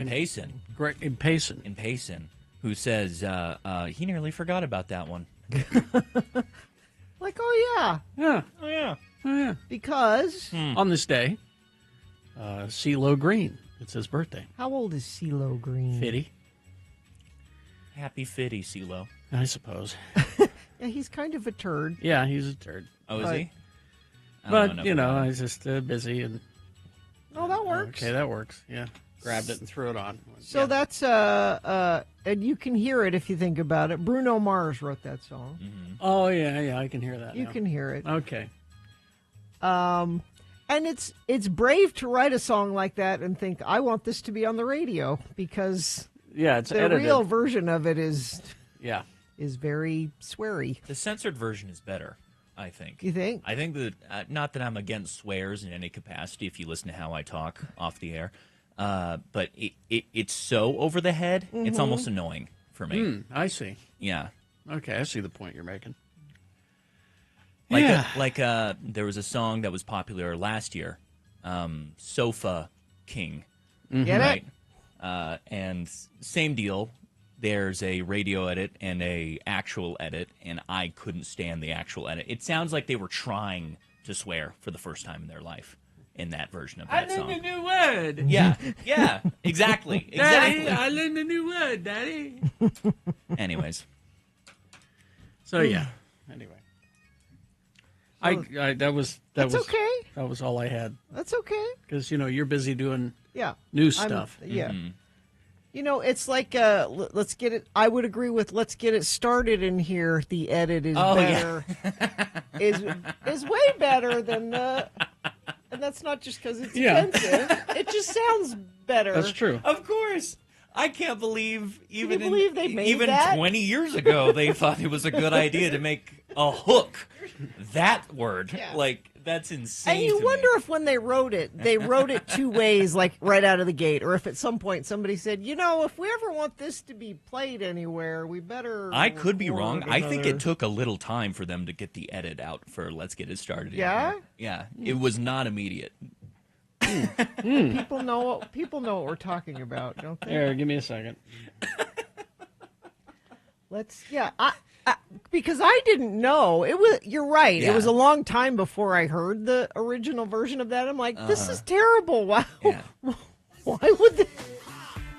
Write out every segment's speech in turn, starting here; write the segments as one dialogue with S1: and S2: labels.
S1: in Payson.
S2: Great in Payson.
S1: In Payson, who says he nearly forgot about that one.
S3: Like, oh, yeah.
S2: Yeah.
S1: Oh, yeah.
S2: Oh, yeah.
S3: Because
S2: On this day, CeeLo Green, it's his birthday.
S3: how old is CeeLo Green?
S2: 50,
S1: Happy Fitty, CeeLo.
S2: I suppose.
S3: Yeah, he's kind of a turd.
S2: Yeah, he's a turd.
S1: Oh, is
S3: But-
S1: he? I don't
S2: But,
S1: know enough about him.
S2: he's just busy. And
S3: Oh, that works.
S2: okay, that works. Yeah. Grabbed it and threw it on.
S3: So
S2: Yeah.
S3: that's, and you can hear it if you think about it. Bruno Mars wrote that song.
S2: Oh, yeah, I can hear that
S3: You
S2: now.
S3: can hear it.
S2: Okay.
S3: And it's brave to write a song like that and think, I want this to be on the radio, because
S2: Yeah, it's
S3: the
S2: edited.
S3: real version of it is very sweary.
S1: The censored version is better, I think.
S3: You think?
S1: I think that, not that I'm against swears in any capacity if you listen to how I talk off the air, but it's so over the head, it's almost annoying for me.
S2: I see.
S1: Yeah.
S2: Okay, I see the point you're making.
S1: There was a song that was popular last year, Sofa King.
S3: Get
S1: Right?
S3: it?
S1: And same deal. There's a radio edit and a actual edit, and I couldn't stand the actual edit. It sounds like they were trying to swear for the first time in their life in that version of that song.
S2: I learned a new word.
S1: Yeah, exactly.
S2: Daddy, I learned a new word, Daddy.
S1: Anyways,
S2: So, yeah. Anyway. I that was
S3: okay.
S2: That was all I had,
S3: That's okay.
S2: because you're busy doing
S3: Yeah.
S2: new stuff.
S3: Yeah. It's like, let's get it. I would agree with let's get it started in here. The edit is better. is way better than and that's not just because it's offensive. It just sounds better.
S2: That's true.
S1: of course, I can't believe even
S3: you believe they made
S1: even
S3: that?
S1: 20 years ago they thought it was a good idea to make a hook that word.
S3: Yeah.
S1: Like, that's insane.
S3: And you
S1: to
S3: wonder
S1: me.
S3: if when they wrote it two ways, like right out of the gate, or if at some point somebody said, if we ever want this to be played anywhere, we better.
S1: I could be
S3: record
S1: wrong. I think it
S3: another-
S1: took a little time for them to get the edit out for Let's Get It Started. in
S3: Yeah?
S1: here. Yeah. It was not immediate.
S3: People know what we're talking about, don't they?
S2: Here, give me a second.
S3: Because I didn't know it was. You're right.
S1: Yeah.
S3: It was a long time before I heard the original version of that. I'm like, this is terrible. Wow.
S1: Yeah.
S3: Why would they?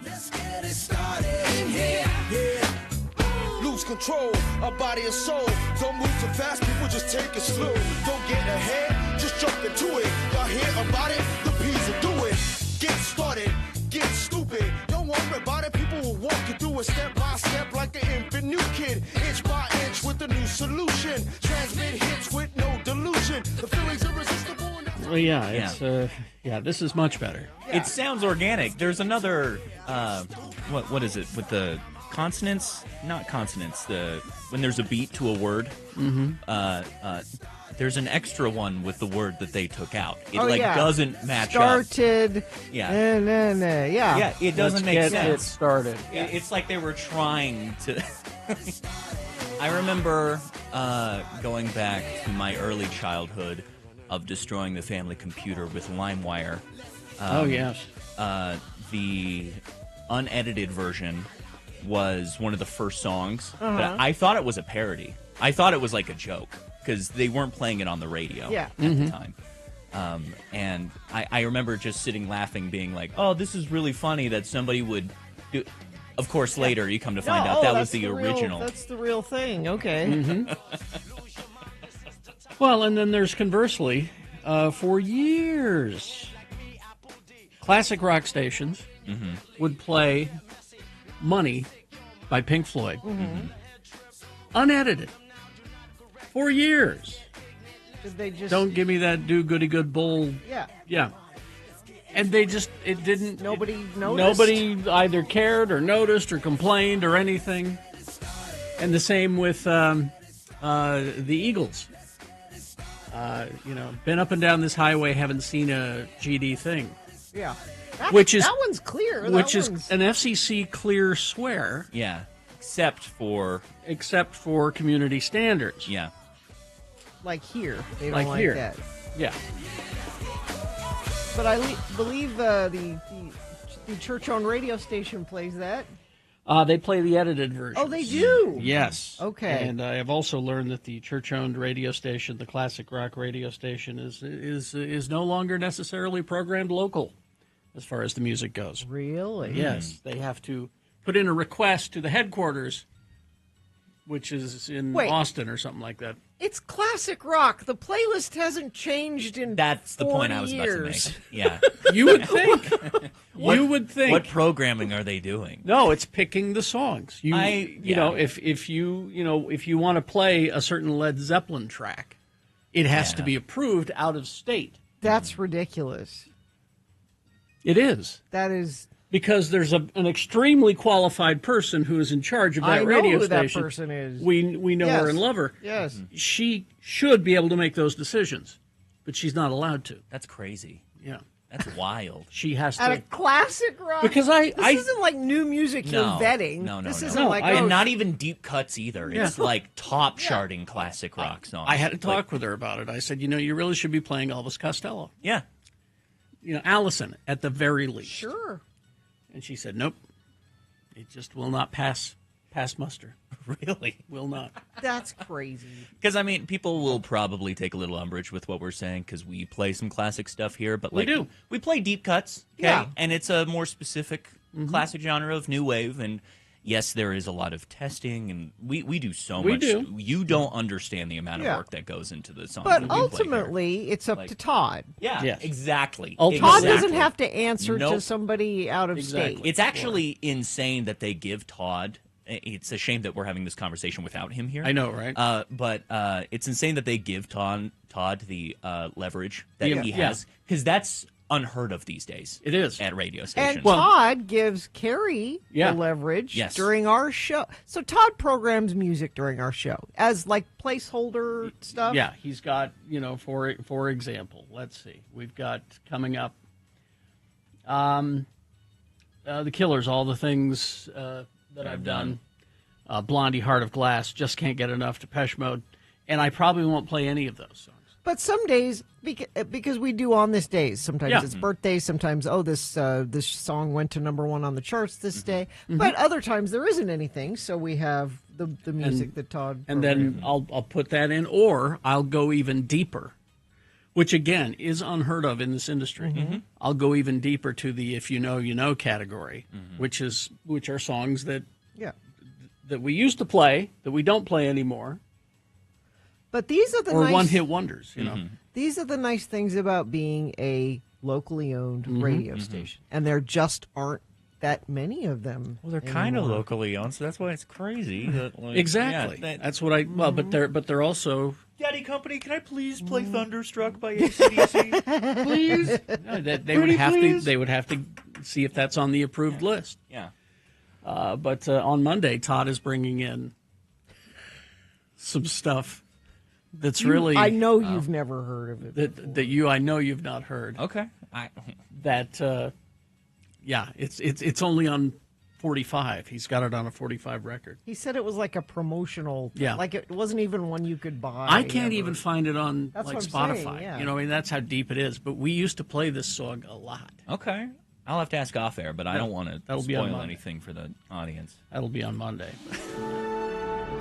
S4: Let's get it started in here. Yeah. Lose control of body and soul. Don't move too fast, people just take it slow. Don't get ahead, just jump into it. Y'all hear about it? The P's will do it. Get started, get stupid. Don't worry about it, people will walk you through it step by step like an infant new kid. Inch by inch with a new solution. Transmit hits with no delusion. The feeling's irresistible.
S2: Well, yeah, it's this is much better.
S1: It sounds organic. There's another, what is it, with the consonants? Not consonants. When there's a beat to a word, there's an extra one with the word that they took out. It doesn't match
S3: Started.
S1: up. Yeah.
S3: Yeah.
S1: Yeah, it doesn't make
S2: Let's
S1: sense.
S2: get it started.
S1: It's like they were trying to. I remember going back to my early childhood of destroying the family computer with LimeWire.
S2: Yes.
S1: The unedited version was one of the first songs. But I thought it was a parody. I thought it was like a joke because they weren't playing it on the radio at the time. And I remember just sitting laughing, being like, oh, this is really funny that somebody would do. Of course, later you come to find out that was the original.
S3: That's the real thing. Okay.
S2: Mm-hmm. Well, and then there's conversely, for years, classic rock stations would play Money by Pink Floyd. Unedited. For years.
S3: Did they just
S2: Don't give me that do goody good bull.
S3: Yeah.
S2: Yeah. And it didn't.
S3: Nobody noticed.
S2: Nobody either cared or noticed or complained or anything. And the same with the Eagles. Been up and down this highway, haven't seen a GD thing.
S3: Yeah.
S2: That
S3: one's clear.
S2: Which is an FCC clear swear.
S1: Yeah, except for
S2: community standards.
S1: Yeah.
S3: Like here. They don't
S2: Like
S3: like
S2: here.
S3: that.
S2: Yeah.
S3: But I believe the The church-owned radio station plays that.
S2: They play the edited version.
S3: Oh, they do?
S2: Yes.
S3: Okay.
S2: And I have also learned that the church-owned radio station, the classic rock radio station, is no longer necessarily programmed local as far as the music goes.
S3: Really?
S2: Yes. They have to put in a request to the headquarters, which is in Austin or something like that.
S3: It's classic rock. The playlist hasn't changed in
S1: That's the
S3: 40
S1: point I was about to
S3: years.
S1: make. Yeah.
S2: You would think. You would think.
S1: What programming are they doing?
S2: No, it's picking the songs. You know, if you want to play a certain Led Zeppelin track, it has to be approved out of state.
S3: That's ridiculous.
S2: It is.
S3: That is.
S2: Because there's an extremely qualified person who is in charge of that radio station.
S3: I know who that person is.
S2: We know her and love her.
S3: Yes.
S2: She should be able to make those decisions, but she's not allowed to.
S1: That's crazy.
S2: Yeah.
S1: That's wild.
S2: She has to.
S3: At a classic rock?
S2: Because
S3: this isn't like new music you're vetting.
S1: No.
S3: This
S1: no.
S3: isn't like...
S1: And not even deep cuts either. It's like top charting classic rock songs.
S2: I had to talk with her about it. I said, you really should be playing Elvis Costello.
S1: Yeah.
S2: Allison, at the very least.
S3: Sure.
S2: And she said, nope, it just will not pass muster.
S1: Really?
S2: Will not.
S3: That's crazy.
S1: Because, people will probably take a little umbrage with what we're saying because we play some classic stuff here. But
S2: we do.
S1: We play deep cuts, okay?
S3: Yeah.
S1: And it's a more specific classic genre of new wave. And, yes, there is a lot of testing, and we do so much.
S2: Do.
S1: You don't understand the amount of work that goes into the song.
S3: But ultimately, it's up to Todd.
S1: Yeah,
S2: yes.
S1: Exactly.
S3: Todd doesn't have to answer to somebody out of state.
S1: It's actually insane that they give Todd. It's a shame that we're having this conversation without him here.
S2: I know, right?
S1: But it's insane that they give Todd the leverage that he has, because that's unheard of these days.
S2: It is.
S1: At radio stations.
S3: And Todd gives Carrie the leverage
S1: Yes.
S3: during our show. So Todd programs music during our show as like placeholder stuff.
S2: Yeah, he's got, for example, let's see. We've got coming up The Killers, All the Things that I've done. Blondie, Heart of Glass, Just Can't Get Enough, Depeche Mode. And I probably won't play any of those songs.
S3: But some days, because we do on this days, sometimes it's birthdays, sometimes, this song went to #1 on the charts this day. But other times there isn't anything, so we have the music that Todd...
S2: And then I'll put that in, or I'll go even deeper, which, again, is unheard of in this industry. I'll go even deeper to the If You Know, You Know category, which are songs that we used to play, that we don't play anymore.
S3: But these are the
S2: or one-hit wonders,
S3: These are the nice things about being a locally owned radio station, and there just aren't that many of them.
S1: Well, they're kind of locally owned, so that's why it's crazy. That,
S2: exactly. That's what I. Well, but they're also.
S1: Daddy Company, can I please play Thunderstruck by AC/DC?
S2: Please. No, they would have to see if that's on the approved list.
S1: Yeah.
S2: But on Monday, Todd is bringing in some stuff. That's really...
S3: I know you've never heard of it.
S2: I know you've not heard.
S1: Okay.
S2: It's only on 45. He's got it on a 45 record.
S3: He said it was like a promotional... Like it wasn't even one you could buy.
S2: I can't even find it on Spotify.
S3: Saying,
S2: that's how deep it is. But we used to play this song a lot.
S1: Okay. I'll have to ask off air, but I don't want to spoil anything for the audience.
S2: That'll be on Monday.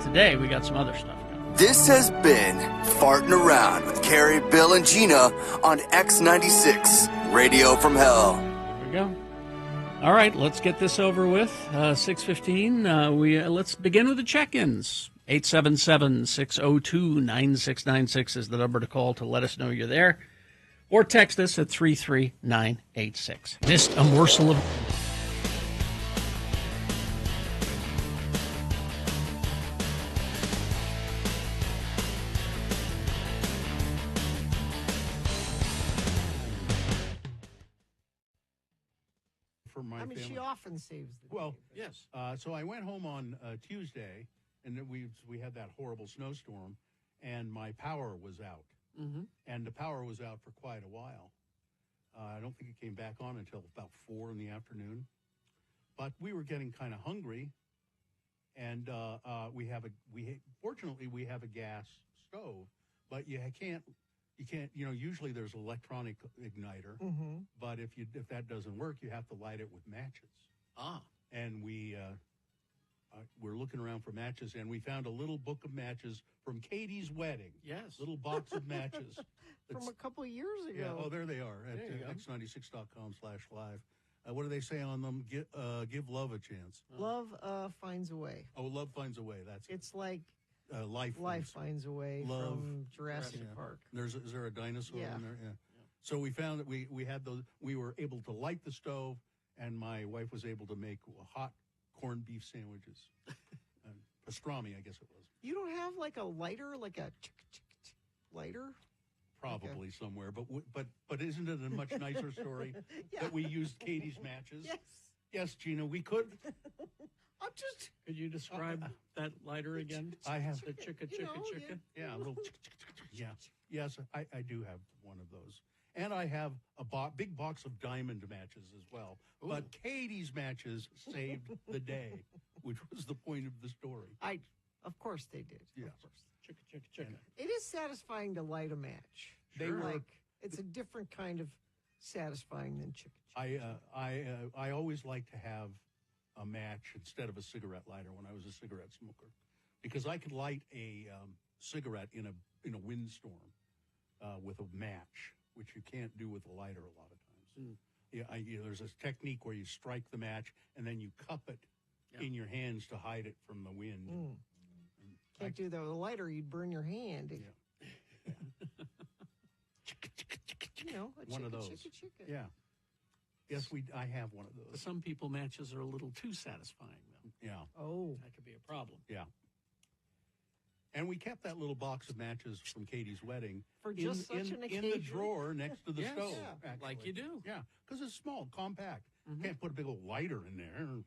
S2: Today, we got some other stuff.
S5: This has been Farting Around with Carrie, Bill, and Gina on X96, Radio from Hell.
S2: There we go. All right, let's get this over with. 6:15. Let's begin with the check-ins. 877-602-9696 is the number to call to let us know you're there. Or text us at 33986. Missed a morsel of...
S3: She often saves the day.
S6: Well, yes. So I went home on Tuesday, and then we had that horrible snowstorm, and my power was out. And the power was out for quite a while. I don't think it came back on until about 4 in the afternoon. But we were getting kind of hungry, and fortunately we have a gas stove, but you can't You can't, usually there's an electronic igniter, but if that doesn't work, you have to light it with matches. And we're looking around for matches, and we found a little book of matches from Katie's wedding.
S2: Yes.
S6: Little box of matches.
S3: From a couple of years ago.
S6: Yeah, there they are at x96.com/live. What do they say on them? Give love a chance.
S3: Love finds a way.
S6: Oh, love finds a way. That's
S3: It's like
S6: life
S3: finds a way
S6: Love.
S3: from Jurassic Park.
S6: Is there a dinosaur
S3: Yeah.
S6: in there? Yeah. So we found that we had those. We were able to light the stove, and my wife was able to make hot corned beef sandwiches. Pastrami, I guess it was.
S3: You don't have like a lighter, like a lighter?
S6: Probably somewhere, but isn't it a much nicer story that we used Katie's matches? Yes, Gina, we could.
S2: Could you describe that lighter again?
S6: I have
S2: the chicka.
S6: Yeah, a little. Yeah, yes, I do have one of those, and I have a big box of diamond matches as well. Ooh. But Katie's matches saved the day, which was the point of the story.
S3: Of course they did.
S6: Yeah.
S3: Of course.
S2: Chicka.
S3: It is satisfying to light a match.
S6: Sure.
S3: It's a different kind of satisfying than chicka.
S6: I always like to have a match instead of a cigarette lighter when I was a cigarette smoker, because I could light a cigarette in a windstorm with a match, which you can't do with a lighter a lot of times. Yeah, there's a technique where you strike the match and then you cup it in your hands to hide it from the wind.
S3: Can't do that with a lighter; you'd burn your hand.
S6: Yeah.
S3: One
S6: of those.
S3: Chicka.
S6: Yeah. Yes, I have one of those.
S2: For some people, matches are a little too satisfying, though.
S6: Yeah.
S3: Oh.
S2: That could be a problem.
S6: Yeah. And we kept that little box of matches from Katie's wedding
S3: for just such an occasion.
S6: In the drawer next to the stove.
S2: Yeah, like you do.
S6: Yeah, because it's small, compact. Can't put a big old lighter in there.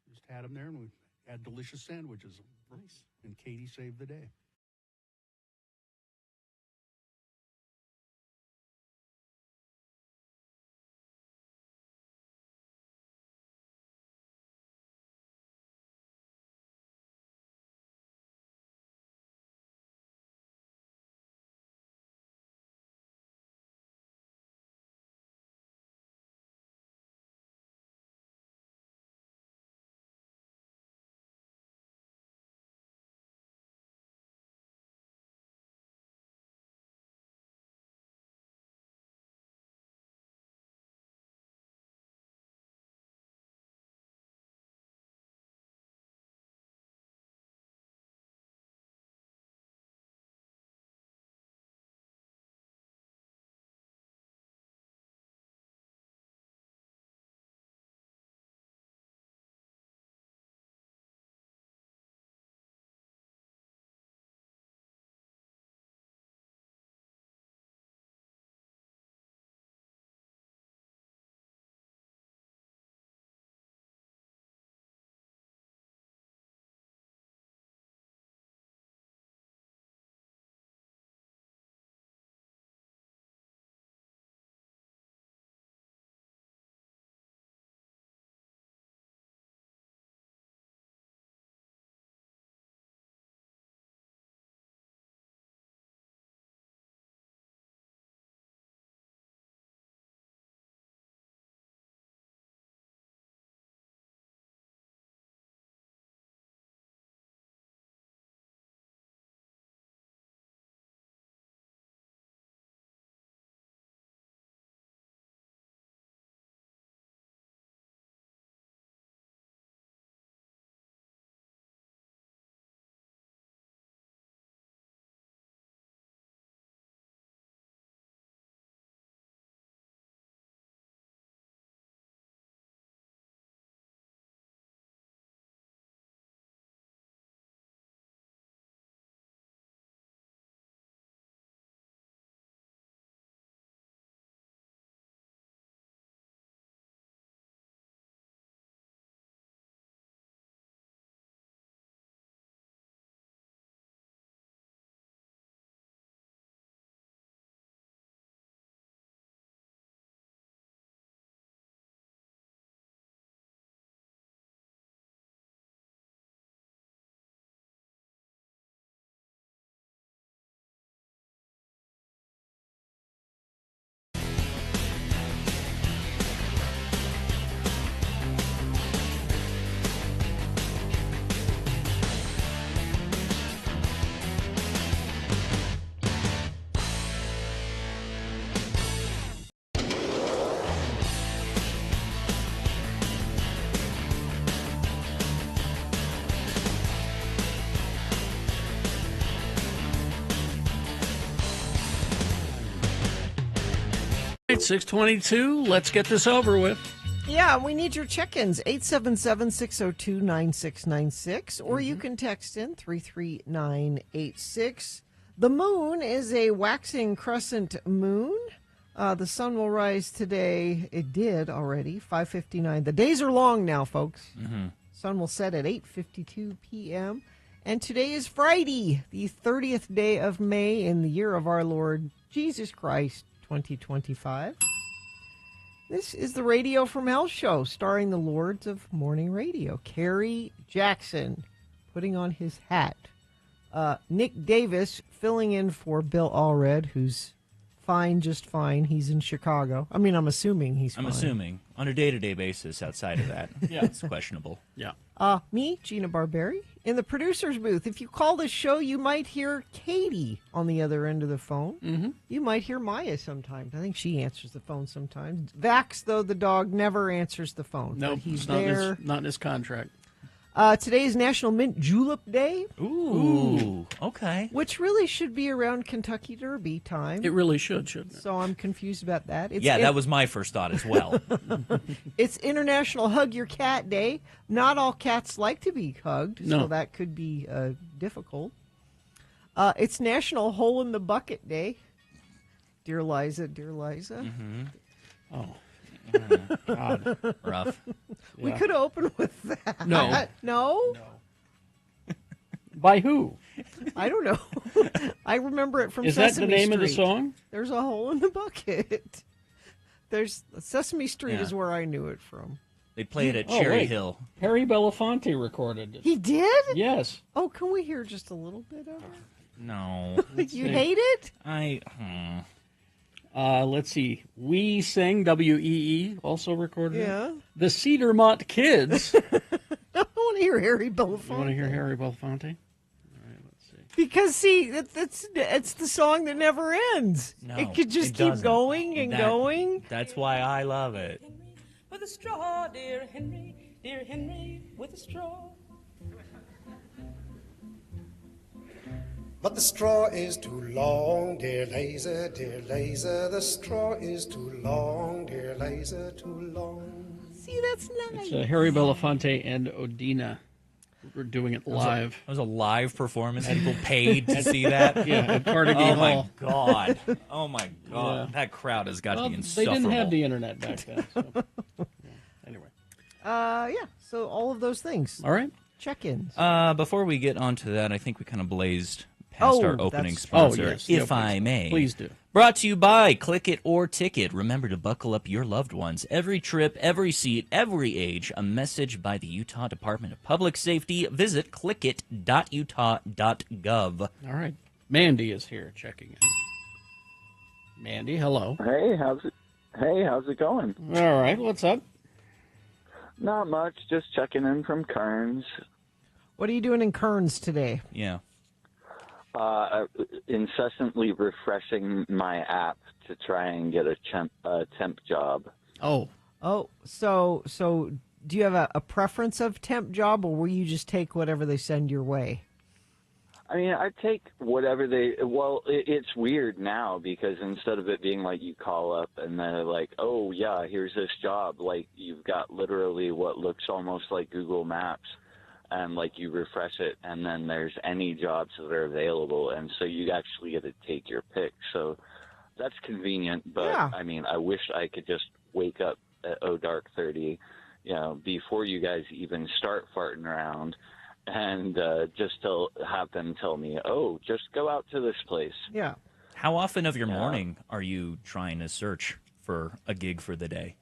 S6: Just had them there, and we had delicious sandwiches.
S2: Nice.
S6: And Katie saved the day.
S2: 622. Let's get this over with.
S3: Yeah, we need your check-ins, 877-602-9696, or you can text in 33986. The moon is a waxing crescent moon. The sun will rise today. It did already, 5:59. The days are long now, folks. Mm-hmm. Sun will set at 8:52 p.m. And today is Friday, the 30th day of May in the year of our Lord Jesus Christ, 2025. This is the Radio from Hell show, starring the Lords of Morning Radio. Kerry Jackson putting on his hat. Nick Davis filling in for Bill Allred, who's fine, just fine. He's in Chicago. I mean, I'm assuming he's fine.
S1: I'm assuming. On a day-to-day basis outside of that. Yeah. It's questionable.
S2: Yeah.
S3: Me, Gina Barberi, in the producer's booth. If you call this show, you might hear Katie on the other end of the phone. Mm-hmm. You might hear Maya sometimes. I think she answers the phone sometimes. Vax, though, the dog, never answers the phone.
S2: No,
S3: he's
S2: there. Not in his contract.
S3: Today is National Mint Julep Day.
S1: Ooh, okay.
S3: Which really should be around Kentucky Derby time.
S2: It really should, shouldn't it?
S3: So I'm confused about that.
S1: That was my first thought as well.
S3: It's International Hug Your Cat Day. Not all cats like to be hugged, so that could be difficult. It's National Hole in the Bucket Day. Dear Liza, dear Liza.
S2: Mm-hmm. Oh.
S1: God. Rough.
S3: We could open with that.
S2: No.
S3: No?
S2: By who?
S3: I don't know. I remember it from
S2: Is
S3: Sesame
S2: that the name
S3: Street.
S2: of the song?
S3: There's a hole in the bucket. There's Sesame Street is where I knew it from.
S1: They play it at Cherry Hill.
S2: Harry Belafonte recorded it.
S3: He did?
S2: Yes.
S3: Oh, can we hear just a little bit of it?
S1: No.
S3: You hate it?
S2: Let's see. We Sing, WEE, also recorded it.
S3: Yeah.
S2: The Cedarmont Kids.
S3: I want to hear Harry Belafonte.
S2: You want to hear Harry Belafonte? All right, let's see.
S3: Because, see, it's the song that never ends.
S1: No,
S3: it could just keep
S1: doesn't.
S3: going and going.
S1: That's why I love it.
S7: With a straw, dear Henry, with a straw.
S4: But the straw is too long, dear Laser, the straw is too long, dear Laser, too long.
S3: See, that's nice.
S2: It's Harry Belafonte and Odina. We're doing it live.
S1: It was a live performance. People paid to see that.
S2: Yeah, at Carnegie
S1: Oh
S2: Hall.
S1: my god! Oh my god!
S2: Yeah.
S1: That crowd has got to be
S2: They
S1: insufferable.
S2: didn't have the internet back then. So. Anyway.
S3: So all of those things.
S2: All right.
S3: Check-ins.
S1: Before we get on to that, I think we kind of blazed past our opening sponsor,
S2: yes,
S1: if I may.
S2: Please do.
S1: Brought to you by Click It or Ticket. Remember to buckle up your loved ones. Every trip, every seat, every age. A message by the Utah Department of Public Safety. Visit clickit.utah.gov.
S2: All right. Mandy is here checking in. Mandy, hello.
S8: Hey, how's it going?
S2: All right. What's up?
S8: Not much. Just checking in from Kearns.
S3: What are you doing in Kearns today?
S1: Yeah.
S8: Incessantly refreshing my app to try and get a temp job.
S2: Oh,
S3: so do you have a preference of temp job, or will you just take whatever they send your way?
S8: I mean, I take whatever it's weird now because instead of it being like you call up and they're like, oh, yeah, here's this job, like you've got literally what looks almost like Google Maps. And, like, you refresh it, and then there's any jobs that are available, and so you actually get to take your pick. So that's convenient, but, I mean, I wish I could just wake up at dark 30, before you guys even start farting around, and just have them tell me, oh, just go out to this place.
S3: Yeah.
S1: How often of your morning are you trying to search for a gig for the day?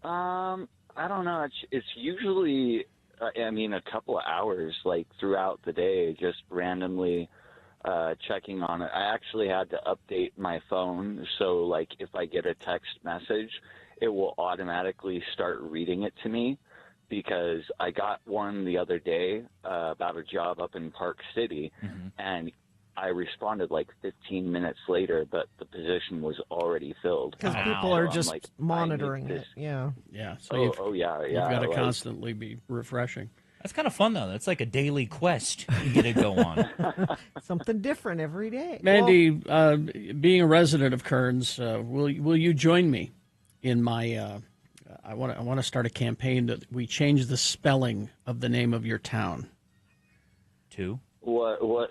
S8: I don't know. It's usually... a couple of hours, like, throughout the day, just randomly checking on it. I actually had to update my phone, so, like, if I get a text message, it will automatically start reading it to me, because I got one the other day about a job up in Park City, and I responded like 15 minutes later, but the position was already filled.
S3: Because people are just monitoring it. Yeah.
S2: Yeah. So
S8: yeah.
S2: You've got to constantly be refreshing.
S1: That's kind of fun, though. That's like a daily quest you get to go on.
S3: Something different every day.
S2: Mandy, being a resident of Kearns, will you join me in my? I want to start a campaign that we change the spelling of the name of your town.
S1: To
S8: what?
S2: Well,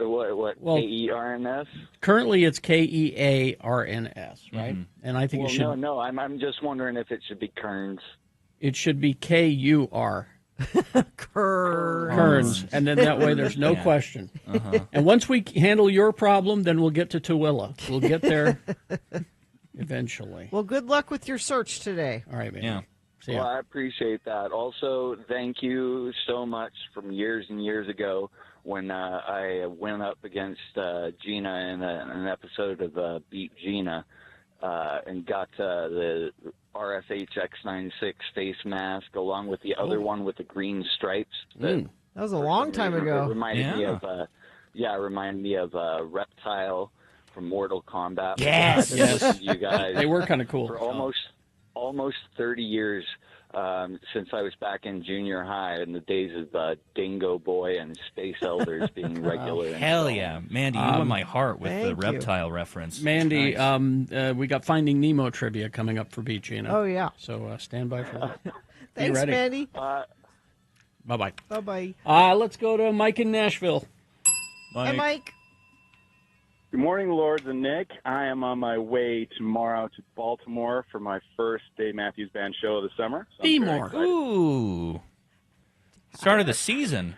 S8: Kearns?
S2: Currently, it's Kearns, right?
S1: Mm-hmm.
S2: And I think it should.
S8: No. I'm just wondering if it should be Kearns.
S2: It should be Kur. Kearns, and then that way there's no question. Uh-huh. And once we handle your problem, then we'll get to Tooele. We'll get there eventually.
S3: Well, good luck with your search today.
S2: All right, man.
S1: Yeah.
S8: Well, I appreciate that. Also, thank you so much from years and years ago when I went up against Gina in an episode of Beat Gina and got the RFH X96 face mask along with the other one with the green stripes.
S3: That was a long time ago.
S8: It reminded me of Reptile from Mortal Kombat.
S2: Yes.
S8: You guys.
S2: They were kind of cool.
S8: For almost 30 years since I was back in junior high in the days of Dingo Boy and Space Elders being regular.
S1: Hell yeah. Mandy, you won my heart with the Reptile reference.
S2: Mandy,
S1: nice.
S2: We got Finding Nemo trivia coming up for Beat Gina.
S3: Oh, yeah.
S2: So stand by for that.
S3: Thanks,
S2: ready.
S3: Mandy.
S2: Bye-bye.
S3: Bye-bye.
S2: Let's go to Mike in Nashville.
S3: Hey, Mike.
S9: Good morning, Lords and Nick. I am on my way tomorrow to Baltimore for my first Dave Matthews Band show of the summer. So
S1: Ooh. Start of the season.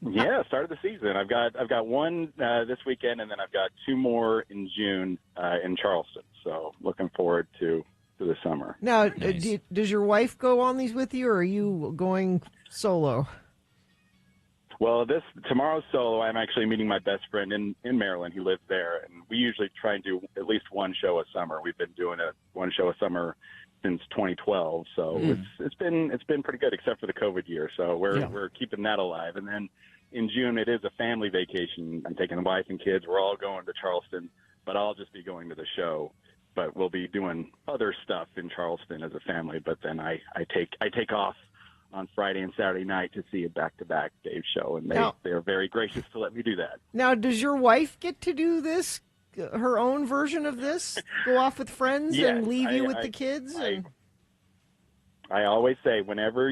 S9: Yeah, start of the season. I've got one this weekend, and then I've got two more in June in Charleston. So looking forward to the summer.
S3: Now,
S1: Nice.
S3: does your wife go on these with you, or are you going solo?
S9: Well, tomorrow's solo. I'm actually meeting my best friend in Maryland. He lives there, and we usually try and do at least one show a summer. We've been doing one show a summer since 2012, so it's been pretty good, except for the COVID year. So we're keeping that alive. And then in June, it is a family vacation. I'm taking the wife and kids. We're all going to Charleston, but I'll just be going to the show. But we'll be doing other stuff in Charleston as a family. But then I take off on Friday and Saturday night to see a back-to-back Dave show, and they are very gracious to let me do that.
S3: Now, does your wife get to do this, her own version of this? Go off with friends and leave you with the kids?
S9: I always say, whenever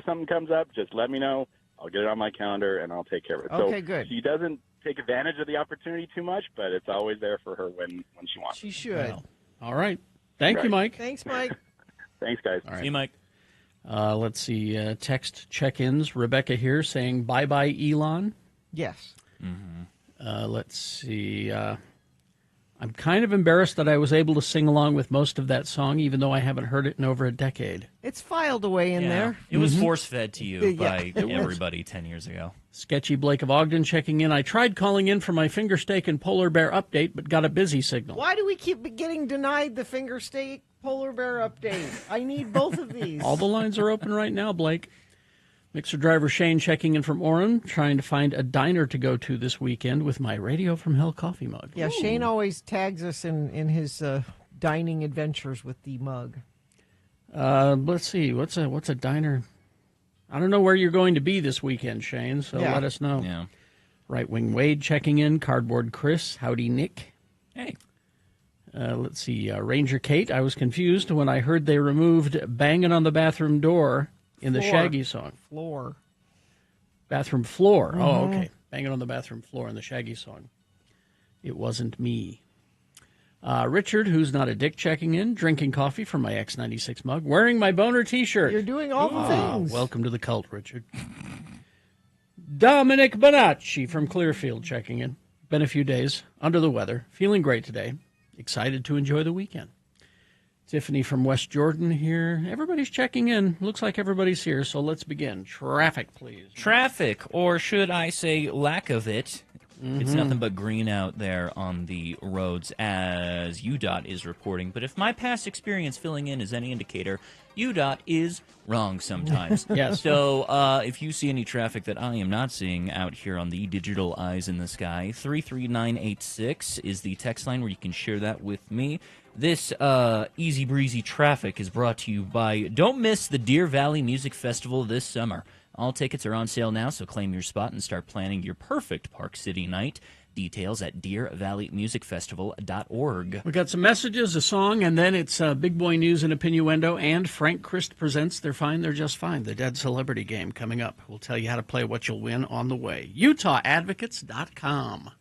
S9: something comes up, just let me know. I'll get it on my calendar, and I'll take care of it.
S3: Okay,
S9: so
S3: good.
S9: She doesn't take advantage of the opportunity too much, but it's always there for her when she wants.
S3: She should.
S2: Well, all right. Thank you, Mike.
S3: Thanks, Mike.
S9: Thanks, guys.
S2: All right.
S1: See you, Mike.
S2: Let's see. Text check-ins. Rebecca here saying, bye-bye, Elon.
S3: Yes.
S2: Mm-hmm. Let's see. I'm kind of embarrassed that I was able to sing along with most of that song, even though I haven't heard it in over a decade.
S3: It's filed away in there.
S1: It was force-fed to you by everybody 10 years ago.
S2: Sketchy Blake of Ogden checking in. I tried calling in for my finger steak and polar bear update, but got a busy signal.
S3: Why do we keep getting denied the finger steak polar bear update? I need both of these.
S2: All the lines are open right now, Blake. Mixer driver Shane checking in from Orem, trying to find a diner to go to this weekend with my Radio from Hell coffee mug.
S3: Yeah, Shane always tags us in his dining adventures with the mug.
S2: Let's see. What's a diner? I don't know where you're going to be this weekend, Shane, so let us know.
S1: Yeah.
S2: Right Wing Wade checking in. Cardboard Chris. Howdy, Nick.
S1: Hey.
S2: Let's see. Ranger Kate. I was confused when I heard they removed Banging on the Bathroom Door in the Shaggy song. Bathroom floor.
S3: Mm-hmm.
S2: Oh, okay. Banging on the bathroom floor in the Shaggy song. It wasn't me. Richard, who's not a dick, checking in, drinking coffee from my X96 mug, wearing my boner T-shirt.
S3: You're doing all the things.
S2: Welcome to the cult, Richard. Dominic Bonacci from Clearfield checking in. Been a few days, under the weather, feeling great today. Excited to enjoy the weekend. Tiffany from West Jordan here. Everybody's checking in. Looks like everybody's here, so let's begin. Traffic, please.
S1: Traffic, or should I say lack of it. It's nothing but green out there on the roads, as UDOT is reporting. But if my past experience filling in is any indicator, UDOT is wrong sometimes.
S2: Yes.
S1: So if you see any traffic that I am not seeing out here on the digital eyes in the sky, 33986 is the text line where you can share that with me. This easy breezy traffic is brought to you by, don't miss the Deer Valley Music Festival this summer. All tickets are on sale now, so claim your spot and start planning your perfect Park City night. Details at DeerValleyMusicFestival.org.
S2: We got some messages, a song, and then it's Big Boy News and Opinioendo, and Frank Christ presents They're Fine, They're Just Fine, the Dead Celebrity Game coming up. We'll tell you how to play, what you'll win on the way. UtahAdvocates.com.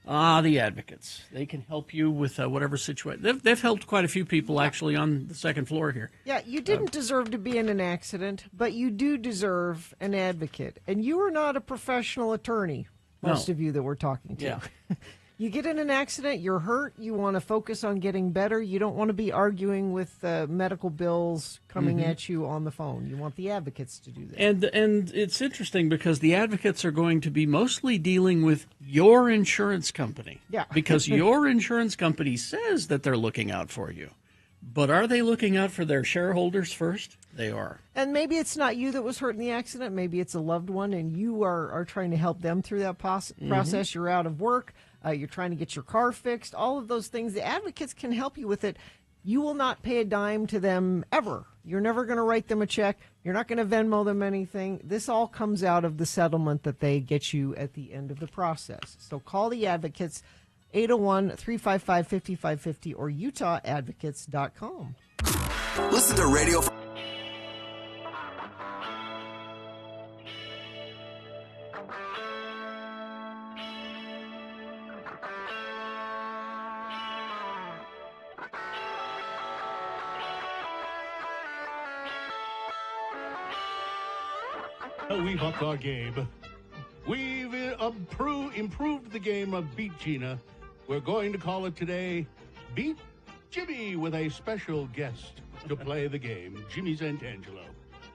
S2: The Advocates. They can help you with whatever situation. They've helped quite a few people, actually, on the second floor here.
S3: Yeah, you didn't deserve to be in an accident, but you do deserve an advocate. And you are not a professional attorney, most of you that we're talking to.
S2: Yeah.
S3: You get in an accident, you're hurt, you want to focus on getting better. You don't want to be arguing with medical bills coming at you on the phone. You want the advocates to do that.
S2: And it's interesting because the advocates are going to be mostly dealing with your insurance company.
S3: Yeah.
S2: Because your insurance company says that they're looking out for you. But are they looking out for their shareholders first? They are.
S3: And maybe it's not you that was hurt in the accident. Maybe it's a loved one, and you are trying to help them through that process. You're out of work. You're trying to get your car fixed. All of those things. The advocates can help you with it. You will not pay a dime to them ever. You're never going to write them a check. You're not going to Venmo them anything. This all comes out of the settlement that they get you at the end of the process. So call the advocates, 801-355-5550 or UtahAdvocates.com.
S5: Listen to Radio.
S6: We've upped our game. We've improved the game of Beat Gina. We're going to call it today Beat Jimmy, with a special guest to play the game, Jimmy Santangelo.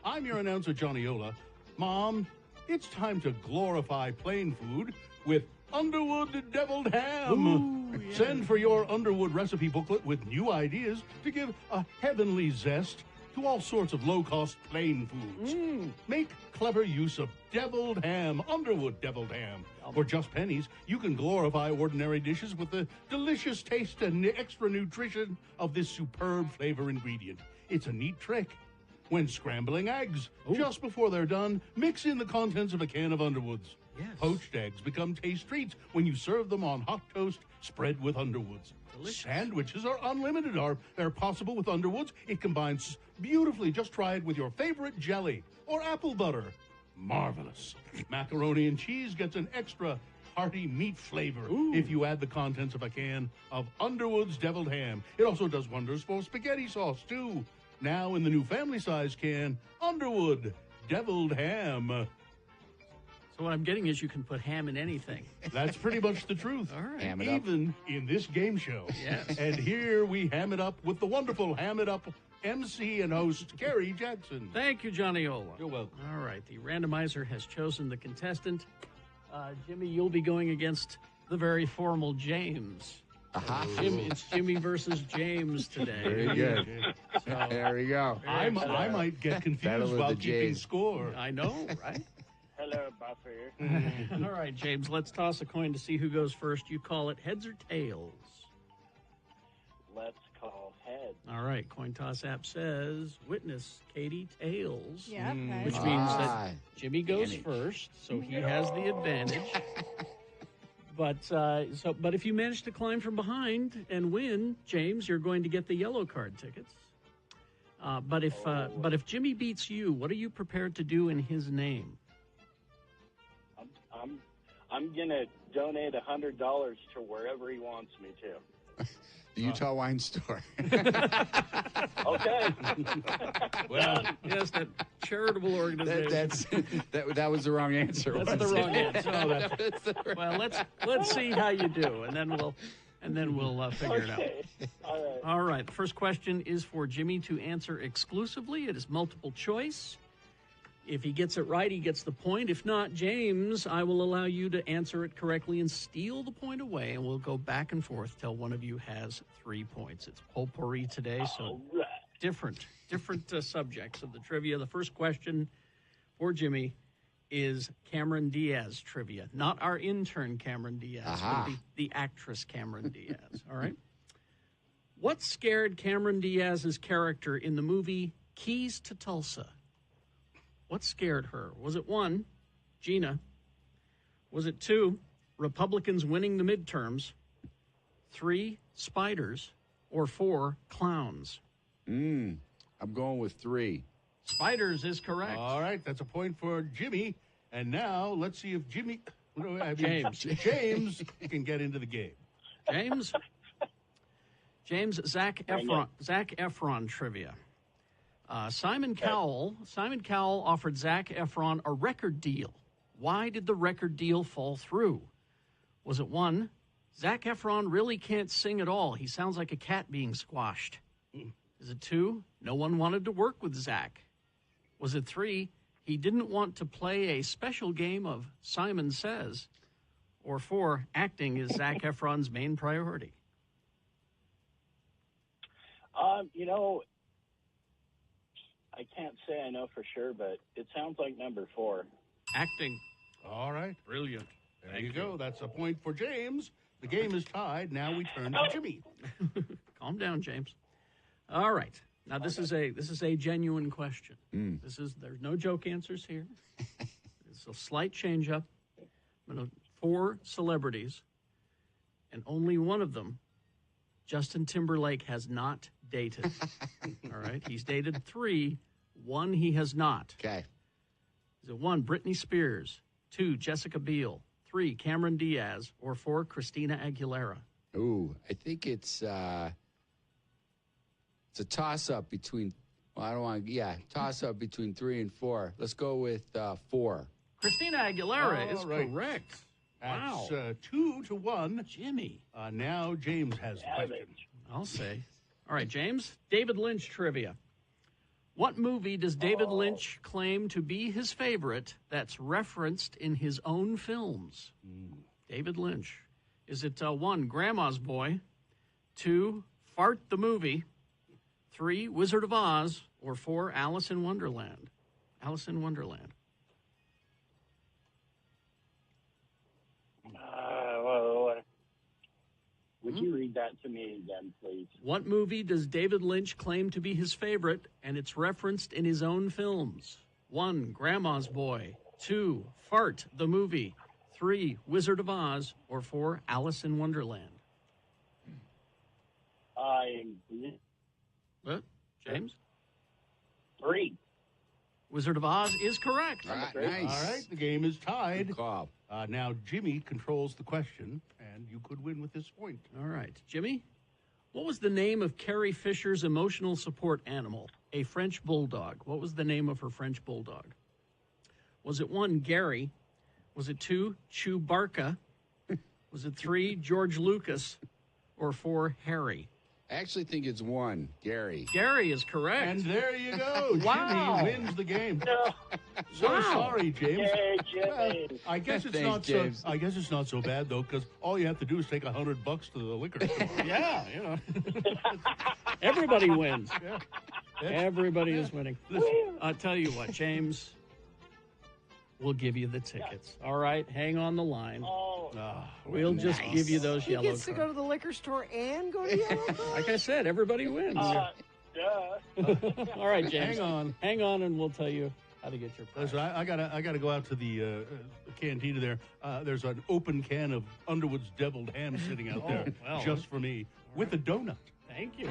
S6: I'm your announcer, Johnny Ola. Mom, it's time to glorify plain food with Underwood Deviled Ham.
S2: Ooh, yeah.
S6: Send for your Underwood recipe booklet with new ideas to give a heavenly zest to all sorts of low-cost plain foods. Make clever use of deviled ham, Underwood Deviled Ham. For just pennies, you can glorify ordinary dishes with the delicious taste and extra nutrition of this superb flavor ingredient. It's a neat trick. When scrambling eggs, just before they're done, mix in the contents of a can of Underwoods.
S2: Yes.
S6: Poached eggs become taste treats when you serve them on hot toast spread with Underwoods.
S2: Delicious.
S6: Sandwiches are unlimited. They're possible with Underwoods. It combines beautifully. Just try it with your favorite jelly or apple butter. Marvelous. Macaroni and cheese gets an extra hearty meat flavor if you add the contents of a can of Underwood's Deviled Ham. It also does wonders for spaghetti sauce, too. Now in the new family-size can, Underwood Deviled Ham.
S2: So what I'm getting is you can put ham in anything.
S6: That's pretty much the truth.
S2: All right.
S10: Ham it up.
S6: Even in this game show.
S2: Yes.
S6: And here we ham it up with the wonderful Ham It Up MC and host, Gary Jackson.
S2: Thank you, Johnny Ola.
S6: You're welcome.
S2: All right, the randomizer has chosen the contestant. Jimmy, you'll be going against the very formal James. It's Jimmy versus James today.
S10: Very good.
S2: So,
S10: There we go.
S6: I might get confused while keeping score.
S2: I know, right?
S11: Hello, Buffer.
S2: All right, James, let's toss a coin to see who goes first. You call it heads or tails?
S11: Let's call heads.
S2: All right, coin toss app says witness Katie tails.
S12: Yeah, okay.
S2: Which means that Jimmy goes first, so he has the advantage. But if you manage to climb from behind and win, James, you're going to get the yellow card tickets. But if Jimmy beats you, what are you prepared to do in his name?
S11: I'm gonna donate $100 to wherever he wants me to.
S10: The Utah Wine Store.
S11: Okay.
S2: Well, yes, that charitable organization.
S10: That was the wrong answer.
S2: That's the wrong answer. Well, let's see how you do, and then we'll figure it out.
S11: All right.
S2: All right. The first question is for Jimmy to answer exclusively. It is multiple choice. If he gets it right, he gets the point. If not, James, I will allow you to answer it correctly and steal the point away, and we'll go back and forth till one of you has 3 points. It's potpourri today, so different subjects of the trivia. The first question for Jimmy is Cameron Diaz trivia. Not our intern Cameron Diaz, but the actress Cameron Diaz. All right? What scared Cameron Diaz's character in the movie Keys to Tulsa? What scared her? Was it 1, Gina? Was it 2, Republicans winning the midterms? 3, spiders? Or 4, clowns?
S10: I'm going with 3.
S2: Spiders is correct.
S6: All right, that's a point for Jimmy. And now let's see if James can get into the game.
S2: James, Zac Efron trivia. Simon Cowell offered Zac Efron a record deal. Why did the record deal fall through? Was it 1, Zac Efron really can't sing at all. He sounds like a cat being squashed. Is it 2, no one wanted to work with Zac? Was it 3, he didn't want to play a special game of Simon Says? Or 4, acting is Zac Efron's main priority?
S11: I can't say I know for sure, but it sounds like number 4.
S2: Acting.
S6: All right.
S2: Brilliant.
S6: There you go. That's a point for James. The game is tied. Now we turn to Jimmy.
S2: Calm down, James. All right. Now this is a genuine question. There's no joke answers here. It's a slight change up. 4 celebrities, and only one of them, Justin Timberlake, has not dated. All right. He's dated 3. 1 he has not.
S10: Okay.
S2: Is it 1, Britney Spears? 2, Jessica Biel? 3, Cameron Diaz? Or 4, Christina Aguilera?
S10: Ooh, I think it's a toss-up between, toss-up between 3 and 4. Let's go with 4.
S2: Christina Aguilera is correct.
S6: That's 2-1.
S2: Jimmy.
S6: Now James has the question.
S2: I'll say. All right, James, David Lynch trivia. What movie does David Lynch claim to be his favorite that's referenced in his own films? David Lynch. Is it 1, Grandma's Boy? 2, Fart the Movie? 3, Wizard of Oz? Or 4, Alice in Wonderland? Alice in Wonderland.
S11: Would you read that to me again, please?
S2: What movie does David Lynch claim to be his favorite, and it's referenced in his own films? 1, Grandma's Boy. 2, Fart the Movie. 3, Wizard of Oz. Or 4, Alice in Wonderland. What? James?
S11: 3.
S2: Wizard of Oz is correct.
S10: Nice.
S6: All right, the game is tied.
S10: Good call.
S6: Now Jimmy controls the question, and you could win with this point.
S2: All right. Jimmy, what was the name of Carrie Fisher's emotional support animal? A French bulldog. What was the name of her French bulldog? Was it 1, Gary? Was it 2, Chewbacca? Was it 3, George Lucas? Or 4, Harry?
S10: I actually think it's 1, Gary.
S2: Gary is correct.
S6: And there you go.
S2: Wow.
S6: Jimmy wins the game.
S11: No.
S6: So sorry, James.
S11: Yay, Jimmy.
S6: Well, I guess it's
S10: Thanks, James.
S6: I guess it's not so bad though, because all you have to do is take $100 to the liquor store.
S2: Yeah, everybody wins.
S6: Yeah.
S2: Everybody is winning. I'll tell you what, James. We'll give you the tickets. All right, hang on the line. We'll just give you those
S3: He
S2: yellow
S3: gets to
S2: cards.
S3: go to the liquor store and go to yellow cards?
S2: Like I said, everybody wins.
S11: Duh.
S2: All right, James. Hang on, and we'll tell you how to get your prize.
S6: Listen, I gotta go out to the cantina there. There's an open can of Underwood's deviled ham sitting out there just for me with a donut.
S2: Thank you.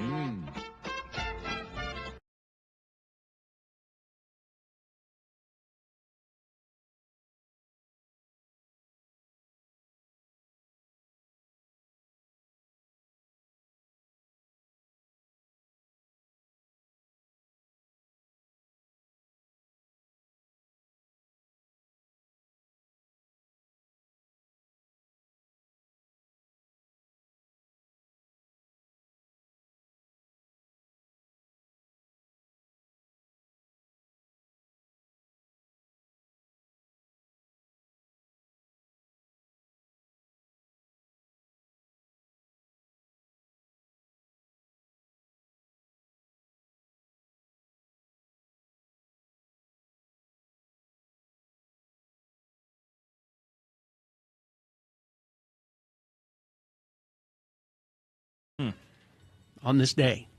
S2: On this day.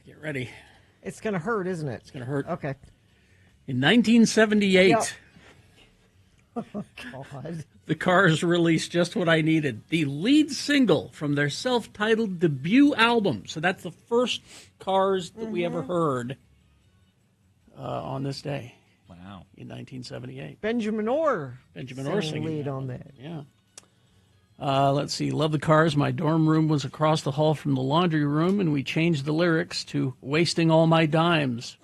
S2: Get ready.
S3: It's going to hurt, isn't it?
S2: It's going to hurt.
S3: Okay.
S2: In 1978,
S3: Yep. Oh, God.
S2: the Cars released Just What I Needed, the lead single from their self-titled debut album. So that's the first Cars that we ever heard on this day.
S1: Wow.
S2: In 1978.
S3: Benjamin Orr
S2: singing
S3: lead
S2: that
S3: on
S2: one.
S3: that.
S2: Yeah. Let's see. Love the Cars. My dorm room was across the hall from the laundry room, and we changed the lyrics to Wasting All My Dimes.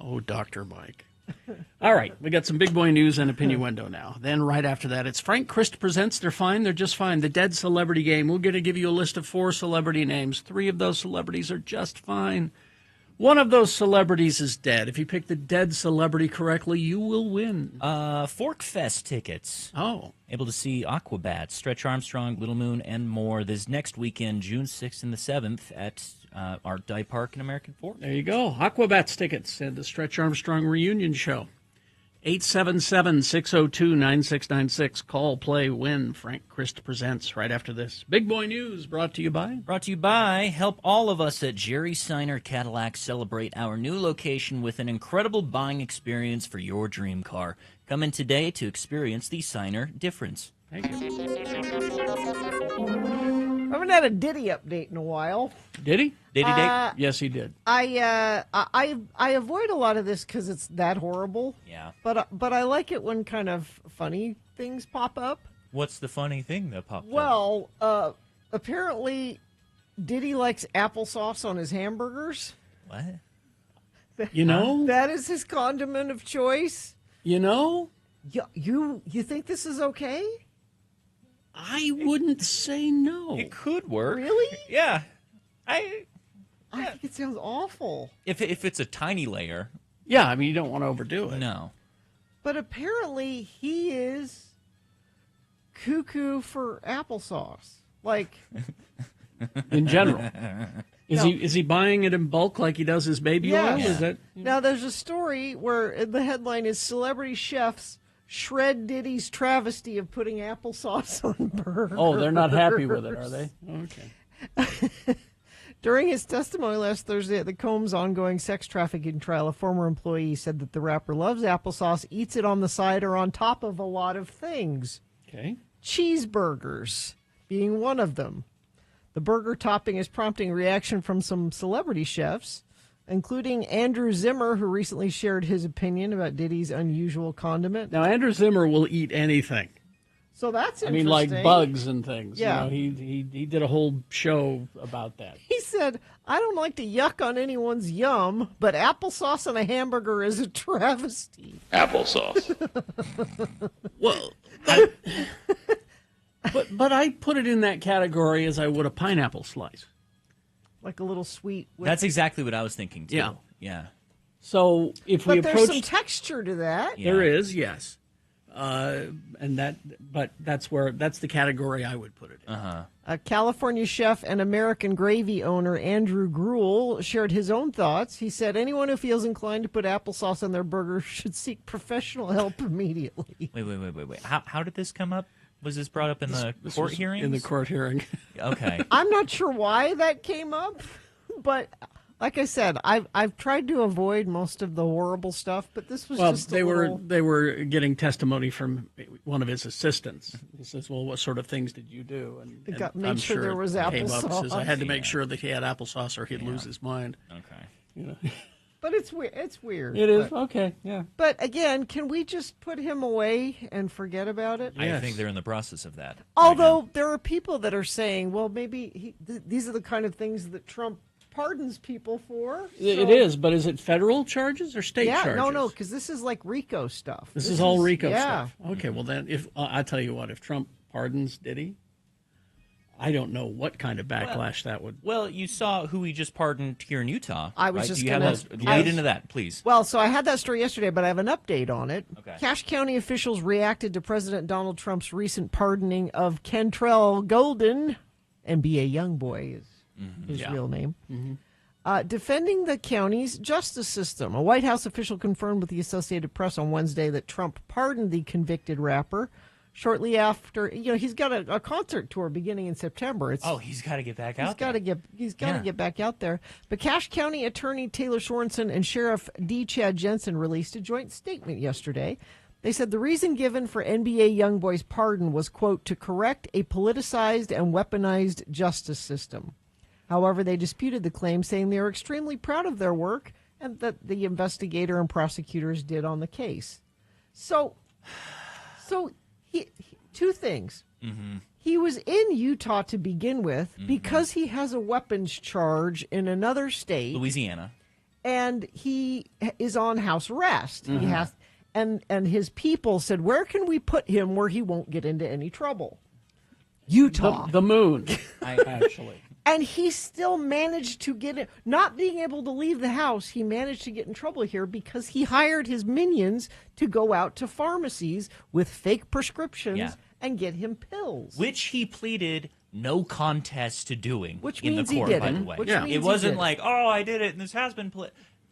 S2: Oh, Dr. Mike. All right. We got some big boy news and opinionuendo now. Then right after that, it's Frank Christ Presents. They're fine. They're just fine. The Dead Celebrity Game. We're going to give you a list of 4 celebrity names. 3 of those celebrities are just fine. One of those celebrities is dead. If you pick the dead celebrity correctly, you will win.
S1: Fork Fest tickets.
S2: Oh.
S1: Able to see Aquabats, Stretch Armstrong, Little Moon, and more this next weekend, June 6th and the 7th at Art Dye Park in American Fork.
S2: There you go. Aquabats tickets and the Stretch Armstrong reunion show. 877-602-9696. Call, play, win. Frank Christ Presents right after this. Big Boy News brought to you by?
S1: Brought to you by. Help all of us at Jerry Seiner Cadillac celebrate our new location with an incredible buying experience for your dream car. Come in today to experience the Seiner difference.
S2: Thank you.
S3: I haven't had a Diddy update in a while.
S2: Did he?
S1: Did he, Dave?
S2: Yes, he did.
S3: I avoid a lot of this because it's that horrible.
S1: Yeah.
S3: But I like it when kind of funny things pop up.
S1: What's the funny thing that popped up?
S3: Well, apparently Diddy likes applesauce on his hamburgers.
S1: What?
S2: You know?
S3: That is his condiment of choice.
S2: You know?
S3: You think this is okay?
S2: I wouldn't say no.
S1: It could work.
S3: Really?
S1: Yeah.
S3: I think it sounds awful.
S1: If it's a tiny layer.
S2: Yeah, I mean, you don't want to overdo it.
S1: No.
S3: But apparently he is cuckoo for applesauce. Like,
S2: in general. Is he buying it in bulk like he does his baby oil?
S3: Yeah.
S2: Is that
S3: Now, there's a story where the headline is Celebrity Chefs Shred Diddy's travesty of putting applesauce on burgers.
S2: Oh, they're not happy with it, are they? Okay.
S3: During his testimony last Thursday at the Combs ongoing sex trafficking trial, a former employee said that the rapper loves applesauce, eats it on the side or on top of a lot of things.
S2: Okay.
S3: Cheeseburgers being one of them. The burger topping is prompting reaction from some celebrity chefs, including Andrew Zimmer, who recently shared his opinion about Diddy's unusual condiment.
S2: Now, Andrew Zimmer will eat anything.
S3: So that's
S2: interesting. I mean, like bugs and things.
S3: Yeah.
S2: You know, he did a whole show about that.
S3: He said, I don't like to yuck on anyone's yum, but applesauce on a hamburger is a travesty.
S12: Applesauce.
S2: Well, but I put it in that category as I would a pineapple slice.
S3: Like a little sweet.
S1: That's exactly what I was thinking, too.
S2: Yeah.
S1: Yeah.
S2: So if we approach...
S3: But there's some texture to that.
S1: Yeah.
S2: There is, yes. But that's the category I would put it in.
S3: A California chef and American gravy owner Andrew Gruel shared his own thoughts. He said, anyone who feels inclined to put applesauce on their burger should seek professional help immediately.
S1: Wait. How did this come up? Was this brought up in the court hearings?
S2: In the court hearing.
S1: Okay.
S3: I'm not sure why that came up, but like I said, I've tried to avoid most of the horrible stuff, but this was just
S2: they were getting testimony from one of his assistants. He says, "Well, what sort of things did you do?" And
S3: made
S2: I'm
S3: sure there was
S2: it came up.
S3: applesauce.
S2: Says, I had to make sure that he had applesauce, or he'd lose his mind.
S1: Okay.
S2: You know.
S3: But it's weird. It's weird.
S2: It is okay. Yeah.
S3: But again, can we just put him away and forget about it?
S1: I think they're in the process of that.
S3: Although there are people that are saying, well, maybe these are the kind of things that Trump pardons people for.
S2: It is, but is it federal charges or state charges?
S3: No, because this is like RICO stuff.
S2: This is all RICO stuff. Okay, well then, if I tell you what, if Trump pardons Diddy, I don't know what kind of backlash that would.
S1: Well, you saw who he just pardoned here in Utah.
S3: I was
S1: right?
S3: just
S1: Do you
S3: gonna
S1: have lead into that, please?
S3: Well, so I had that story yesterday, but I have an update on it.
S1: Okay.
S3: Cache County officials reacted to President Donald Trump's recent pardoning of Kentrell Golden, NBA Youngboy is his real name, defending the county's justice system. A White House official confirmed with the Associated Press on Wednesday that Trump pardoned the convicted rapper, shortly after, he's got a concert tour beginning in September.
S1: He's got to get back out
S3: there. He's got to get back out there. But Cache County Attorney Taylor Sorensen and Sheriff D. Chad Jensen released a joint statement yesterday. They said the reason given for NBA YoungBoy's pardon was, quote, to correct a politicized and weaponized justice system. However, they disputed the claim, saying they are extremely proud of their work and that the investigator and prosecutors did on the case. So he two things.
S1: Mm-hmm.
S3: He was in Utah to begin with because he has a weapons charge in another state,
S1: Louisiana,
S3: and he is on house arrest. He has, and his people said, "Where can we put him where he won't get into any trouble?" Utah,
S2: the moon, actually.
S3: And he still managed to get it. Not being able to leave the house, he managed to get in trouble here because he hired his minions to go out to pharmacies with fake prescriptions and get him pills.
S1: Which he pleaded no contest to doing in the court, by the way. It wasn't like, I did it and this has been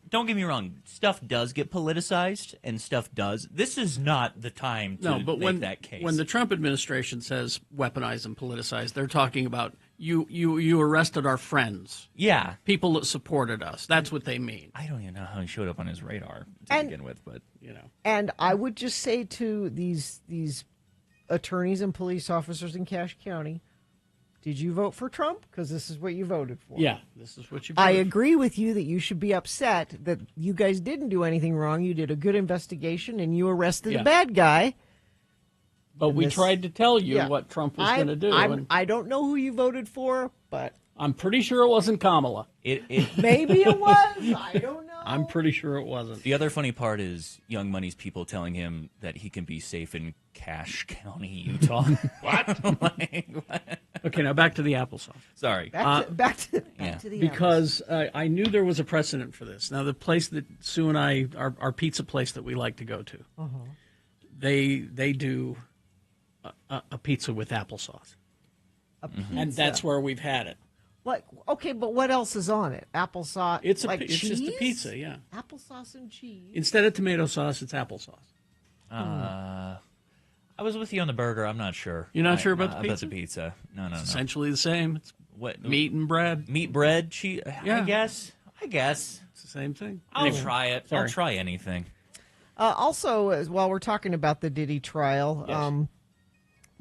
S1: Don't get me wrong. Stuff does get politicized and stuff does. This is not the time to make that case.
S2: When the Trump administration says weaponize and politicize, they're talking about you arrested our friends.
S1: Yeah.
S2: People that supported us. That's what they mean.
S1: I don't even know how he showed up on his radar to begin with, but
S3: And I would just say to these attorneys and police officers in Cache County, did you vote for Trump? Because this is what you voted for.
S2: Yeah, this is what you voted
S3: I agree with you that you should be upset that you guys didn't do anything wrong. You did a good investigation and you arrested a bad guy.
S2: But we tried to tell you what Trump was going to do.
S3: I don't know who you voted for, but
S2: I'm pretty sure it wasn't Kamala.
S3: Maybe it was. I don't know.
S2: I'm pretty sure it wasn't.
S1: The other funny part is Young Money's people telling him that he can be safe in Cache County, Utah. What?
S2: Okay, now back to the applesauce.
S1: Sorry.
S3: Back to the
S2: because I knew there was a precedent for this. Now, the place that Sue and I, our pizza place that we like to go to, they do a pizza with applesauce. And that's where we've had it.
S3: Like, okay, but what else is on it? Applesauce?
S2: It's
S3: cheese?
S2: just a pizza, yeah.
S3: Applesauce and cheese.
S2: Instead of tomato sauce, it's applesauce.
S1: I was with you on the burger. I'm not sure.
S2: You're not sure about the pizza?
S1: About the pizza. No.
S2: It's essentially the same. It's meat and bread.
S1: Meat, bread, cheese.
S2: Yeah.
S1: I guess.
S2: It's the same thing.
S1: I'll try it. Sorry. I'll try anything.
S3: Also, while we're talking about the Diddy trial,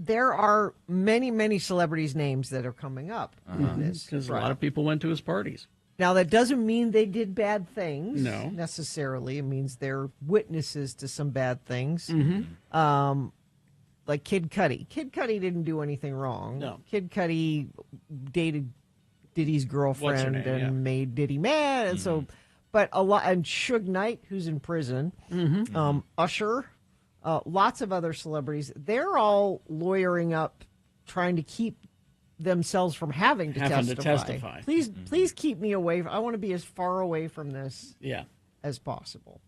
S3: there are many, many celebrities' names that are coming up.
S2: Because a lot of people went to his parties.
S3: Now, that doesn't mean they did bad things necessarily. It means they're witnesses to some bad things. Like Kid Cudi. Kid Cudi didn't do anything wrong.
S2: No.
S3: Kid Cudi dated Diddy's girlfriend and made Diddy mad. And so, but a lot, and Suge Knight, who's in prison, Usher, lots of other celebrities, they're all lawyering up, trying to keep themselves from having to testify. Please keep me away. I want to be as far away from this as possible.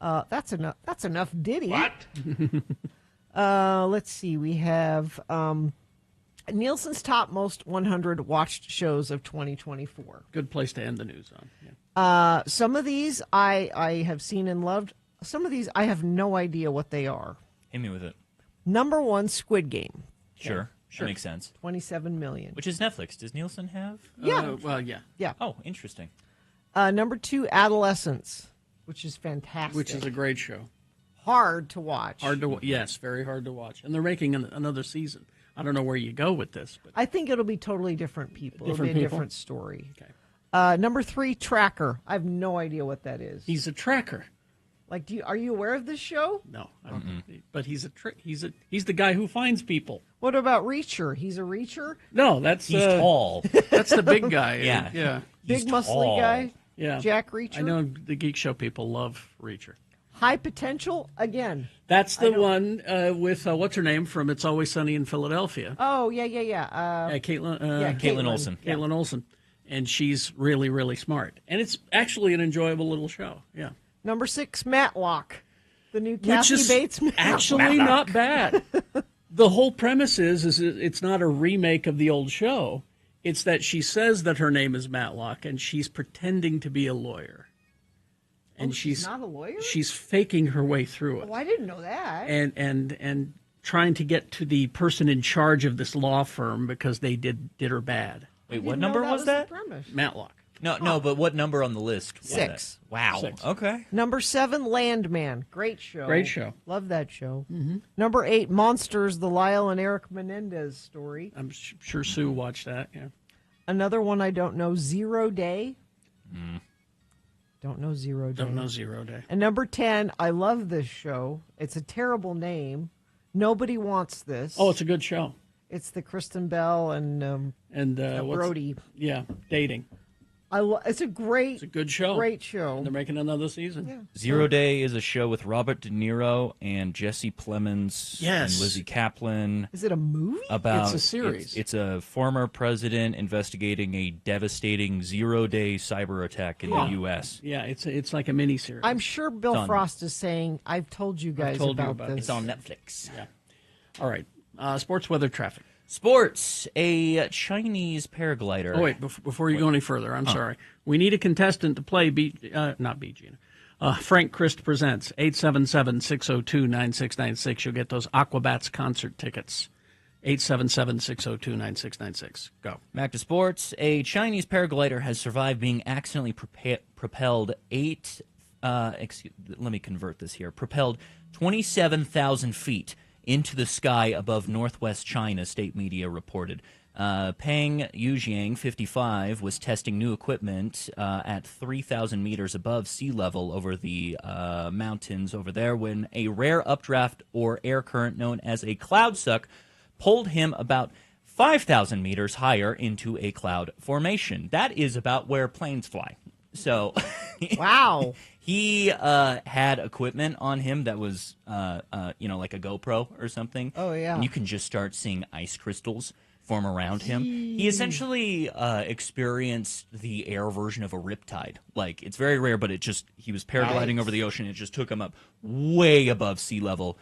S3: That's enough Diddy.
S4: What?
S3: Let's see. We have Nielsen's top most 100 watched shows of 2024.
S2: Good place to end the news on. Yeah.
S3: Some of these I have seen and loved. Some of these I have no idea what they are.
S1: Hit me with it.
S3: Number one, Squid Game.
S1: Sure. That makes sense.
S3: 27 million.
S1: Which is Netflix. Does Nielsen have?
S3: Yeah.
S2: Yeah.
S1: Oh, interesting.
S3: Number two, Adolescence, which is fantastic.
S2: Which is a great show.
S3: Hard to watch.
S2: Yes, very hard to watch. And they're making another season. I don't know where you go with this. But
S3: I think it'll be totally different people. It'll be a different story.
S2: Okay.
S3: Number three, Tracker. I have no idea what that is.
S2: He's a tracker.
S3: Like, are you aware of this show?
S2: No, I don't. But he's the guy who finds people.
S3: What about Reacher? He's a Reacher?
S2: No, he's
S1: tall.
S2: That's the big guy.
S1: Yeah.
S3: Big muscly guy.
S2: Yeah.
S3: Jack Reacher.
S2: I know the Geek Show people love Reacher.
S3: High Potential again.
S2: That's the one with what's her name from It's Always Sunny in Philadelphia.
S3: Oh yeah.
S2: Caitlin
S1: Olsen.
S2: Caitlin Olsen, and she's really, really smart, and it's actually an enjoyable little show. Yeah.
S3: Number six, Matlock, the new Kathy Bates Matlock.
S2: Actually not bad. The whole premise is it's not a remake of the old show. It's that she says that her name is Matlock, and she's pretending to be a lawyer. And
S3: she's not a lawyer?
S2: She's faking her way through it.
S3: Oh, I didn't know that.
S2: And trying to get to the person in charge of this law firm because they did her bad.
S1: Wait, what number was that?
S2: Matlock.
S1: No, but what number on the list was
S3: 6.
S1: that? Wow.
S2: 6.
S1: Okay.
S3: Number 7, Landman. Great show.
S2: Great show.
S3: Love that show. Mm-hmm. Number 8, Monsters, the Lyle and Eric Menendez story.
S2: I'm sure Sue watched that, yeah.
S3: Another one I don't know, Zero Day. Don't know Zero Day.
S2: Don't know Zero Day.
S3: And number 10, I love this show. It's a terrible name. Nobody Wants This.
S2: Oh, it's a good show.
S3: It's the Kristen Bell and Brody.
S2: Yeah, dating.
S3: It's a
S2: good show.
S3: Great show.
S2: They're making another season.
S3: Yeah.
S1: Zero Day is a show with Robert De Niro and Jesse Plemons and Lizzie Kaplan.
S3: Is it a movie?
S2: It's a series.
S1: It's a former president investigating a devastating zero-day cyber attack in the U.S.
S2: Yeah, it's like a miniseries.
S3: I'm sure Bill Frost is saying, I've told you guys about this.
S1: It's on Netflix.
S2: Yeah. All right. Sports, weather, traffic.
S1: Sports, a Chinese paraglider.
S2: Oh, wait, before you go any further, I'm sorry. We need a contestant to play not Gina. Frank Christ Presents, 877-602-9696. You'll get those Aquabats concert tickets. 877-602-9696. Go.
S1: Back to sports. A Chinese paraglider has survived being accidentally propelled 27,000 feet into the sky above northwest China, state media reported. Peng Yujiang, 55, was testing new equipment at 3,000 meters above sea level over the mountains over there when a rare updraft or air current known as a cloud suck pulled him about 5,000 meters higher into a cloud formation. That is about where planes fly. So,
S3: wow.
S1: He had equipment on him that was, like a GoPro or something.
S3: Oh, yeah.
S1: And you can just start seeing ice crystals form around him. He essentially experienced the air version of a riptide. Like, it's very rare, but he was paragliding over the ocean. It just took him up way above sea level.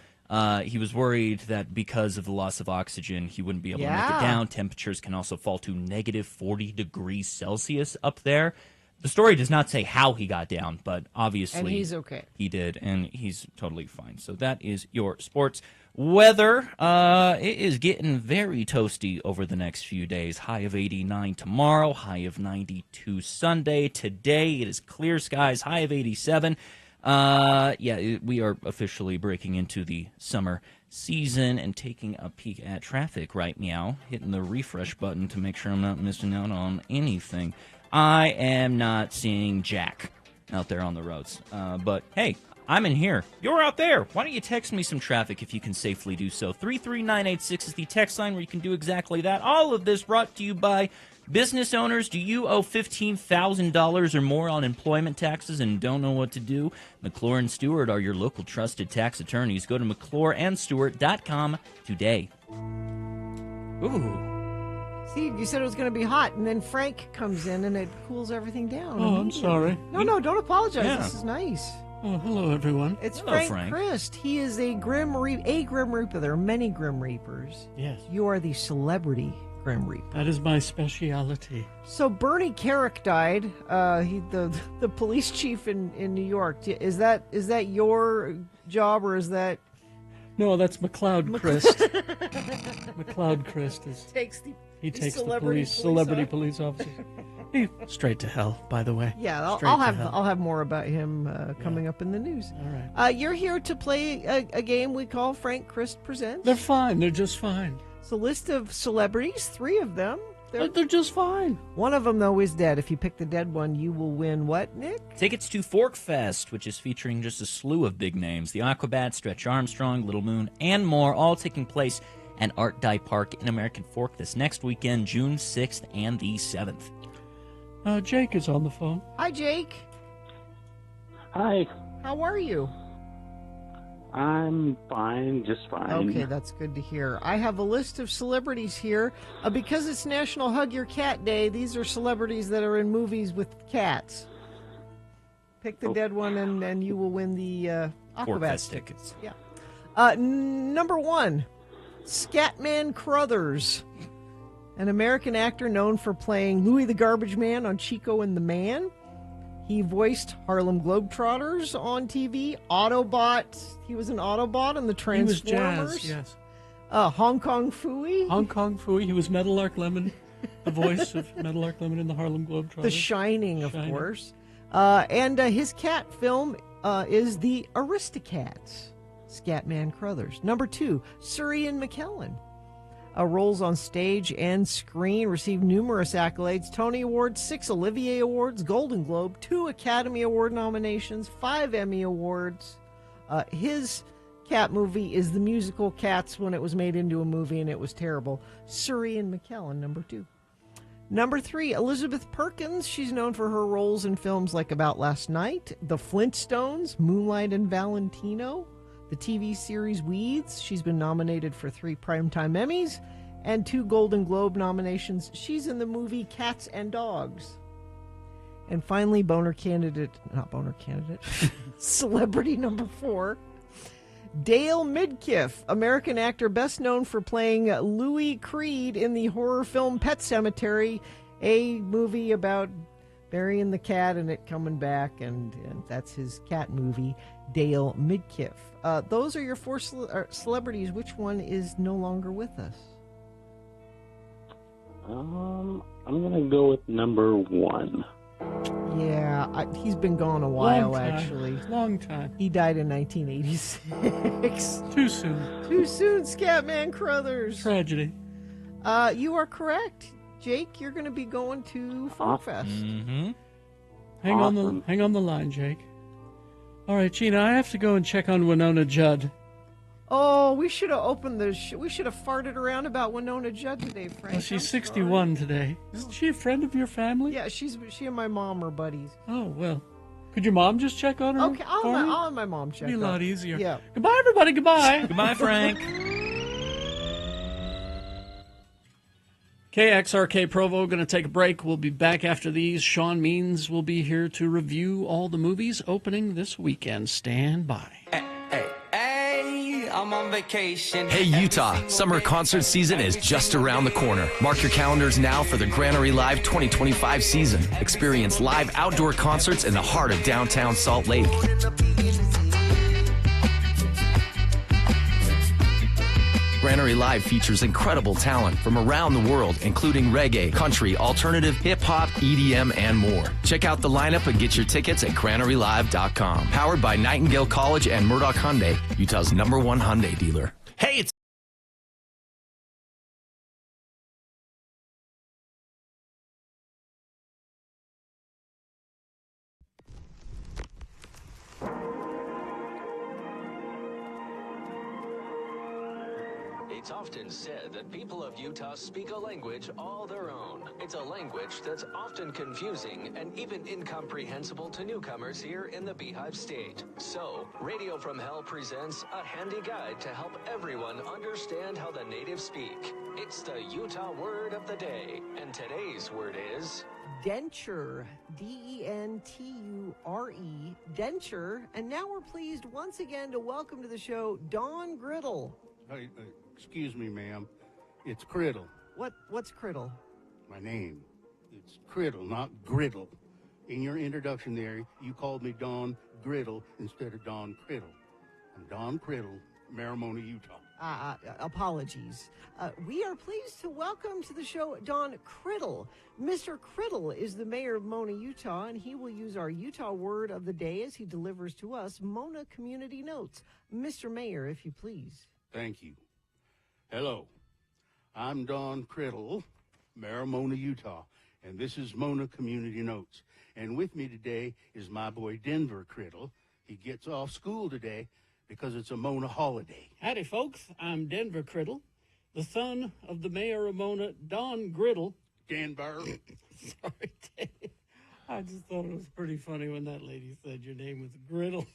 S1: He was worried that because of the loss of oxygen, he wouldn't be able to make it down. Temperatures can also fall to negative 40 degrees Celsius up there. The story does not say how he got down, but obviously
S3: and he's okay.
S1: He did, and he's totally fine. So that is your sports. Weather, it is getting very toasty over the next few days. High of 89 tomorrow, high of 92 Sunday. Today it is clear skies, high of 87. We are officially breaking into the summer season and taking a peek at traffic right now, hitting the refresh button to make sure I'm not missing out on anything. I am not seeing jack out there on the roads. But, hey, I'm in here. You're out there. Why don't you text me some traffic if you can safely do so? 33986 is the text line where you can do exactly that. All of this brought to you by business owners. Do you owe $15,000 or more on employment taxes and don't know what to do? McClure and Stewart are your local trusted tax attorneys. Go to McClureandStewart.com today. Ooh.
S3: See, you said it was going to be hot, and then Frank comes in, and it cools everything down.
S2: Oh, I'm sorry.
S3: No, don't apologize. Yeah. This is nice.
S2: Oh, hello, everyone.
S3: It's
S1: Frank
S3: Christ. He is a Grim Reaper. There are many Grim Reapers.
S2: Yes.
S3: You are the celebrity Grim Reaper.
S2: That is my speciality.
S3: So Bernie Carrick died. The police chief in New York. Is that your job, or is that...
S2: No, that's McLeod Christ. McLeod Christ takes the celebrity police officer. Straight to hell, by the way.
S3: Yeah, I'll have more about him coming up in the news.
S2: All right.
S3: You're here to play a game we call Frank Christ Presents.
S2: They're fine. They're just fine.
S3: It's a list of celebrities, 3 of them.
S2: They're just fine.
S3: One of them, though, is dead. If you pick the dead one, you will win what, Nick?
S1: Tickets to Fork Fest, which is featuring just a slew of big names. The Aquabats, Stretch Armstrong, Little Moon, and more, all taking place at Art Dye Park in American Fork this next weekend, June 6th and the 7th.
S2: Jake is on the phone.
S3: Hi, Jake.
S11: Hi.
S3: How are you?
S11: I'm fine, just fine.
S3: Okay, that's good to hear. I have a list of celebrities here. Because it's National Hug Your Cat Day, these are celebrities that are in movies with cats. Pick the dead one, and you will win the Aquabats tickets. Yeah. Number 1, Scatman Crothers, an American actor known for playing Louie the Garbage Man on Chico and the Man. He voiced Harlem Globetrotters on TV, Autobot. He was an Autobot in the Transformers.
S2: He was Jazz, yes.
S3: Hong Kong Phooey.
S2: Hong Kong Phooey. He was Meadowlark Lemon, the voice of Meadowlark Lemon in the Harlem Globetrotters.
S3: The Shining, of course. And his cat film is The Aristocats. Scatman Crothers. Number 2, Surrey and McKellen. Roles on stage and screen, received numerous accolades: Tony Awards, 6 Olivier Awards, Golden Globe, 2 Academy Award nominations, 5 Emmy Awards. His cat movie is the musical Cats when it was made into a movie and it was terrible. Surrey and McKellen, number 2. Number 3, Elizabeth Perkins. She's known for her roles in films like About Last Night, The Flintstones, Moonlight and Valentino, the TV series Weeds. She's been nominated for 3 Primetime Emmys and 2 Golden Globe nominations. She's in the movie Cats and Dogs. And finally, celebrity number 4, Dale Midkiff, American actor best known for playing Louis Creed in the horror film Pet Sematary, a movie about burying the cat and it coming back, and that's his cat movie, Dale Midkiff. Those are your 4 celebrities. Which one is no longer with us?
S11: I'm going to go with number 1.
S3: Yeah, he's been gone a while, actually.
S2: Long time.
S3: He died in 1986.
S2: Too soon.
S3: Too soon, Scatman Crothers.
S2: Tragedy.
S3: You are correct. Jake, you're going to be going to ForkFest.
S1: Mm-hmm.
S2: Hang on the line, Jake. All right, Gina, I have to go and check on Winona Judd.
S3: Oh, we should have opened we should have farted around about Winona Judd today, Frank.
S2: Well, she's 61 today. Isn't she a friend of your family?
S3: Yeah, she and my mom are buddies.
S2: Oh, well. Could your mom just check on her?
S3: Okay, I'll have my mom check.
S2: It'd be a lot easier.
S3: Yeah.
S2: Goodbye, everybody. Goodbye.
S1: Goodbye, Frank.
S2: KXRK Provo going to take a break. We'll be back after these. Sean Means will be here to review all the movies opening this weekend. Stand by.
S12: Hey, I'm on vacation.
S13: Hey, Utah, summer concert season is just around the corner. Mark your calendars now for the Granary Live 2025 season. Experience live outdoor concerts in the heart of downtown Salt Lake. Granary Live features incredible talent from around the world, including reggae, country, alternative, hip-hop, EDM, and more. Check out the lineup and get your tickets at granarylive.com. Powered by Nightingale College and Murdoch Hyundai, Utah's #1 Hyundai dealer. Hey, it's
S14: It's often said that people of Utah speak a language all their own. It's a language that's often confusing and even incomprehensible to newcomers here in the Beehive State. So, Radio from Hell presents a handy guide to help everyone understand how the natives speak. It's the Utah word of the day, and today's word is...
S3: denture, D-E-N-T-U-R-E, denture. And now we're pleased once again to welcome to the show Don Griddle.
S6: Hey, excuse me, ma'am. It's Criddle.
S3: What's Criddle?
S6: My name. It's Criddle, not Griddle. In your introduction there, you called me Don Griddle instead of Don Criddle. I'm Don Criddle, Marimona, Utah.
S3: Apologies. We are pleased to welcome to the show Don Criddle. Mr. Criddle is the mayor of Mona, Utah, and he will use our Utah word of the day as he delivers to us Mona Community Notes. Mr. Mayor, if you please.
S6: Thank you. Hello. I'm Don Criddle, Mayor of Mona, Utah, and this is Mona Community Notes. And with me today is my boy Denver Criddle. He gets off school today because it's a Mona holiday.
S2: Howdy, folks. I'm Denver Criddle, the son of the mayor of Mona, Don Griddle.
S6: Denver.
S2: Sorry, Dave. I just thought it was pretty funny when that lady said your name was Griddle.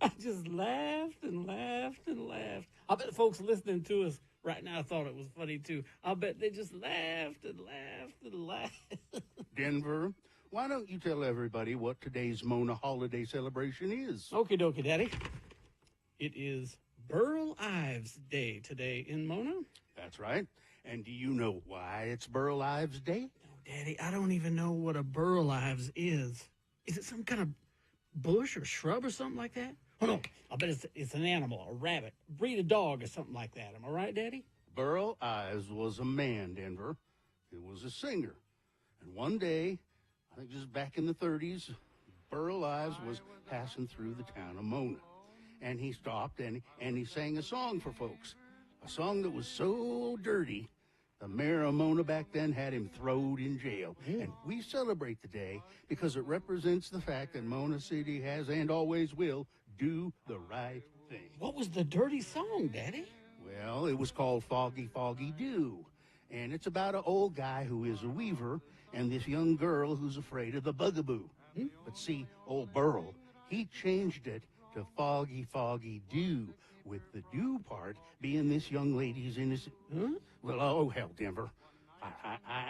S2: I just laughed and laughed and laughed. I bet the folks listening to us right now thought it was funny, too. I bet they just laughed and laughed and laughed.
S6: Denver, why don't you tell everybody what today's Mona holiday celebration is?
S2: Okie dokie, Daddy. It is Burl Ives Day today in Mona.
S6: That's right. And do you know why it's Burl Ives Day?
S2: No, Daddy, I don't even know what a Burl Ives is. Is it some kind of bush or shrub or something like that? I bet it's an animal, a rabbit, breed of dog or something like that. Am I right, Daddy?
S6: Burl Ives was a man, Denver. He was a singer. And one day, I think this is back in the 30s, Burl Ives was passing through the town of Mona. And he stopped and he sang a song for folks. A song that was so dirty, the mayor of Mona back then had him thrown in jail. And we celebrate the day because it represents the fact that Mona City has and always will do the right thing.
S2: What was the dirty song, Daddy?
S6: Well, it was called Foggy, Foggy Dew. And it's about an old guy who is a weaver and this young girl who's afraid of the bugaboo. But see, old Burl, he changed it to Foggy, Foggy Dew, with the dew part being this young lady's innocent. Well, oh, hell, Denver.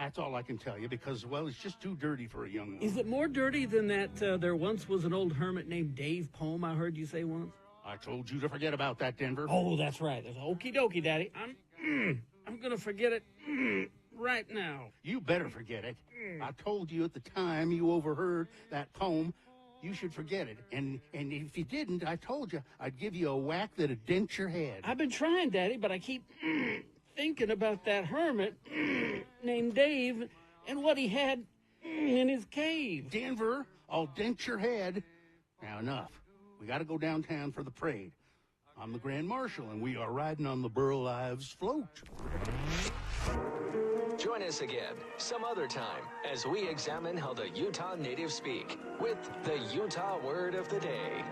S6: That's all I can tell you because, well, it's just too dirty for a young woman.
S2: Is it more dirty than that there once was an old hermit named Dave poem I heard you say once?
S6: I told you to forget about that, Denver.
S2: Oh, that's right. That's okie dokie, Daddy. I'm going to forget it right now.
S6: You better forget it. I told you at the time you overheard that poem, you should forget it. And if you didn't, I told you I'd give you a whack that'd dent your head.
S2: I've been trying, Daddy, but I keep thinking about that hermit named Dave and what he had in his cave.
S6: Denver, I'll dent your head. Now, enough. We got to go downtown for the parade. I'm the Grand Marshal, and we are riding on the Burl Ives float.
S14: Join us again some other time as we examine how the Utah natives speak with the Utah Word of the Day.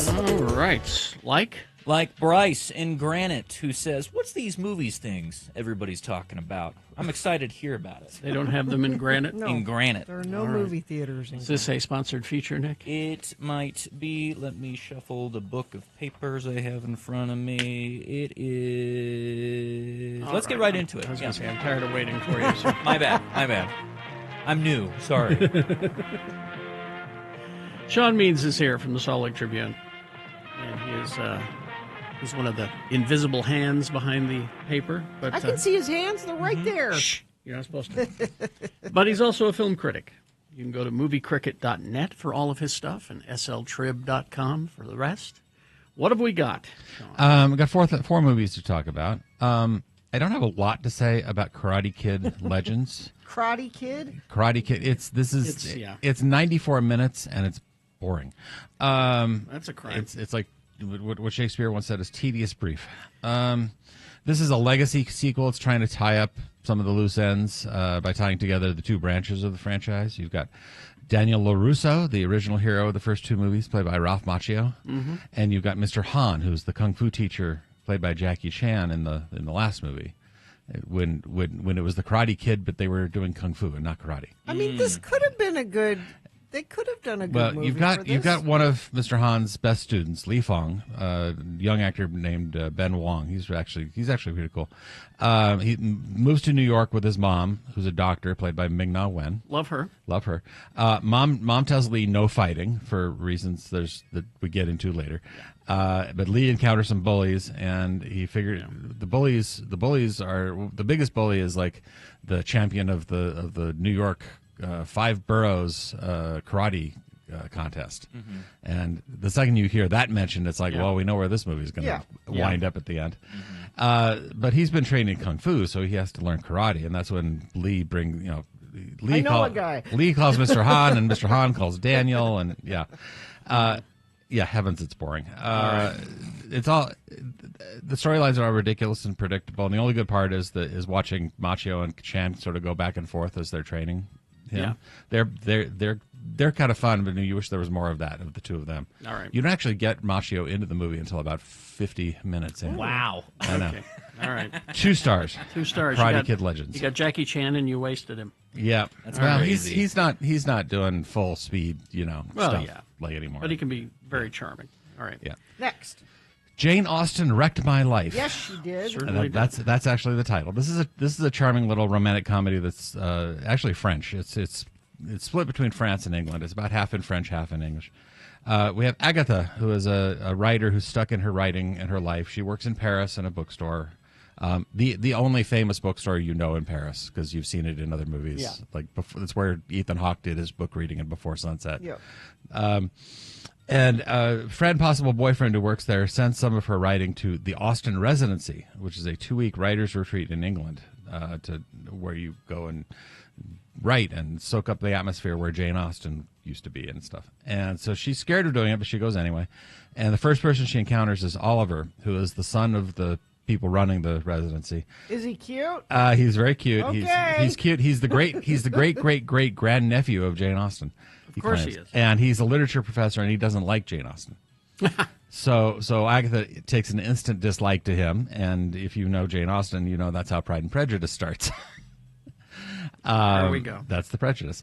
S1: All
S2: right.
S1: Like Bryce in Granite, who says, "What's these movies things everybody's talking about? I'm excited to hear about it."
S2: They don't have them in Granite?
S3: No,
S1: in Granite.
S3: There are no movie theaters in
S2: Is this a sponsored feature, Nick?
S1: It might be. Let me shuffle the book of papers I have in front of me. It is... Let's get right into it.
S2: I was going to say, I'm tired of waiting for you. So.
S1: My bad. I'm new. Sorry.
S2: Sean Means is here from the Salt Lake Tribune. And he is he's one of the invisible hands behind the paper. But
S3: I can see his hands. They're right there.
S2: Shh. You're not supposed to. But he's also a film critic. You can go to moviecricket.net for all of his stuff and sltrib.com for the rest. What have we got, Sean?
S15: We've got four movies to talk about. I don't have a lot to say about Karate Kid Legends.
S3: Karate Kid?
S15: Karate Kid. It's 94 minutes and it's boring.
S2: That's a crime.
S15: It's like what Shakespeare once said is tedious brief. This is a legacy sequel. It's trying to tie up some of the loose ends by tying together the two branches of the franchise. You've got Daniel LaRusso, the original hero of the first two movies, played by Ralph Macchio, and you've got Mr. Han, who's the kung fu teacher, played by Jackie Chan in the last movie. When it was the Karate Kid, but they were doing kung fu and not karate.
S3: I mean, this could have been a good They could have done a good movie.
S15: You've got one of Mr. Han's best students, Li Fong, a young actor named Ben Wong. He's actually pretty cool. He moves to New York with his mom, who's a doctor, played by Ming-Na Wen.
S2: Love her.
S15: Mom tells Lee no fighting for reasons that we get into later. But Lee encounters some bullies, and he figured the bullies are the biggest bully is like the champion of the New York 5 boroughs karate contest.
S2: Mm-hmm.
S15: And the second you hear that mentioned, it's like, well, we know where this movie is going to wind up at the end.
S2: Mm-hmm.
S15: But he's been training kung fu, so he has to learn karate, and that's when Lee brings,
S3: I know a guy.
S15: Lee calls Mr. Han, and Mr. Han calls Daniel, and heavens, it's boring. It's all the storylines are all ridiculous and predictable, and the only good part is watching Machio and Chan sort of go back and forth as they're training him.
S2: Yeah.
S15: They're kind of fun, but you wish there was more of that, of the two of them.
S2: All right.
S15: You don't actually get Machio into the movie until about 50 minutes in.
S1: Wow.
S15: I know.
S2: Okay. All right.
S15: 2 stars.
S2: 2 stars.
S15: Karate Kid Legends.
S2: You got Jackie Chan, and you wasted him.
S15: Yeah.
S1: That's
S15: well,
S1: crazy.
S15: he's not doing full speed, stuff like anymore.
S2: But he can be very charming. All right.
S15: Yeah.
S3: Next.
S15: Jane Austen Wrecked My Life.
S3: Yes, she did.
S2: Certainly did.
S15: That's actually the title. This is a charming little romantic comedy that's actually French. It's split between France and England. It's about half in French, half in English. We have Agatha, who is a writer who's stuck in her writing and her life. She works in Paris in a bookstore. The only famous bookstore in Paris, because you've seen it in other movies.
S3: Yeah.
S15: Like that's where Ethan Hawke did his book reading in Before Sunset.
S3: Yeah.
S15: And a friend, possible boyfriend who works there, sends some of her writing to the Austen Residency, which is a 2-week writers' retreat in England, where you go and write and soak up the atmosphere where Jane Austen used to be and stuff. And so she's scared of doing it, but she goes anyway. And the first person she encounters is Oliver, who is the son of the people running the residency.
S3: Is he cute?
S15: He's very cute.
S3: Okay.
S15: He's cute. He's the great grandnephew of Jane Austen.
S2: Of course he is.
S15: And he's a literature professor, and he doesn't like Jane Austen. So Agatha takes an instant dislike to him, and if you know Jane Austen, you know that's how Pride and Prejudice starts.
S2: There we go.
S15: That's the prejudice.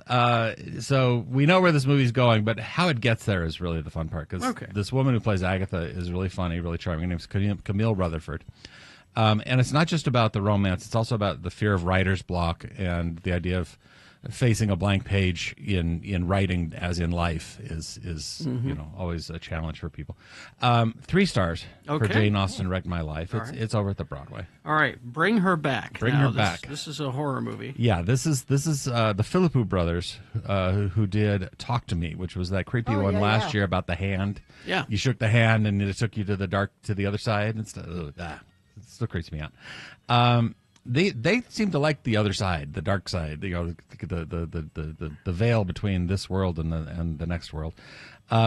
S15: So we know where this movie's going, but how it gets there is really the fun part, because this woman who plays Agatha is really funny, really charming. Her name's Camille Rutherford. And it's not just about the romance. It's also about the fear of writer's block and the idea of facing a blank page in writing, as in life, is always a challenge for people. 3 stars for Jane Austen Wrecked My Life. It's over at the Broadway.
S2: All right, Bring Her Back.
S15: Bring Her Back.
S2: This is a horror movie.
S15: Yeah, this is the Philippou brothers who did Talk to Me, which was that creepy one last year about the hand.
S2: Yeah,
S15: you shook the hand and it took you to the other side and stuff. It still creeps me out. They seem to like the other side, the dark side, the veil between this world and the next world.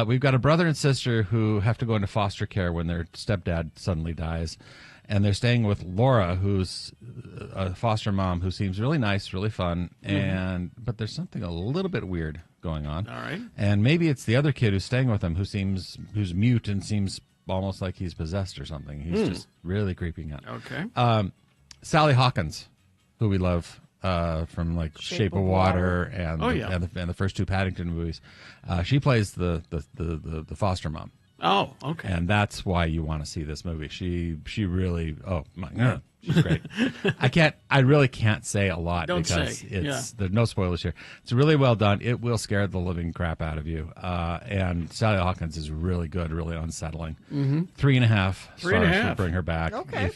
S15: We've got a brother and sister who have to go into foster care when their stepdad suddenly dies, and they're staying with Laura, who's a foster mom who seems really nice, really fun, but there's something a little bit weird going on.
S2: All right,
S15: and maybe it's the other kid who's staying with them who's mute and seems almost like he's possessed or something. He's just really creeping out.
S2: Okay.
S15: Sally Hawkins, who we love from like Shape of Water and the first 2 Paddington movies, she plays the foster mom.
S2: Oh, okay.
S15: And that's why you want to see this movie. She really she's great. I really can't say a lot there's no spoilers here. It's really well done. It will scare the living crap out of you. And Sally Hawkins is really good, really unsettling. 3.5 stars to Bring Her Back.
S3: Okay.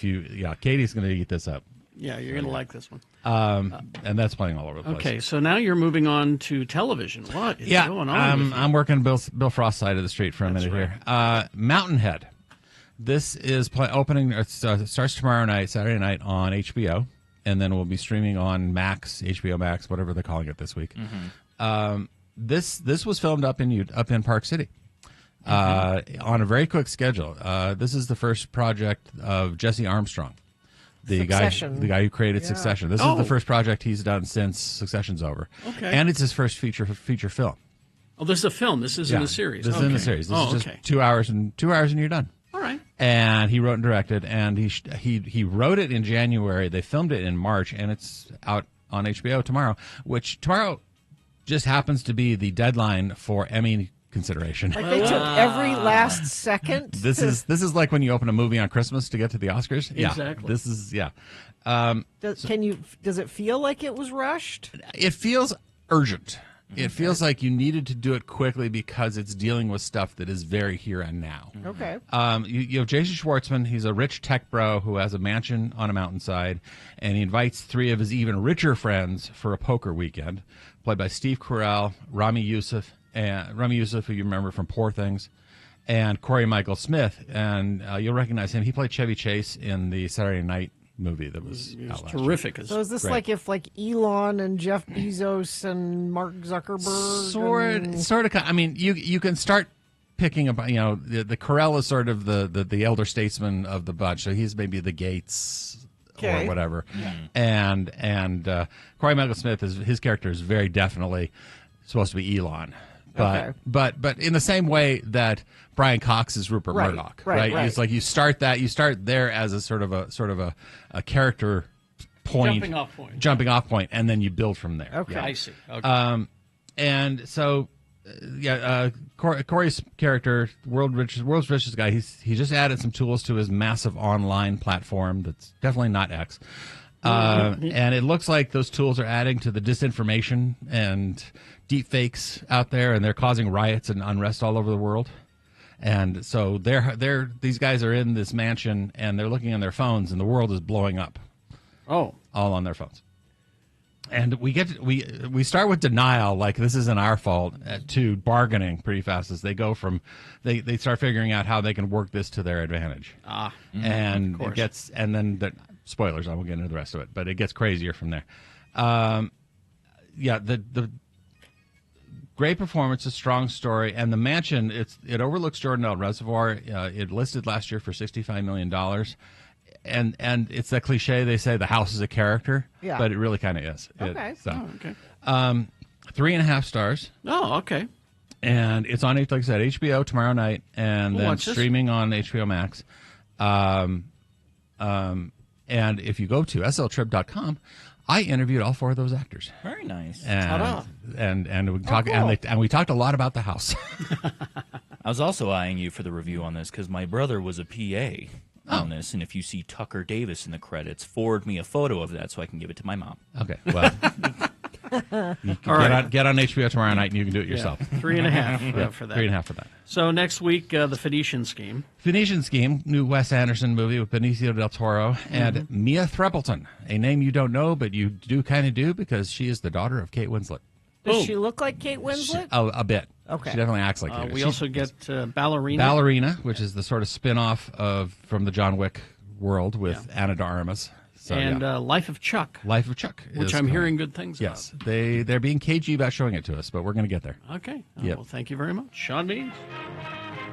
S15: Katie's going to eat this up.
S2: Yeah, you're going to like this one.
S15: And that's playing all over the place.
S2: Okay, so now you're moving on to television. What is going on?
S15: I'm working Bill Frost's side of the street for a minute here. Mountainhead. This is opening. It starts tomorrow night, Saturday night on HBO, and then we'll be streaming on Max, HBO Max, whatever they're calling it this week. This was filmed up in Park City on a very quick schedule. This is the first project of Jesse Armstrong, the guy who created Succession. This is the first project he's done since Succession's over.
S2: Okay,
S15: and it's his first feature film.
S2: Oh, this is a film. This isn't a series.
S15: This is in the series. This is just 2 hours and you're done.
S2: All right.
S15: And he wrote and directed, and he wrote it in January. They filmed it in March, and it's out on HBO tomorrow. Which tomorrow, just happens to be the deadline for Emmy consideration.
S3: Like they took every last second.
S15: This is like when you open a movie on Christmas to get to the Oscars.
S2: Exactly.
S15: Yeah, this is
S3: Does it feel like it was rushed?
S15: It feels urgent. It feels like you needed to do it quickly because it's dealing with stuff that is very here and now.
S3: Okay.
S15: You have Jason Schwartzman. He's a rich tech bro who has a mansion on a mountainside, and he invites 3 of his even richer friends for a poker weekend, played by Steve Carell, Rami Youssef, who you remember from Poor Things, and Corey Michael Smith. And you'll recognize him. He played Chevy Chase in the Saturday Night movie that was
S2: terrific.
S3: So is this like if Elon and Jeff Bezos and Mark Zuckerberg?
S15: Sort of. I mean, you can start picking about. The Carell is sort of the elder statesman of the bunch. So he's maybe the Gates or whatever. Yeah. And Corey Michael Smith his character is very definitely supposed to be Elon. But in the same way that Brian Cox is Rupert Murdoch, right? It's like you start there as a sort of a character point, jumping off point, and then you build from there.
S2: Okay, I see. Okay.
S15: And so, Corey's character, world's richest guy, he just added some tools to his massive online platform that's definitely not X. And it looks like those tools are adding to the disinformation and deep fakes out there, and they're causing riots and unrest all over the world. And so these guys are in this mansion, and they're looking on their phones, and the world is blowing up.
S2: Oh,
S15: all on their phones. And we start with denial, like this isn't our fault, to bargaining pretty fast as they go from they start figuring out how they can work this to their advantage. And it gets, and then spoilers, I won't get into the rest of it, but it gets crazier from there. The great performance, a strong story, and the mansion, it overlooks Jordan Reservoir. It listed last year for $65 million. And it's that cliche, they say the house is a character, but it really kind of is.
S3: Okay.
S15: 3.5 stars.
S2: Oh, okay.
S15: And it's on, like I said, HBO tomorrow night, and then streaming on HBO Max. And if you go to sltrib.com, I interviewed all 4 of those actors.
S1: Very nice.
S15: And we talked, and we talked a lot about the house.
S1: I was also eyeing you for the review on this because my brother was a PA on this, and if you see Tucker Davis in the credits, forward me a photo of that so I can give it to my mom.
S15: Okay, well, you can get on HBO tomorrow night, and you can do it yourself.
S2: 3.5 for that.
S15: 3.5 for that.
S2: So next week, the Phoenician Scheme.
S15: Phoenician Scheme, new Wes Anderson movie with Benicio del Toro and Mia Threppleton, a name you don't know, but you do kind of do because she is the daughter of Kate Winslet.
S3: Does she look like Kate Winslet?
S15: A bit.
S3: Okay.
S15: She definitely acts like Kate.
S2: We also get Ballerina.
S15: Ballerina, which is the sort of spin-off from the John Wick world with Ana de Armas. So,
S2: and Life of Chuck.
S15: Life of Chuck.
S2: Which I'm hearing good things about.
S15: Yes. They're being cagey about showing it to us, but we're going to get there.
S2: Okay. Well, thank you very much. Sean Means,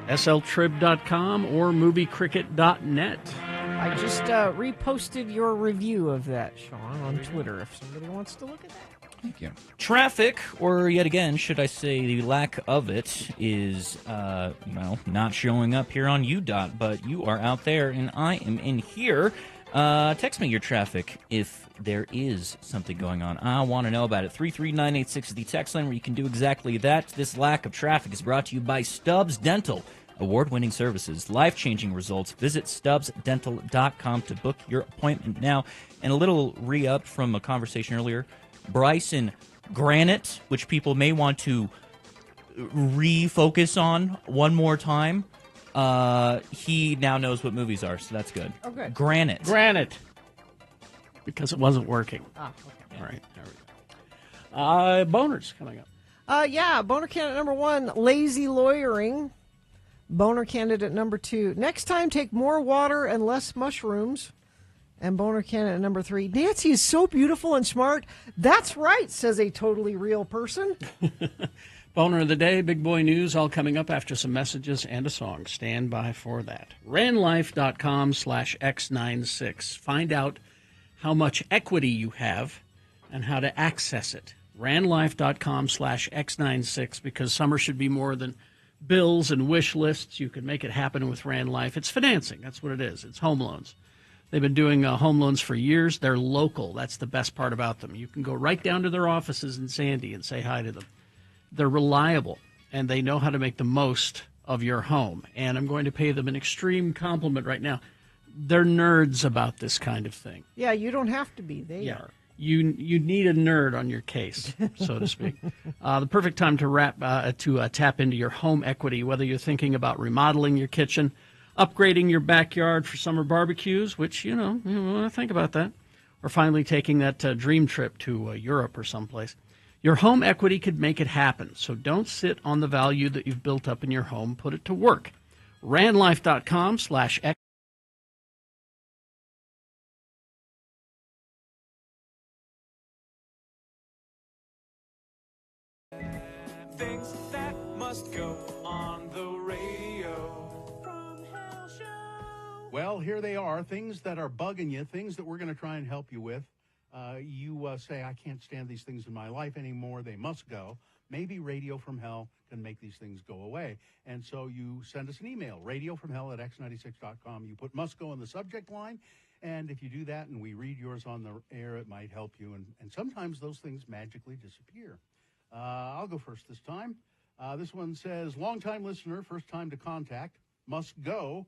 S2: sltrib.com or moviecricket.net.
S3: I just reposted your review of that, Sean, on Twitter if somebody wants to look at that.
S15: Thank you.
S1: Traffic, or yet again, should I say the lack of it, is, not showing up here on UDOT, but you are out there and I am in here. Text me your traffic if there is something going on. I want to know about it. 33986 is the text line where you can do exactly that. This lack of traffic is brought to you by Stubbs Dental. Award-winning services, life-changing results. Visit StubbsDental.com to book your appointment now. And a little re-up from a conversation earlier. Bryson Granite, which people may want to refocus on one more time. He now knows what movies are, so that's good.
S3: Okay.
S2: Granite. Because it wasn't working.
S3: Okay.
S2: All right. There we go. Boners coming up.
S3: Boner candidate number 1, lazy lawyering. Boner candidate number 2, next time take more water and less mushrooms. And boner candidate number 3, Nancy is so beautiful and smart. That's right, says a totally real person.
S2: Boner of the day, big boy news, all coming up after some messages and a song. Stand by for that. ranlife.com/x96. Find out how much equity you have and how to access it. ranlife.com/x96, because summer should be more than bills and wish lists. You can make it happen with Rand Life. It's financing. That's what it is. It's home loans. They've been doing home loans for years. They're local. That's the best part about them. You can go right down to their offices in Sandy and say hi to them. They're reliable, and they know how to make the most of your home. And I'm going to pay them an extreme compliment right now. They're nerds about this kind of thing.
S3: Yeah, you don't have to be. They are.
S2: You need a nerd on your case, so to speak. The perfect time to tap into your home equity, whether you're thinking about remodeling your kitchen, upgrading your backyard for summer barbecues, which, you want to think about that, or finally taking that dream trip to Europe or someplace. Your home equity could make it happen, so don't sit on the value that you've built up in your home. Put it to work. randlife.com/equity.
S16: Things that must go on the radio. From Hell Show.
S6: Well, here they are, things that are bugging you, things that we're going to try and help you with. You say, I can't stand these things in my life anymore. They must go. Maybe Radio from Hell can make these things go away. And so you send us an email, radiofromhell@x96.com. You put must go in the subject line. And if you do that and we read yours on the air, it might help you. And sometimes those things magically disappear. I'll go first this time. This one says, longtime listener, first time to contact, must go.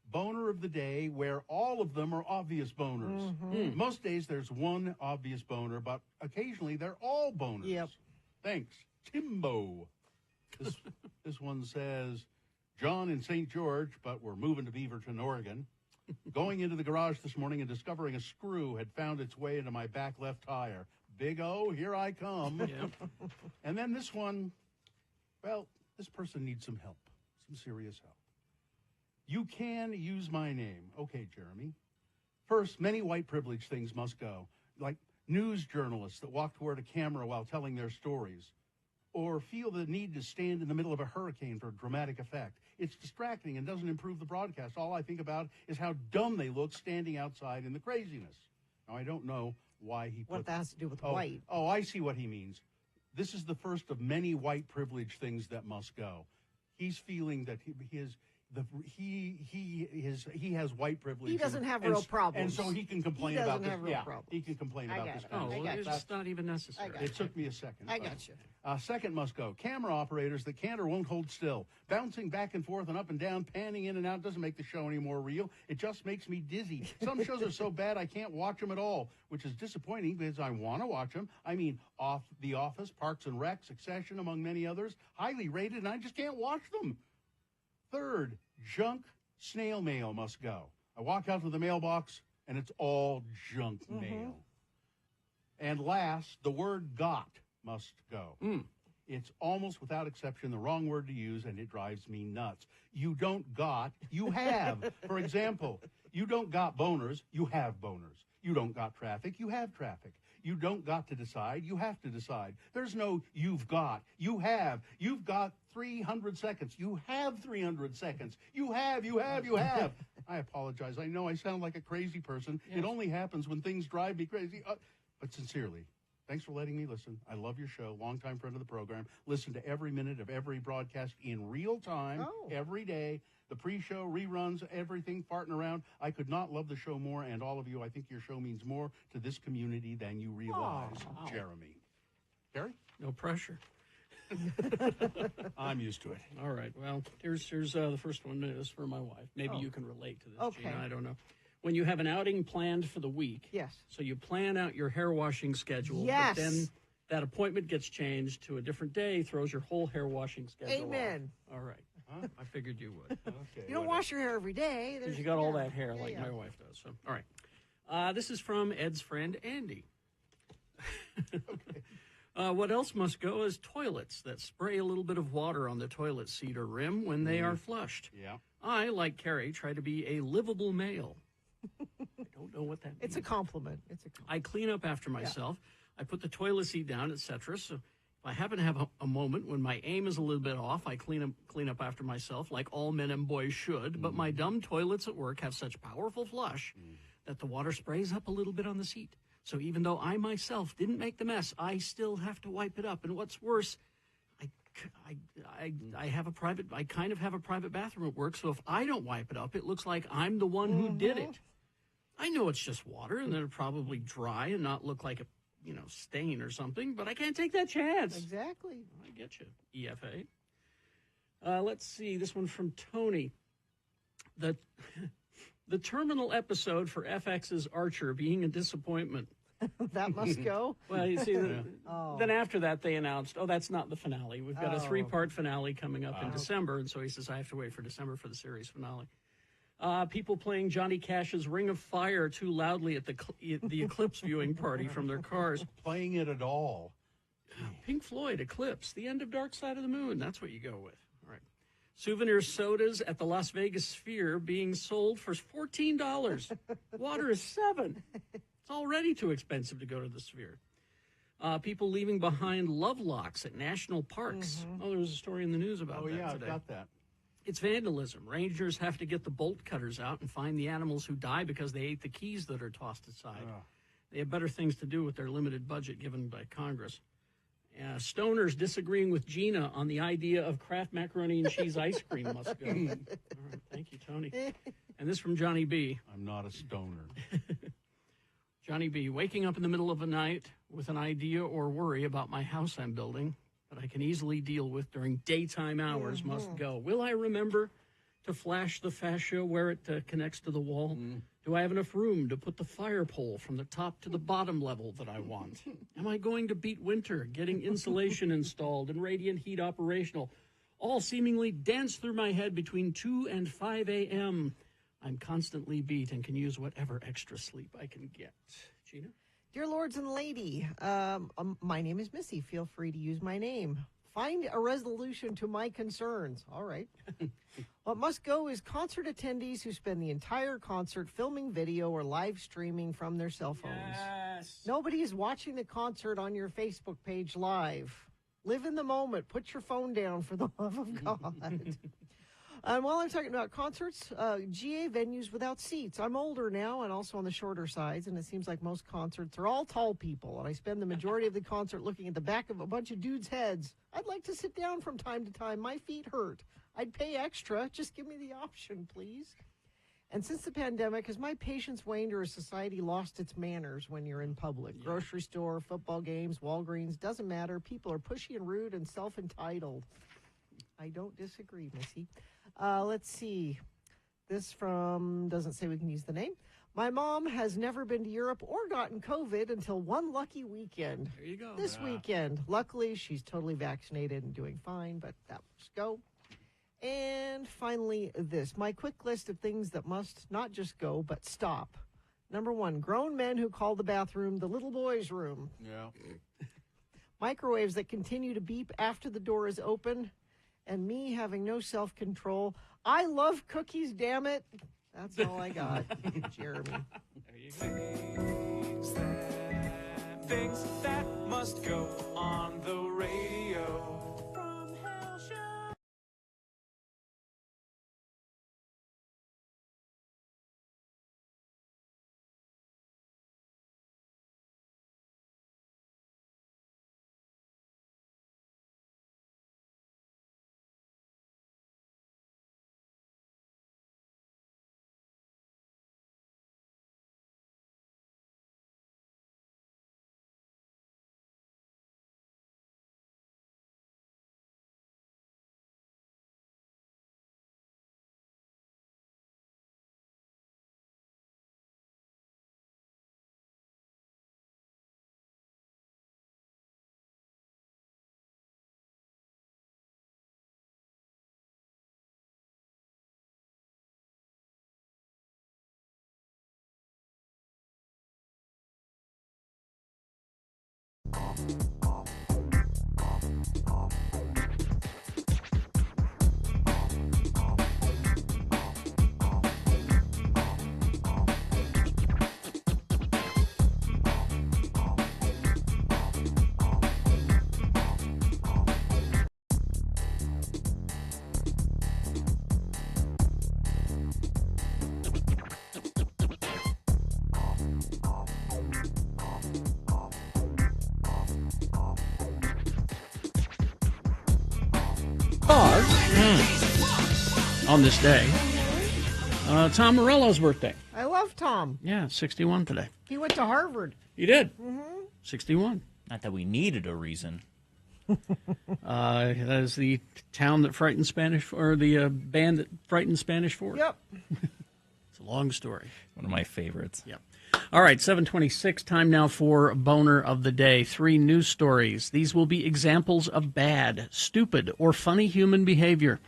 S6: Boner of the day, where all of them are obvious boners.
S3: Mm-hmm.
S6: Most days there's one obvious boner, but occasionally they're all boners.
S3: Yep.
S6: Thanks, Timbo. This one says, John in St. George, but we're moving to Beaverton, Oregon. Going into the garage this morning and discovering a screw had found its way into my back left tire. Big O, here I come.
S2: Yep.
S6: And then this one, well, this person needs some help, some serious help. You can use my name. Okay, Jeremy. First, many white privilege things must go, like news journalists that walk toward a camera while telling their stories, or feel the need to stand in the middle of a hurricane for dramatic effect. It's distracting and doesn't improve the broadcast. All I think about is how dumb they look standing outside in the craziness. Now, I don't know why he put...
S3: What that has to do with white.
S6: Oh, I see what he means. This is the first of many white privilege things that must go. He's feeling that he has white privilege.
S3: He doesn't have real problems.
S6: And so he can complain about this. Yeah, he can complain about this kind of stuff.
S2: It's not even necessary.
S6: It took me a second.
S3: I got you.
S6: Second must go. Camera operators that can't or won't hold still. Bouncing back and forth and up and down, panning in and out doesn't make the show any more real. It just makes me dizzy. Some shows are so bad I can't watch them at all, which is disappointing because I want to watch them. I mean, The Office, Parks and Rec, Succession, among many others. Highly rated, and I just can't watch them. Third, junk snail mail must go. I walk out to the mailbox, and it's all junk mail. And last, the word got must go. It's almost without exception the wrong word to use, and it drives me nuts. You don't got, you have. For example, you don't got boners, you have boners. You don't got traffic, you have traffic. You don't got to decide, you have to decide. There's no you've got, you have. You've got 300 seconds. You have 300 seconds. You have. I apologize. I know I sound like a crazy person. Yes. It only happens when things drive me crazy. But sincerely, thanks for letting me listen. I love your show. Longtime friend of the program. Listen to every minute of every broadcast in real time, every day. The pre-show, reruns, everything, farting around. I could not love the show more, and all of you, I think your show means more to this community than you realize. Jeremy. Gary?
S2: No pressure.
S6: I'm used to it.
S2: All right. Well, here's the first one is for my wife. Maybe you can relate to this, Gina. I don't know. When you have an outing planned for the week.
S3: Yes.
S2: So you plan out your hair washing schedule.
S3: Yes.
S2: But then that appointment gets changed to a different day, throws your whole hair washing schedule
S3: Amen.
S2: off. All right. I figured you would.
S3: Okay, you don't wash your hair every day.
S2: Because you got all that hair like my wife does. So, all right. This is from Ed's friend, Andy. What else must go is toilets that spray a little bit of water on the toilet seat or rim when they are flushed.
S6: Yeah.
S2: I, like Carrie, try to be a livable male. I don't know what that means.
S3: It's a compliment.
S2: I clean up after myself. I put the toilet seat down, etc. So if I happen to have a moment when my aim is a little bit off, I clean up after myself like all men and boys should. But my dumb toilets at work have such powerful flush that the water sprays up a little bit on the seat. So even though I myself didn't make the mess, I still have to wipe it up. And what's worse, I have a private. I kind of have a private bathroom at work. So if I don't wipe it up, it looks like I'm the one who did it. I know it's just water, and it'll probably dry and not look like a stain or something, but I can't take that chance.
S3: Exactly.
S2: I get you, EFA. Let's see, this one from Tony. The terminal episode for FX's Archer being a disappointment.
S3: That must go.
S2: Well, you see, then after that they announced, that's not the finale. We've got a 3-part finale coming up in December, and so he says I have to wait for December for the series finale. People playing Johnny Cash's Ring of Fire too loudly at the Eclipse viewing party from their cars.
S6: Playing it at all.
S2: Pink Floyd, Eclipse, the end of Dark Side of the Moon. That's what you go with. All right. Souvenir sodas at the Las Vegas Sphere being sold for $14. Water is $7. It's already too expensive to go to the Sphere. People leaving behind love locks at national parks. Mm-hmm. There was a story in the news about that today.
S6: I got that.
S2: It's vandalism. Rangers have to get the bolt cutters out and find the animals who die because they ate the keys that are tossed aside. They have better things to do with their limited budget given by Congress. Stoners disagreeing with Gina on the idea of Kraft macaroni and cheese ice cream must go. All right, thank you, Tony. And this from Johnny B.
S6: I'm not a stoner.
S2: Johnny B. Waking up in the middle of the night with an idea or worry about my house I'm building that I can easily deal with during daytime hours must go. Will I remember to flash the fascia where it connects to the wall? Do I have enough room to put the fire pole from the top to the bottom level that I want? Am I going to beat winter, getting insulation installed and radiant heat operational? All seemingly dance through my head between 2 and 5 a.m. I'm constantly beat and can use whatever extra sleep I can get. Gina?
S3: Dear Lords and Lady, my name is Missy. Feel free to use my name. Find a resolution to my concerns. All right. What must go is concert attendees who spend the entire concert filming video or live streaming from their cell phones.
S2: Yes.
S3: Nobody is watching the concert on your Facebook page live. Live in the moment. Put your phone down for the love of God. And while I'm talking about concerts, GA venues without seats. I'm older now and also on the shorter sides, and it seems like most concerts are all tall people, and I spend the majority of the concert looking at the back of a bunch of dudes' heads. I'd like to sit down from time to time. My feet hurt. I'd pay extra. Just give me the option, please. And since the pandemic, has my patience waned or has society lost its manners when you're in public? Yeah. Grocery store, football games, Walgreens, doesn't matter. People are pushy and rude and self-entitled. I don't disagree, Missy. Let's see. This from, doesn't say we can use the name. My mom has never been to Europe or gotten COVID until one lucky weekend.
S2: There you go.
S3: This weekend. Luckily, she's totally vaccinated and doing fine, but that must go. And finally, this. My quick list of things that must not just go, but stop. Number 1, grown men who call the bathroom the little boy's room.
S6: Yeah.
S3: Microwaves that continue to beep after the door is open. And me having no self-control. I love cookies, damn it. That's all I got. Jeremy.
S2: There you go.
S16: Things that must go on the radio. From Hell Show.
S2: On this day, Tom Morello's birthday.
S3: I love love Tom.
S2: Yeah, 61 today.
S3: He went to Harvard.
S2: He did.
S3: Mm-hmm.
S2: 61.
S1: Not that we needed a reason.
S2: That is the town that frightened Spanish, or the band that frightened Spanish Fort.
S3: Yep.
S2: It's a long story.
S1: One of my favorites.
S2: Yep. All right, 7:26. Time now for Boner of the Day. 3 news stories. These will be examples of bad, stupid, or funny human behavior.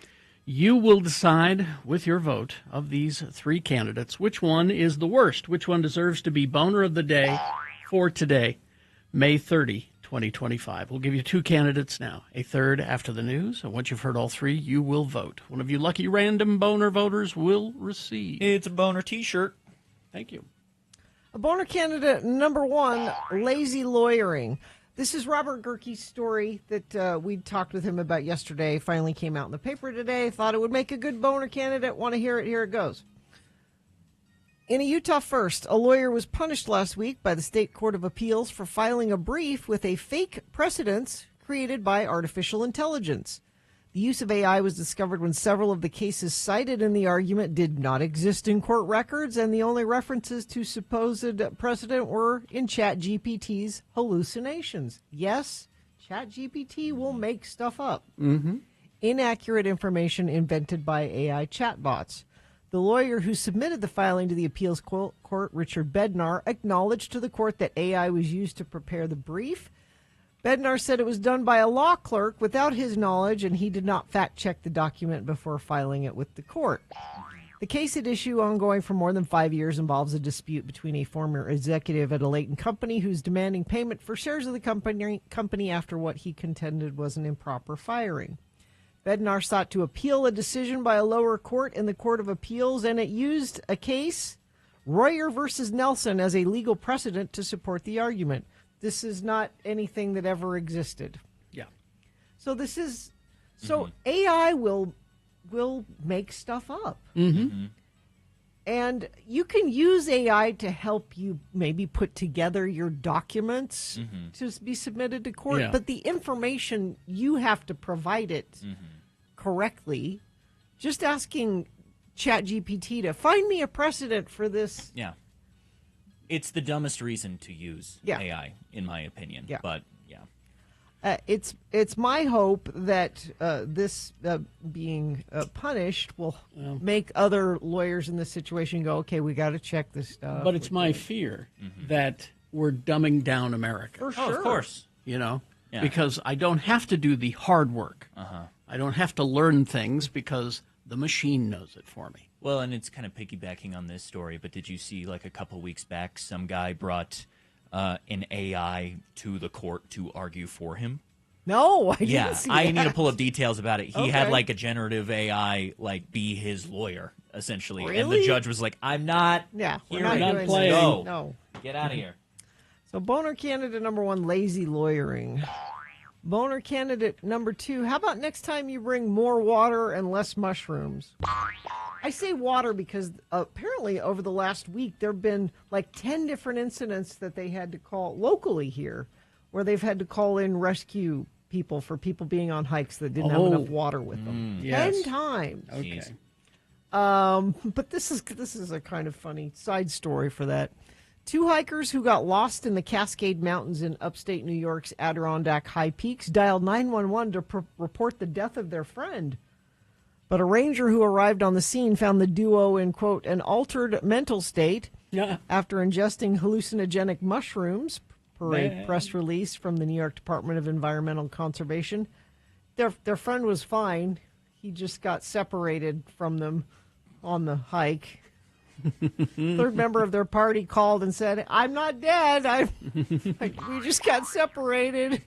S2: You will decide with your vote of these 3 candidates which one is the worst, which one deserves to be Boner of the Day for today, May 30, 2025. We'll give you 2 candidates now, a third after the news. And once you've heard all 3, you will vote. One of you lucky random Boner voters will receive.
S1: It's a Boner T-shirt.
S2: Thank you.
S3: A Boner candidate number 1, lazy lawyering. This is Robert Gerke's story that we talked with him about yesterday. Finally came out in the paper today. Thought it would make a good Boner candidate. Want to hear it? Here it goes. In a Utah first, a lawyer was punished last week by the State Court of Appeals for filing a brief with a fake precedent created by artificial intelligence. The use of AI was discovered when several of the cases cited in the argument did not exist in court records, and the only references to supposed precedent were in ChatGPT's hallucinations. Yes, ChatGPT will make stuff up.
S2: Mm-hmm.
S3: Inaccurate information invented by AI chatbots. The lawyer who submitted the filing to the appeals court, Richard Bednar, acknowledged to the court that AI was used to prepare the brief. Bednar said it was done by a law clerk without his knowledge, and he did not fact-check the document before filing it with the court. The case at issue, ongoing for more than 5 years, involves a dispute between a former executive at a Layton company who's demanding payment for shares of the company after what he contended was an improper firing. Bednar sought to appeal a decision by a lower court in the Court of Appeals, and it used a case, Royer versus Nelson, as a legal precedent to support the argument. This is not anything that ever existed.
S2: Yeah.
S3: So this is AI will make stuff up.
S2: Mm-hmm.
S3: And you can use AI to help you maybe put together your documents to be submitted to court, but the information, you have to provide it correctly. Just asking ChatGPT to find me a precedent for this.
S1: Yeah. It's the dumbest reason to use AI, in my opinion.
S3: Yeah.
S1: But,
S3: it's my hope that this being punished will make other lawyers in this situation go, okay, we got to check this stuff.
S2: But it's my fear that we're dumbing down America.
S3: For sure.
S1: Oh, of course.
S2: You know,
S1: Yeah.
S2: because I don't have to do the hard work. I don't have to learn things because the machine knows it for me.
S1: Well, and it's kind of piggybacking on this story, but did you see, like, a couple weeks back, some guy brought an AI to the court to argue for him?
S3: No, I didn't see that.
S1: I need to pull up details about it. He had,
S3: Okay.
S1: like, a generative AI, like, be his lawyer, essentially. And
S3: Really?
S1: the judge was like, I'm not
S3: Yeah, we're
S1: hearing
S3: not
S1: it.
S3: doing
S2: playing.
S3: this.
S1: Go.
S3: No.
S1: Get out of here.
S3: So Boner candidate number 1, lazy lawyering. Boner candidate number 2, how about next time you bring more water and less mushrooms? I say water because apparently over the last week there have been like 10 different incidents that they had to call locally here, where they've had to call in rescue people for people being on hikes that didn't have enough water with them. 10 times.
S2: Okay.
S3: But this is a kind of funny side story for that. 2 hikers who got lost in the Cascade Mountains in upstate New York's Adirondack High Peaks dialed 911 to report the death of their friend. But a ranger who arrived on the scene found the duo in, quote, an altered mental state after ingesting hallucinogenic mushrooms, per a press release from the New York Department of Environmental Conservation. Their friend was fine. He just got separated from them on the hike. Third member of their party called and said, I'm not dead. We just got separated.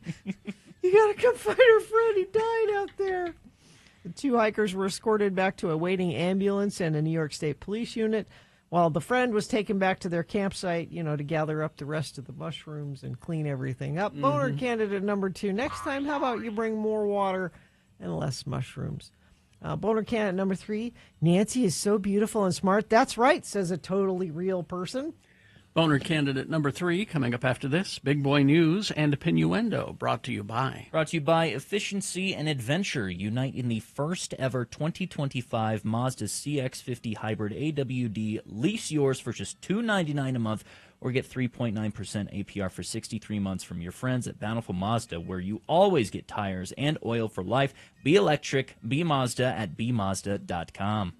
S3: You got to come find our friend. He died out there. The 2 hikers were escorted back to a waiting ambulance and a New York State police unit, while the friend was taken back to their campsite, to gather up the rest of the mushrooms and clean everything up. Boner candidate number 2. Next time, how about you bring more water and less mushrooms? Boner candidate number 3. Nancy is so beautiful and smart. That's right, says a totally real person.
S2: Boner candidate number 3 coming up after this. Big Boy News and Pinuendo brought to you by
S1: Efficiency and Adventure. Unite in the first ever 2025 Mazda CX-50 Hybrid AWD. Lease yours for just $299 a month or get 3.9% APR for 63 months from your friends at Bountiful Mazda, where you always get tires and oil for life. Be electric. Be Mazda at bemazda.com.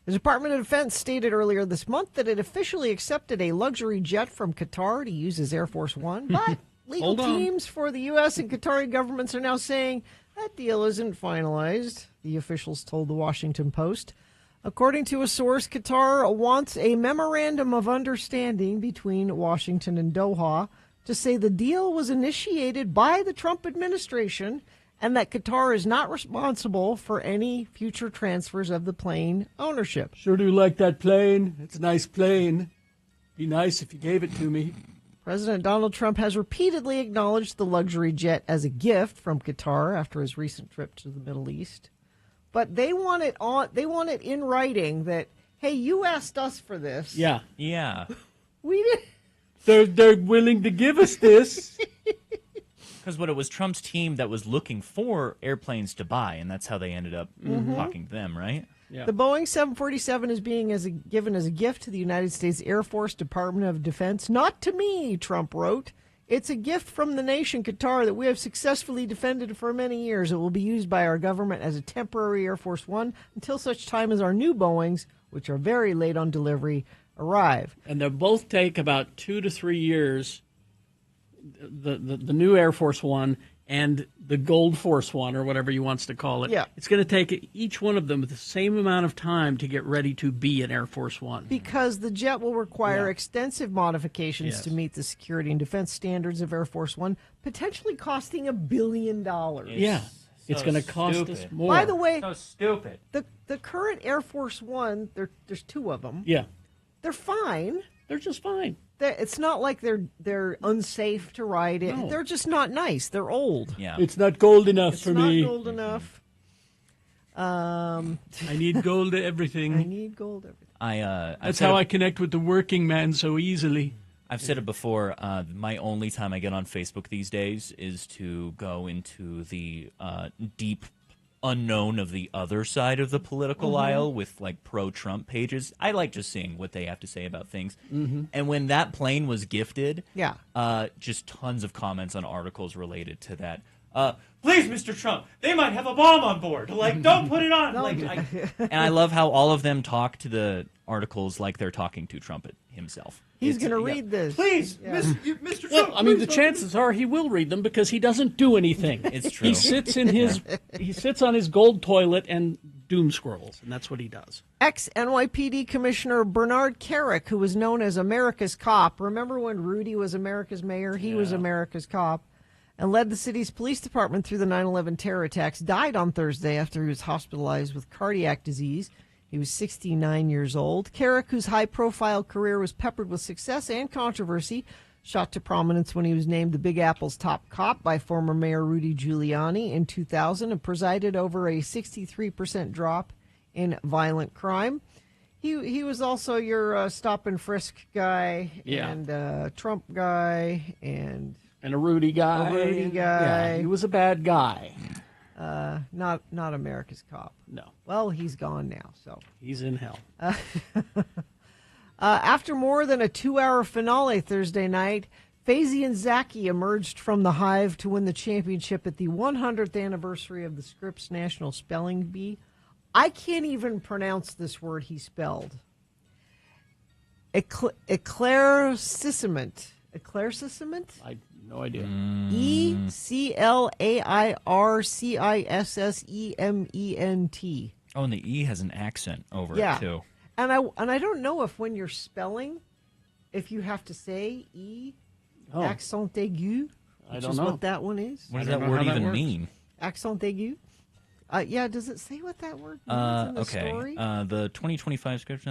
S3: The Department of Defense stated earlier this month that it officially accepted a luxury jet from Qatar to use as Air Force One, but legal teams for the U.S. and Qatari governments are now saying that deal isn't finalized, the officials told the Washington Post. According to a source, Qatar wants a memorandum of understanding between Washington and Doha to say the deal was initiated by the Trump administration and that Qatar is not responsible for any future transfers of the plane ownership.
S2: Sure do like that plane. It's a nice plane. Be nice if you gave it to me.
S3: President Donald Trump has repeatedly acknowledged the luxury jet as a gift from Qatar after his recent trip to the Middle East. But they want it in writing that, hey, you asked us for this.
S2: Yeah.
S1: Yeah.
S3: We did.
S2: They're willing to give us this.
S1: Because it was Trump's team that was looking for airplanes to buy, and that's how they ended up talking to them, right?
S3: Yeah. The Boeing 747 is being given as a gift to the United States Air Force Department of Defense. Not to me, Trump wrote. It's a gift from the nation Qatar that we have successfully defended for many years. It will be used by our government as a temporary Air Force One until such time as our new Boeings, which are very late on delivery, arrive.
S2: And they'll both take about 2 to 3 years. The new Air Force One and the Gold Force One, or whatever you wants to call it.
S3: Yeah.
S2: It's going to take each one of them the same amount of time to get ready to be an Air Force One.
S3: Because the jet will require extensive modifications to meet the security and defense standards of Air Force One, potentially costing $1 billion.
S2: It's going to cost us more.
S3: By the way,
S1: so stupid.
S3: The current Air Force One, there's 2 of them.
S2: Yeah.
S3: They're fine.
S2: They're just fine.
S3: It's not like they're unsafe to ride it.
S2: No.
S3: They're just not nice. They're old.
S1: Yeah.
S2: It's not gold enough for me.
S3: It's not gold enough.
S2: I need gold to everything.
S3: I need gold everything.
S2: That's how I connect with the working man so easily.
S1: I've said it before. My only time I get on Facebook these days is to go into the deep unknown of the other side of the political aisle with like pro-Trump pages. I like just seeing what they have to say about things. And when that plane was gifted, just tons of comments on articles related to that. Please, Mr. Trump, they might have a bomb on board. Like, don't put it on. And I love how all of them talk to the articles like they're talking to Trump himself.
S3: He's going to read this.
S2: Please,
S3: Mr.
S2: Trump. I mean, the chances are he will read them because he doesn't do anything.
S1: It's true.
S2: He sits in he sits on his gold toilet and doom scrolls, and that's what he does.
S3: Ex-NYPD Commissioner Bernard Carrick, who was known as America's Cop. Remember when Rudy was America's mayor? He was America's Cop. And led the city's police department through the 9/11 terror attacks, died on Thursday after he was hospitalized with cardiac disease. He was 69 years old. Carrick, whose high-profile career was peppered with success and controversy, shot to prominence when he was named the Big Apple's top cop by former Mayor Rudy Giuliani in 2000 and presided over a 63% drop in violent crime. He was also your stop and frisk guy and Trump guy and
S2: a Rudy guy.
S3: Yeah,
S2: he was a bad guy.
S3: Not America's Cop.
S2: No.
S3: Well, he's gone now, so
S2: he's in hell.
S3: After more than a 2-hour finale Thursday night, Fazy and Zaki emerged from the Hive to win the championship at the 100th anniversary of the Scripps National Spelling Bee. I can't even pronounce this word he spelled. Eclaircissement. Eclaircissement?
S2: I no idea.
S3: Eclaircissement.
S1: Oh, and the E has an accent over it too.
S3: And I don't know if when you're spelling, if you have to say E, accent aigu, which is what that one is.
S1: What does that word even mean?
S3: Accent aigu. Does it say what that word means in the story?
S1: The 2025 script,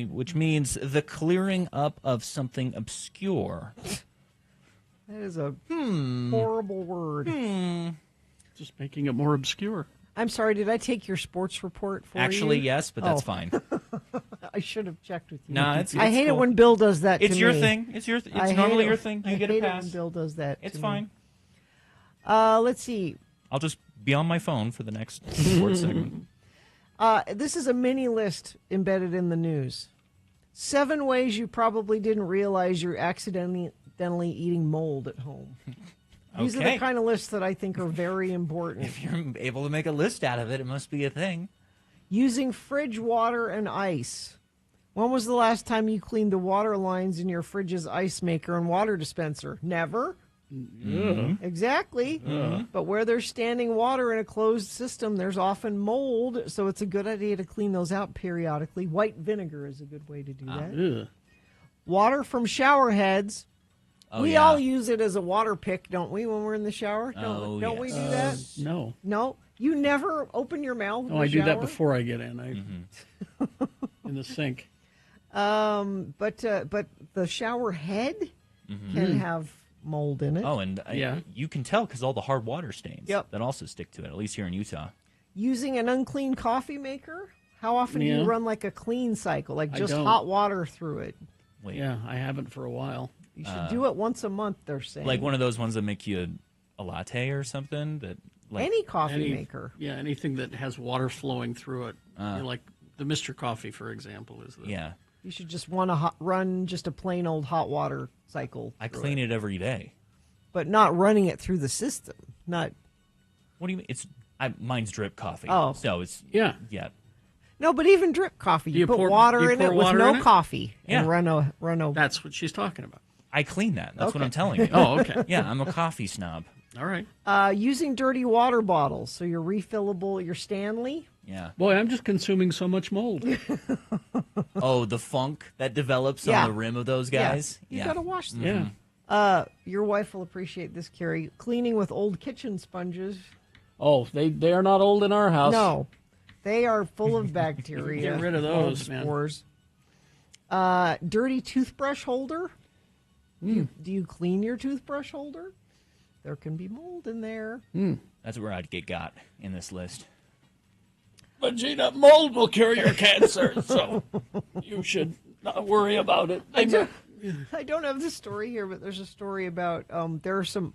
S1: which means the clearing up of something obscure.
S3: That is a horrible word.
S2: Just making it more obscure.
S3: I'm sorry, did I take your sports report for you?
S1: Actually, yes, but that's fine.
S3: I should have checked with you.
S1: No, it's
S3: I hate
S1: cool.
S3: it when Bill does that.
S1: It's
S3: to
S1: your
S3: me.
S1: thing. It's
S3: I
S1: normally
S3: hate
S1: your
S3: it-
S1: thing.
S3: I
S1: You get a
S3: hate it
S1: pass.
S3: when Bill does that.
S1: It's
S3: to
S1: fine.
S3: Me. Let's see.
S1: I'll just be on my phone for the next sports segment.
S3: This is a mini list embedded in the news. 7 ways you probably didn't realize you're accidentally eating mold at home. These are the
S1: Okay.
S3: kind of lists that I think are very important.
S1: If you're able to make a list out of it, it must be a thing.
S3: Using fridge water and ice. When was the last time you cleaned the water lines in your fridge's ice maker and water dispenser? Never.
S2: Mm-hmm.
S3: Exactly. But where there's standing water in a closed system, there's often mold, so it's a good idea to clean those out periodically. White vinegar is a good way to do that. Water from shower heads.
S1: Oh,
S3: We
S1: yeah.
S3: all use it as a water pick, don't we, when we're in the shower? Don't we do that?
S2: No.
S3: No? You never open your mouth in
S2: No,
S3: the
S2: I do that
S3: shower?
S2: before I get in. In the sink.
S3: But the shower head can have mold in it.
S1: Oh, and you can tell because all the hard water stains
S3: Yep.
S1: that also stick to it, at least here in Utah.
S3: Using an unclean coffee maker? How often do
S2: Yeah.
S3: you run like a clean cycle, like
S2: I
S3: just
S2: don't.
S3: hot water through it?
S1: Wait.
S2: Yeah, I haven't for a while.
S3: You should do it once a month, they're saying.
S1: Like one of those ones that make you a latte or something? That like
S3: Any coffee maker.
S2: Yeah, anything that has water flowing through it. Like the Mr. Coffee, for example, is the
S1: Yeah.
S3: You should just want to run just a plain old hot water cycle.
S1: I
S3: through
S1: clean it every day.
S3: But not running it through the system. Not.
S1: What do you mean? Mine's drip coffee.
S3: Oh.
S1: So it's
S2: Yeah.
S3: No, but even drip coffee,
S2: Do
S3: you
S2: you
S3: put
S2: pour-
S3: water
S2: do you
S3: in
S2: pour
S3: it with
S2: water
S3: no
S2: in it?
S3: coffee
S1: Yeah.
S3: and run a.
S2: That's what she's talking about.
S1: I clean that. That's what
S3: Okay.
S1: I'm telling you.
S2: Oh, okay.
S1: Yeah, I'm a coffee snob.
S2: All right.
S3: Using dirty water bottles, so your refillable, your Stanley.
S1: Yeah.
S2: Boy, I'm just consuming so much mold.
S1: Oh, the funk that develops
S3: Yeah.
S1: on the rim of those guys.
S3: You gotta wash them.
S2: Yeah.
S3: Your wife will appreciate this, Carrie. Cleaning with old kitchen sponges.
S2: Oh, they are not old in our house.
S3: No, they are full of bacteria.
S2: Get rid of those, man.
S3: spores. Dirty toothbrush holder. Do you clean your toothbrush holder? There can be mold in there.
S1: That's where I'd get got in this list.
S2: But Gina, mold will cure your cancer, so you should not worry about it.
S3: I don't have the story here, but there's a story about there are some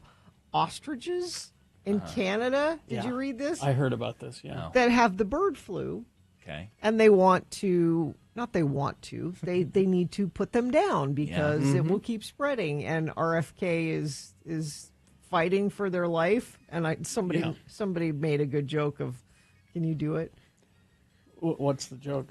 S3: ostriches in Canada. Did
S2: Yeah.
S3: you read this?
S2: I heard about this, yeah.
S1: No.
S3: That have the bird flu.
S1: Okay.
S3: And they want to, not they want to, they need to put them down because it will keep spreading. And RFK is fighting for their life. And somebody made a good joke of, can you do it?
S2: What's the joke?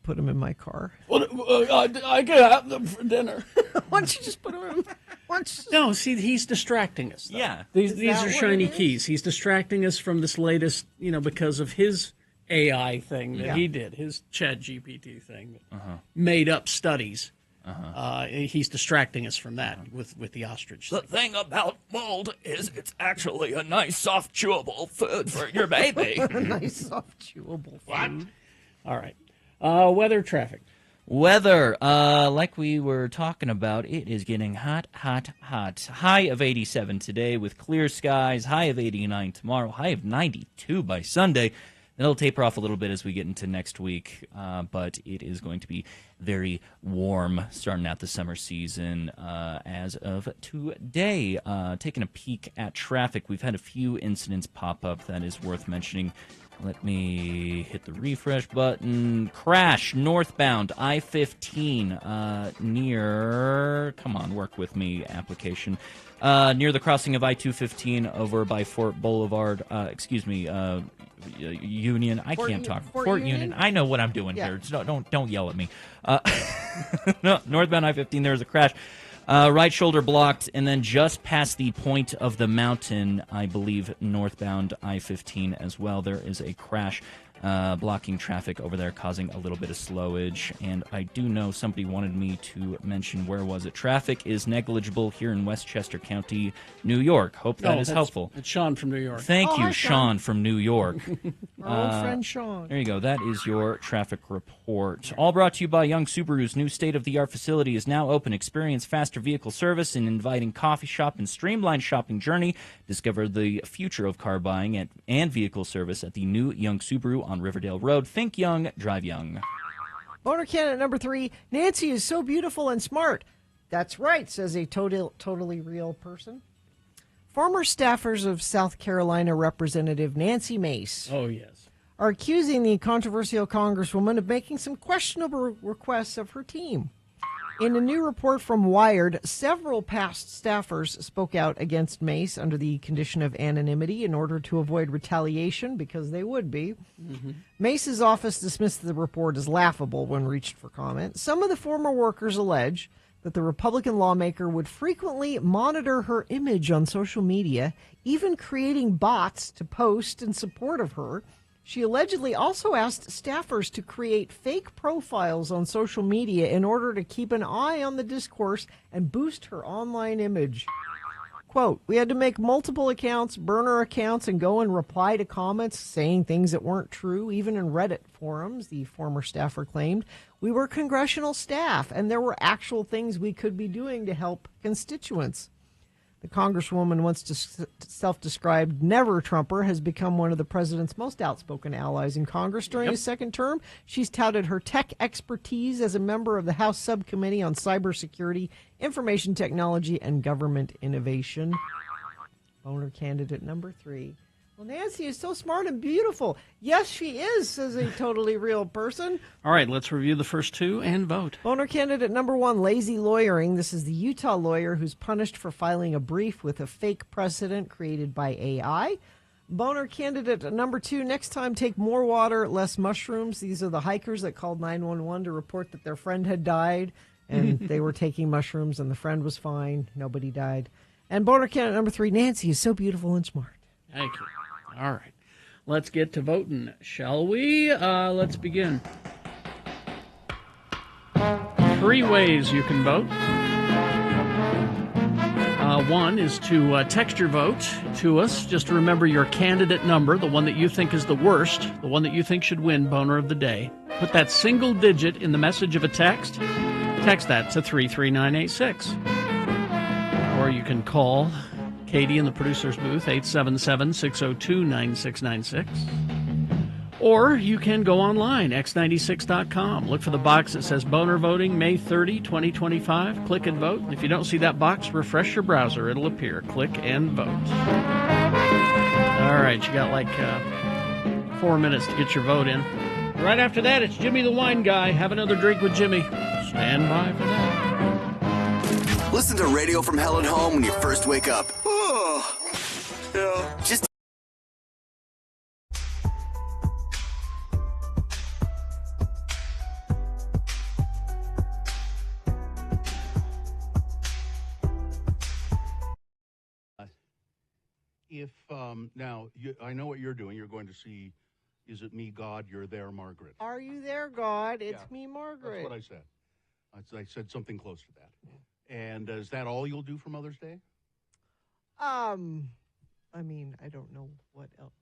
S3: Put them in my car.
S2: I can have them for dinner.
S3: Why don't you just put them in?
S2: No, see, he's distracting us. Though.
S1: Yeah.
S2: These
S3: that
S2: are
S3: what
S2: shiny
S3: it is?
S2: keys. He's distracting us from this latest, because of his AI thing that he did, his Chat GPT thing, that made up studies. He's distracting us from that with the ostrich.
S1: The thing about mold is it's actually a nice, soft, chewable food for your baby.
S3: Nice, soft, chewable food.
S2: All right. Weather, traffic.
S1: Weather, like we were talking about, it is getting hot, hot, hot. High of 87 today with clear skies. High of 89 tomorrow. High of 92 by Sunday. Then it'll taper off a little bit as we get into next week, but it is going to be very warm starting out the summer season as of today. Taking a peek at traffic, we've had a few incidents pop up that is worth mentioning. Let me hit the refresh button. Crash northbound I-15 near, come on, work with me, application. Near the crossing of I-215 over by Fort Boulevard, Union. I can't talk. Fort Union. I know what I'm doing here. So don't yell at me. No, northbound I-15, there's a crash. Right shoulder blocked, and then just past the point of the mountain, I believe, northbound I-15 as well. There is a crash blocking traffic over there, causing a little bit of slowage. And I do know somebody wanted me to mention, where was it? Traffic is negligible here in Westchester County, New York. Hope that is helpful.
S2: It's Sean from New York.
S1: Thank you,
S3: hi,
S1: Sean from New York.
S3: Our old friend Sean.
S1: There you go. That is your traffic report. All brought to you by Young Subaru's new state-of-the-art facility is now open. Experience faster vehicle service, an inviting coffee shop, and streamlined shopping journey. Discover the future of car buying and vehicle service at the new Young Subaru on Riverdale Road. Think young, drive young.
S3: Boner candidate number 3, Nancy is so beautiful and smart. That's right, says a totally real person. Former staffers of South Carolina Representative Nancy Mace.
S2: Oh, yes.
S3: Are accusing the controversial congresswoman of making some questionable requests of her team. In a new report from Wired, several past staffers spoke out against Mace under the condition of anonymity in order to avoid retaliation, because they would be. Mm-hmm. Mace's office dismissed the report as laughable when reached for comment. Some of the former workers allege that the Republican lawmaker would frequently monitor her image on social media, even creating bots to post in support of her. She allegedly also asked staffers to create fake profiles on social media in order to keep an eye on the discourse and boost her online image. Quote, we had to make multiple accounts, burner accounts, and go and reply to comments saying things that weren't true, even in Reddit forums, the former staffer claimed. We were congressional staff, and there were actual things we could be doing to help constituents. The congresswoman, once self-described never-Trumper, has become one of the president's most outspoken allies in Congress during his second term. She's touted her tech expertise as a member of the House Subcommittee on Cybersecurity, Information Technology, and Government Innovation. Boner candidate number 3. Well, Nancy is so smart and beautiful. Yes, she is, says a totally real person.
S2: All right, let's review the first 2 and vote.
S3: Boner candidate number 1, lazy lawyering. This is the Utah lawyer who's punished for filing a brief with a fake precedent created by AI. Boner candidate number 2, next time take more water, less mushrooms. These are the hikers that called 911 to report that their friend had died, and they were taking mushrooms, and the friend was fine. Nobody died. And Boner candidate number 3, Nancy is so beautiful and smart.
S2: Thank you. All right. Let's get to voting, shall we? Let's begin. 3 ways you can vote. One is to text your vote to us. Just remember your candidate number, the one that you think is the worst, the one that you think should win Boner of the Day. Put that single digit in the message of a text. Text that to 33986. Or you can call Katie in the producer's booth, 877-602-9696. Or you can go online, x96.com. Look for the box that says Boner Voting, May 30, 2025. Click and vote. And if you don't see that box, refresh your browser. It'll appear. Click and vote. All right, you got like 4 minutes to get your vote in. Right after that, it's Jimmy the Wine Guy. Have another drink with Jimmy. Stand by for that.
S5: Listen to Radio from Hell at Home when you first wake up. Yeah. Just
S6: if now I know what you're doing. You're going to see, is it me, God? You're there, Margaret.
S3: Are you there, God? It's me, Margaret.
S6: That's what I said. I said something close to that. And is that all you'll do for Mother's Day?
S3: I mean, I don't know what else.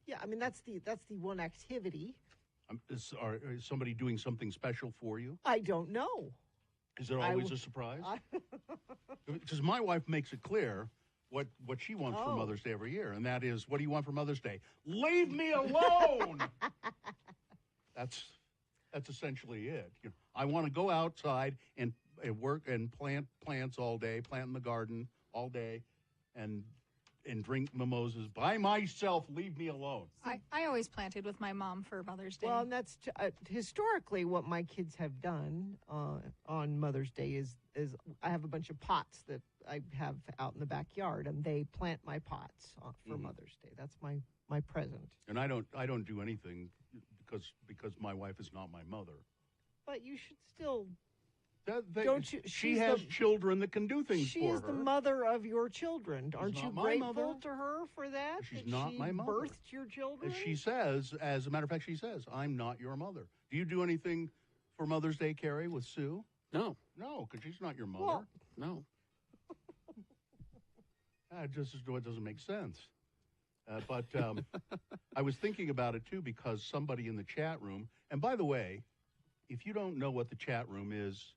S3: Yeah, I mean that's the one activity.
S6: Is somebody doing something special for you?
S3: I don't know.
S6: Is it always a surprise? Because my wife makes it clear what she wants for Mother's Day every year, and that is, what do you want for Mother's Day? Leave me alone. That's essentially it. I want to go outside and work and plant plants all day, plant in the garden all day, and drink mimosas by myself. Leave me alone.
S17: I always planted with my mom for Mother's Day.
S3: Well, and that's historically what my kids have done on Mother's Day is I have a bunch of pots that I have out in the backyard, and they plant my pots for Mother's Day. That's my present.
S6: And I don't do anything because my wife is not my mother.
S3: But you should still.
S6: Don't you? She has children that can do things for her.
S3: She is the mother of your children. Aren't you grateful to her for that?
S6: She's not my mother.
S3: Birthed your children.
S6: She says, as a matter of fact, she says, "I'm not your mother." Do you do anything for Mother's Day, Carrie, with Sue?
S2: No,
S6: because she's not your mother.
S2: Well, no.
S6: It doesn't make sense. But I was thinking about it too, because somebody in the chat room. And by the way, if you don't know what the chat room is,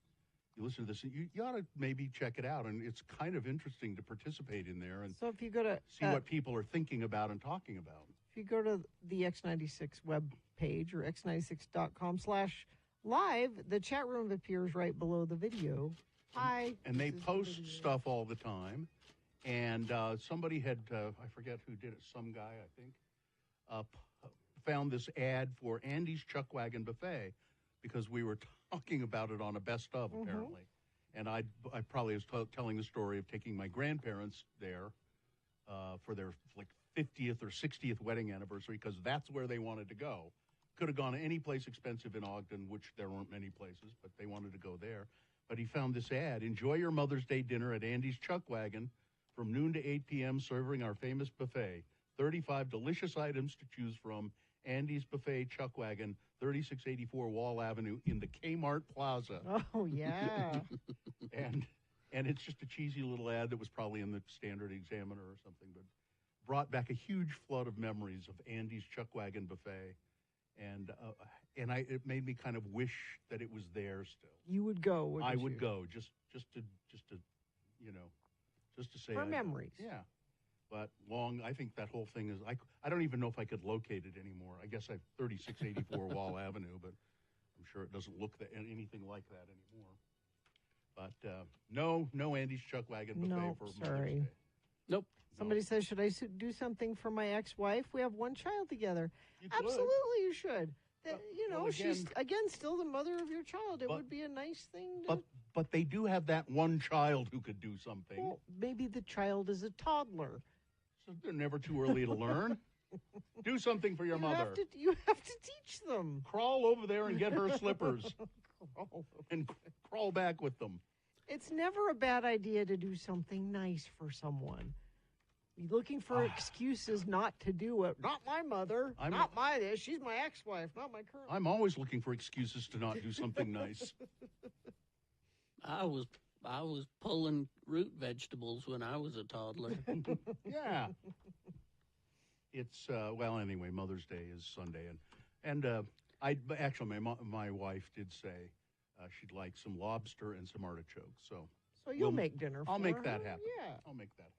S6: you listen to this, you ought to maybe check it out. And it's kind of interesting to participate in there and
S3: so if you go to
S6: see what people are thinking about and talking about.
S3: If you go to the X96 web page or x96.com/ live, the chat room appears right below the video. Hi.
S6: And they post stuff all the time. And somebody had, I forget who did it, some guy, I think, found this ad for Andy's Chuck Wagon Buffet because we were talking about it on a best of, apparently. And I probably was telling the story of taking my grandparents there for their like 50th or 60th wedding anniversary because that's where they wanted to go. Could have gone to any place expensive in Ogden, which there weren't many places, but they wanted to go there. But he found this ad: enjoy your Mother's Day dinner at Andy's Chuck Wagon from noon to 8 p.m., serving our famous buffet. 35 delicious items to choose from. Andy's Buffet Chuck Wagon, 3684 Wall Avenue in the Kmart Plaza.
S3: Oh, yeah.
S6: and it's just a cheesy little ad that was probably in the Standard Examiner or something, but brought back a huge flood of memories of Andy's Chuck Wagon Buffet. And it made me kind of wish that it was there still.
S3: You would go, wouldn't
S6: I would
S3: you?
S6: go just to say
S3: For memories.
S6: Yeah. But I think that whole thing is, I don't even know if I could locate it anymore. I guess I have 3684 Wall Avenue, but I'm sure it doesn't look anything like that anymore. But no Andy's Chuck Wagon Buffet for Mother's
S3: sorry.
S6: Day.
S2: Nope.
S3: Somebody says, should I do something for my ex-wife? We have one child together. Absolutely, you should. She's, again, still the mother of your child. It would be a nice thing to...
S6: But they do have that one child who could do something.
S3: Well, maybe the child is a toddler.
S6: So they're never too early to learn. Do something for your mother.
S3: You have to teach them.
S6: Crawl over there and get her slippers. And crawl back with them.
S3: It's never a bad idea to do something nice for someone. You're looking for excuses not to do it. Not my mother. Not my this. She's my ex-wife, not my current.
S6: I'm always looking for excuses to not do something nice.
S2: I was pulling root vegetables when I was a toddler.
S6: Yeah. It's anyway, Mother's Day is Sunday, and actually my wife did say she'd like some lobster and some artichokes. So
S3: you'll make dinner.
S6: I'll
S3: for
S6: make
S3: her.
S6: that happen.
S3: Yeah,
S6: I'll make that happen.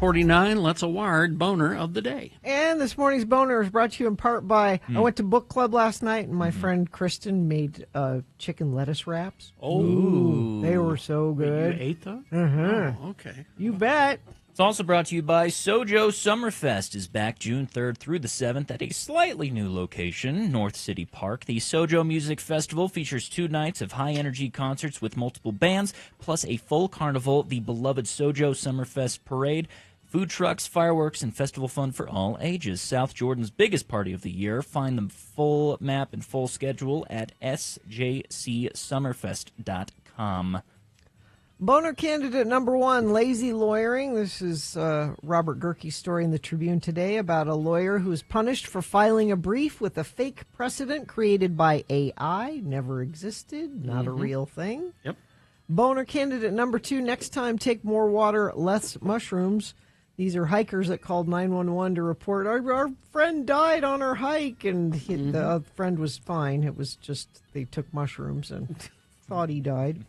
S2: .49, let's a wired boner of the day.
S3: And this morning's boner is brought to you in part by, I went to book club last night, and my friend Kristen made chicken lettuce wraps.
S2: Oh.
S3: They were so good.
S2: You ate those?
S3: Uh-huh.
S2: Oh, okay.
S3: You bet.
S1: It's also brought to you by Sojo Summerfest is back June 3rd through the 7th at a slightly new location, North City Park. The Sojo Music Festival features 2 nights of high-energy concerts with multiple bands, plus a full carnival, the beloved Sojo Summerfest Parade, food trucks, fireworks, and festival fun for all ages. South Jordan's biggest party of the year. Find the full map and full schedule at sjcsummerfest.com.
S3: Boner candidate number 1, lazy lawyering. This is Robert Gerke's story in the Tribune today about a lawyer who was punished for filing a brief with a fake precedent created by AI. Never existed, not a real thing.
S2: Yep.
S3: Boner candidate number 2, next time take more water, less mushrooms. These are hikers that called 911 to report our friend died on our hike, and the friend was fine. It was just they took mushrooms and thought he died.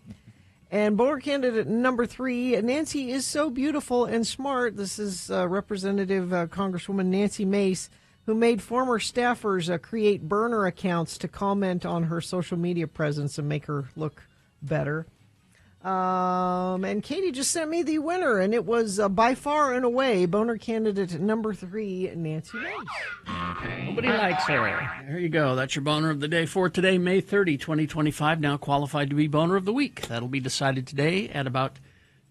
S3: And boner candidate number 3, Nancy is so beautiful and smart. This is Representative Congresswoman Nancy Mace, who made former staffers create burner accounts to comment on her social media presence and make her look better. And Katie just sent me the winner, and it was by far and away boner candidate number 3, Nancy Rose.
S2: Nobody likes her. There you go. That's your boner of the day for today, May 30, 2025. Now qualified to be boner of the week. That'll be decided today at about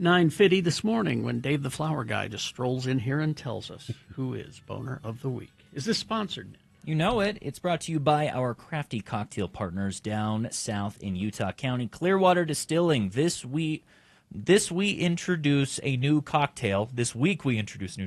S2: 9:50 this morning when Dave the Flower Guy just strolls in here and tells us who is boner of the week. Is this sponsored?
S1: You know it. It's brought to you by our crafty cocktail partners down south in Utah County, Clearwater Distilling. This week we introduce a new cocktail. This week we introduce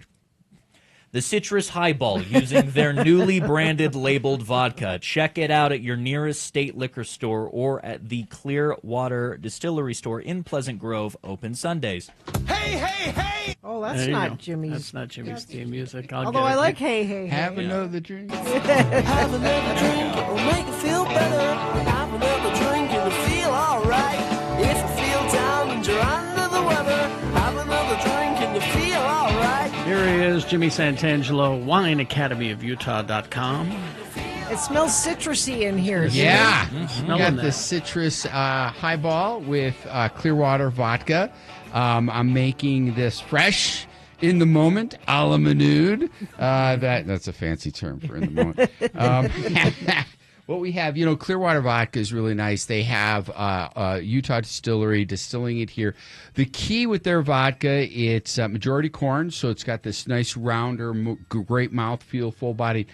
S1: the Citrus Highball using their newly branded labeled vodka. Check it out at your nearest state liquor store or at the Clearwater Distillery store in Pleasant Grove, open Sundays.
S3: Hey, hey, hey! Oh, that's not Jimmy's.
S2: That's not Jimmy's theme music.
S3: Although I like hey, hey, hey.
S10: Have another drink.
S4: Have another drink, it'll make you feel better. Have another drink, it'll feel alright. If you feel down and you're under the weather, have another drink and you feel alright.
S2: Here he is, Jimmy Santangelo, wineacademyofutah.com.
S3: It smells citrusy in here.
S10: Yeah.
S3: Jimmy.
S10: We got the citrus highball with Clearwater vodka. I'm making this fresh in the moment, a la Manud. That's a fancy term for in the moment. What we have, Clearwater vodka is really nice. They have Utah Distillery distilling it here. The key with their vodka, it's majority corn, so it's got this nice rounder, great mouthfeel, full-bodied.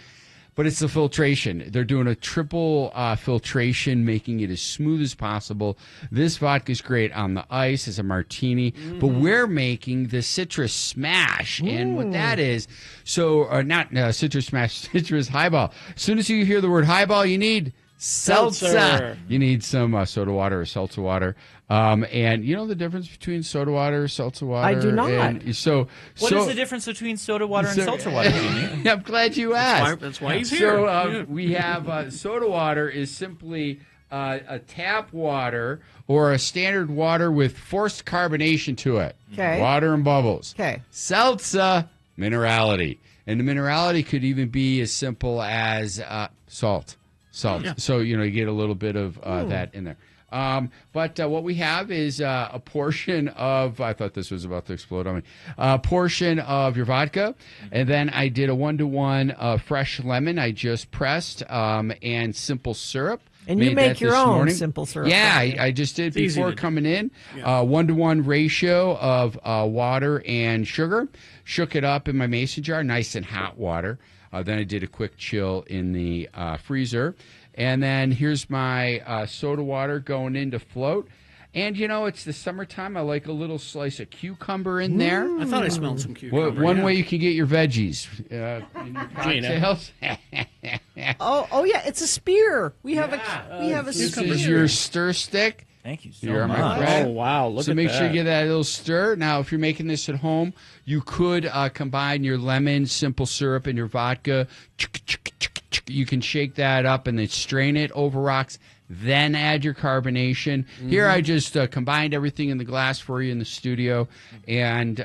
S10: But it's the filtration. They're doing a triple filtration, making it as smooth as possible. This vodka is great on the ice as a martini, but we're making the citrus smash. And what that is, not citrus smash, citrus highball. As soon as you hear the word highball, you need seltzer. You need some soda water or seltzer water. And you know the difference between soda water, seltzer water?
S3: I do not.
S1: What is the difference between soda water and seltzer water, Jimmy?
S10: I'm glad you asked.
S2: That's why he's here.
S10: So we have soda water is simply a tap water or a standard water with forced carbonation to it.
S3: Okay.
S10: Water and bubbles.
S3: Okay.
S10: Seltzer, minerality. And the minerality could even be as simple as salt. Yeah. So, you get a little bit of that in there. But what we have is a portion of, I thought this was about to explode on me, a portion of your vodka. And then I did a 1-to-1 fresh lemon I just pressed and simple syrup.
S3: And you make your own simple syrup.
S10: Yeah, I just did before coming in. 1-to-1 ratio of water and sugar. Shook it up in my mason jar, nice and hot water. Then I did a quick chill in the freezer. And then here's my soda water going in to float. And, it's the summertime. I like a little slice of cucumber in there.
S2: I thought I smelled some cucumber.
S10: One way you can get your veggies in your cocktails.
S3: Oh, yeah, it's a spear. We have a spear.
S10: This is your stir stick.
S1: Thank you
S10: You're
S1: much.
S10: my friend.
S2: Oh, wow. Look
S10: so
S2: at
S10: make
S2: that.
S10: sure you get that little stir. Now, if you're making this at home, you could combine your lemon, simple syrup, and your vodka. You can shake that up and then strain it over rocks. Then add your carbonation. Here I just combined everything in the glass for you in the studio. And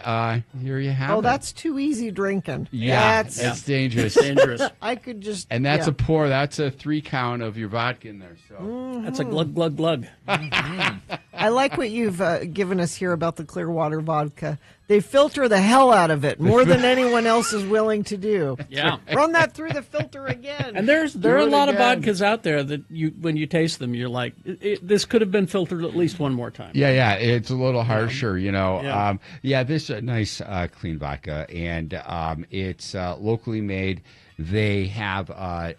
S10: here you have it.
S3: Oh, that's too easy drinking.
S10: Yeah, that's dangerous.
S3: I could just...
S10: And that's a pour. That's a 3 count of your vodka in there. So
S2: That's a glug, glug, glug.
S3: I like what you've given us here about the Clearwater vodka. They filter the hell out of it more than anyone else is willing to do.
S2: Yeah.
S3: Run that through the filter again.
S2: And there are a lot of vodkas out there that when you taste them, you're like, this could have been filtered at least one more time.
S10: Yeah, it's a little harsher, this is a nice clean vodka, and it's locally made. They have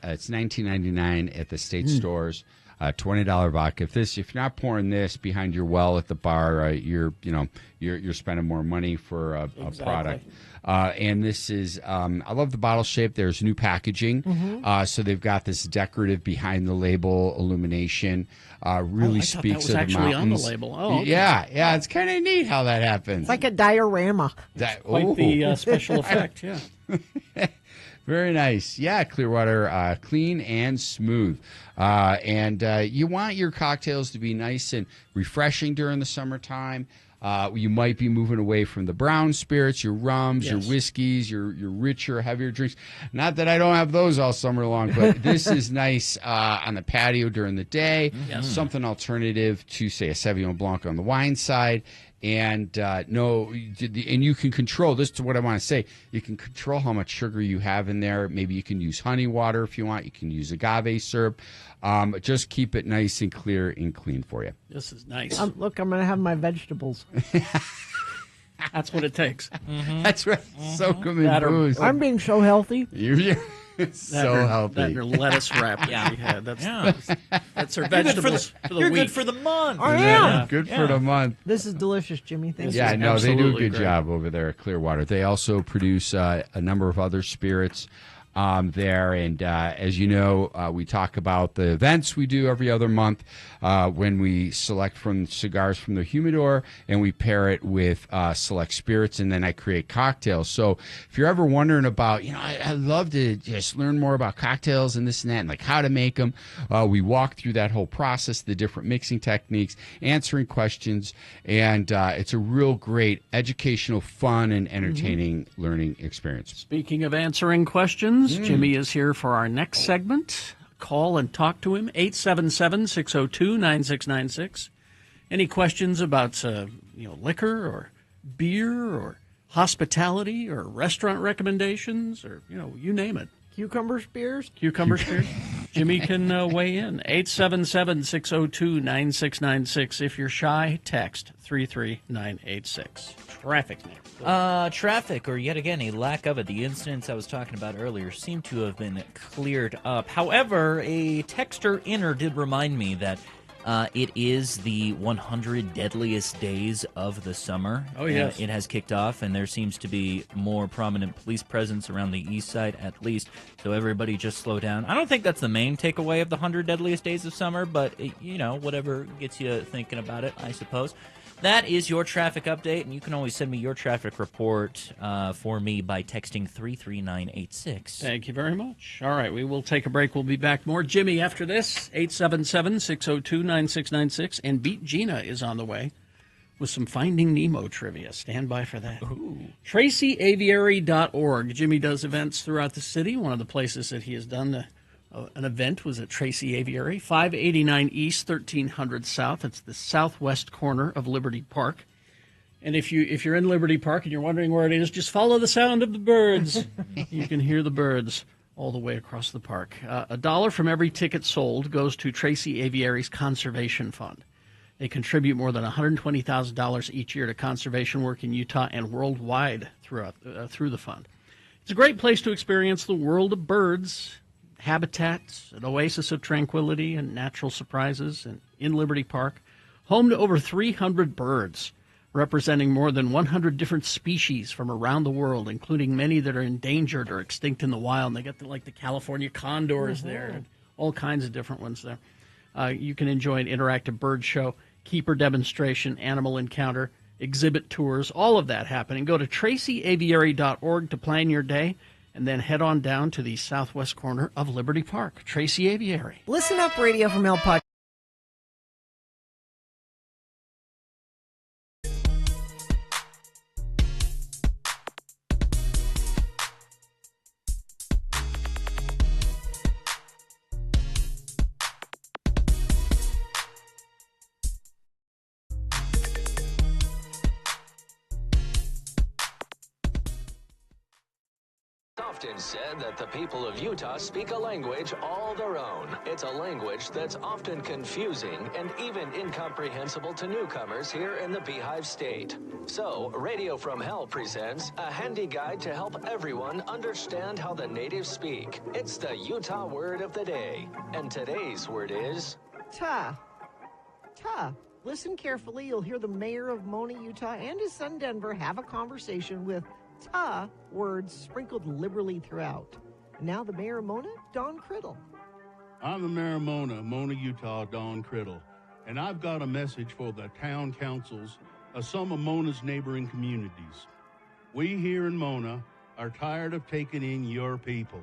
S10: it's $19.99 at the state stores. $20 vodka. If you're not pouring this behind your well at the bar, you're spending more money for a product. And this is I love the bottle shape. There's new packaging, so they've got this decorative behind the label illumination. Really speaks of the mountains.
S2: On the label. Oh, okay.
S10: Yeah. It's kind of neat how that happens.
S3: It's like a diorama.
S2: Quite the special effect. Yeah.
S10: Very nice. Yeah, Clearwater, clean and smooth. And you want your cocktails to be nice and refreshing during the summertime. You might be moving away from the brown spirits, your rums, your
S2: Yes.
S10: whiskeys, your richer, heavier drinks. Not that I don't have those all summer long, but this is nice on the patio during the day.
S2: Yes.
S10: Something alternative to, say, a Sauvignon Blanc on the wine side. And you can control this. To what I want to say, you can control how much sugar you have in there. Maybe you can use honey water if you want. You can use agave syrup. Just keep it nice and clear and clean for you.
S2: This is nice.
S3: Look, I'm going to have my vegetables.
S2: That's what it takes.
S10: That's right. Soak them in
S2: That or-
S10: booze.
S3: I'm being so healthy.
S10: You're so healthy.
S2: That or lettuce wrap.
S1: Yeah.
S2: Yeah. That's our
S1: You're good for
S2: vegetables for the
S1: You're
S2: week.
S1: good for the month.
S3: I am.
S10: Yeah, good for the month.
S3: This is delicious, Jimmy. Thank you.
S10: Yeah, no, they do a
S2: absolutely
S10: good
S2: great.
S10: job over there at Clearwater. They also produce a number of other spirits there. And as you know, we talk about the events we do every other month when we select from cigars from the humidor and we pair it with select spirits, and then I create cocktails. So if you're ever wondering about, I'd love to just learn more about cocktails and this and that, and like how to make them, we walk through that whole process, the different mixing techniques, answering questions, and it's a real great educational, fun, and entertaining learning experience.
S2: Speaking of answering questions, Jimmy is here for our next segment. Call and talk to him, 877-602-9696. Any questions about liquor or beer or hospitality or restaurant recommendations or, you name it.
S3: Cucumber spears?
S2: Cucumber spears? Jimmy can weigh in. 877-602-9696. If you're shy, text 33986. Traffic now.
S1: Traffic, or yet again, a lack of it. The incidents I was talking about earlier seem to have been cleared up. However, a texter inner did remind me that it is the 100 deadliest days of the summer.
S2: Oh, yes.
S1: It has kicked off, and there seems to be more prominent police presence around the east side, at least. So everybody just slow down. I don't think that's the main takeaway of the 100 deadliest days of summer, but, whatever gets you thinking about it, I suppose. That is your traffic update, and you can always send me your traffic report for me by texting 33986.
S2: Thank you very much. All right, we will take a break. We'll be back more. Jimmy after this, 877-602-9696. And Beat Gina is on the way with some Finding Nemo trivia. Stand by for that. TracyAviary.org. Jimmy does events throughout the city. One of the places that he has done an event was at Tracy Aviary, 589 East, 1300 South. It's the southwest corner of Liberty Park. And if you're in Liberty Park and you're wondering where it is, just follow the sound of the birds. You can hear the birds all the way across the park. $1 from every ticket sold goes to Tracy Aviary's Conservation Fund. They contribute more than $120,000 each year to conservation work in Utah and worldwide through the fund. It's a great place to experience the world of birds, habitats, an oasis of tranquility and natural surprises in Liberty Park, home to over 300 birds, representing more than 100 different species from around the world, including many that are endangered or extinct in the wild. And they got the California condors there, and all kinds of different ones there. You can enjoy an interactive bird show, keeper demonstration, animal encounter, exhibit tours, all of that happening. Go to tracyaviary.org to plan your day, and then head on down to the southwest corner of Liberty Park. Tracy Aviary.
S3: Listen Up Radio from El Podcast.
S14: Often said that the people of Utah speak a language all their own. It's a language that's often confusing and even incomprehensible to newcomers here in the Beehive State. So, Radio from Hell presents a handy guide to help everyone understand how the natives speak. It's the Utah word of the day. And today's word is...
S3: Ta. Ta. Listen carefully. You'll hear the mayor of Mona, Utah, and his son Denver have a conversation with ta words sprinkled liberally throughout. And now the mayor of Mona, Don Criddle.
S6: I'm the mayor of Mona, Utah, Don Criddle, and I've got a message for the town councils of some of Mona's neighboring communities. We here in Mona are tired of taking in your people.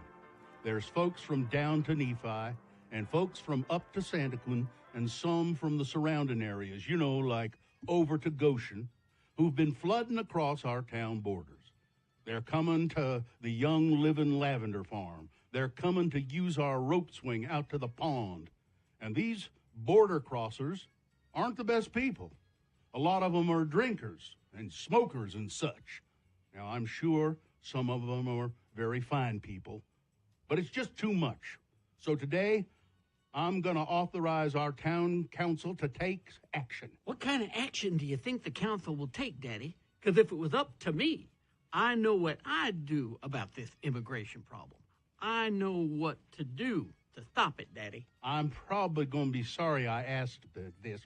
S6: There's folks from down to Nephi and folks from up to Santaquin and some from the surrounding areas, like over to Goshen. who've been flooding across our town borders. They're coming to the Young Living Lavender Farm. They're coming to use our rope swing out to the pond. And these border crossers aren't the best people. A lot of them are drinkers and smokers and such. Now, I'm sure some of them are very fine people, but it's just too much. So today, I'm going to authorize our town council to take action.
S2: What kind of action do you think the council will take, Daddy? Because if it was up to me, I know what I'd do about this immigration problem. I know what to do to stop it, Daddy.
S6: I'm probably going to be sorry I asked this,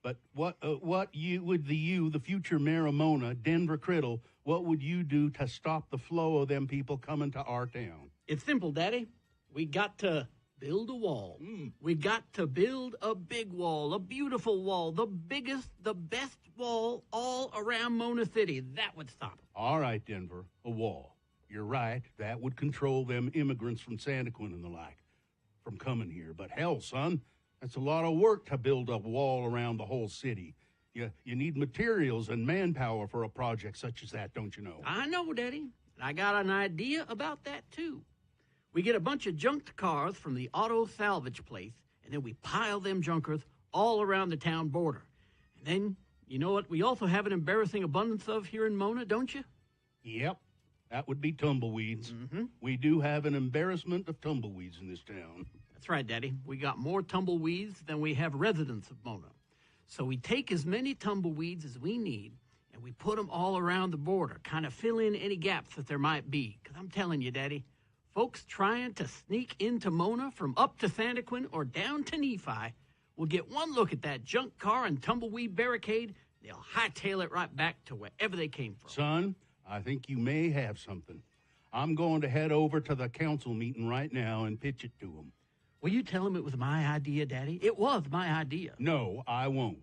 S6: but what you would the future mayor of Mona, Denver Criddle, what would you do to stop the flow of them people coming to our town?
S2: It's simple, Daddy. We got to build a wall. We got to build a big wall, a beautiful wall, the biggest, the best wall all around Mona City. That would stop it.
S6: All right, Denver, a wall. You're right. That would control them immigrants from Santaquin and the like from coming here. But hell, son, that's a lot of work to build a wall around the whole city. You need materials and manpower for a project such as that, don't you know?
S2: I know, Daddy. And I got an idea about that, too. We get a bunch of junked cars from the auto salvage place, and then we pile them junkers all around the town border. And then, you know what we also have an embarrassing abundance of here in Mona, don't you?
S6: Yep. That would be tumbleweeds. We do have an embarrassment of tumbleweeds in this town.
S2: That's right, Daddy. We got more tumbleweeds than we have residents of Mona. So we take as many tumbleweeds as we need, and we put them all around the border, kind of fill in any gaps that there might be. Because I'm telling you, Daddy, folks trying to sneak into Mona from up to Santaquin or down to Nephi will get one look at that junk car and tumbleweed barricade. They'll hightail it right back to wherever they came from.
S6: Son, I think you may have something. I'm going to head over to the council meeting right now and pitch it to them.
S2: Will you tell them it was my idea, Daddy? It was my idea.
S6: No, I won't.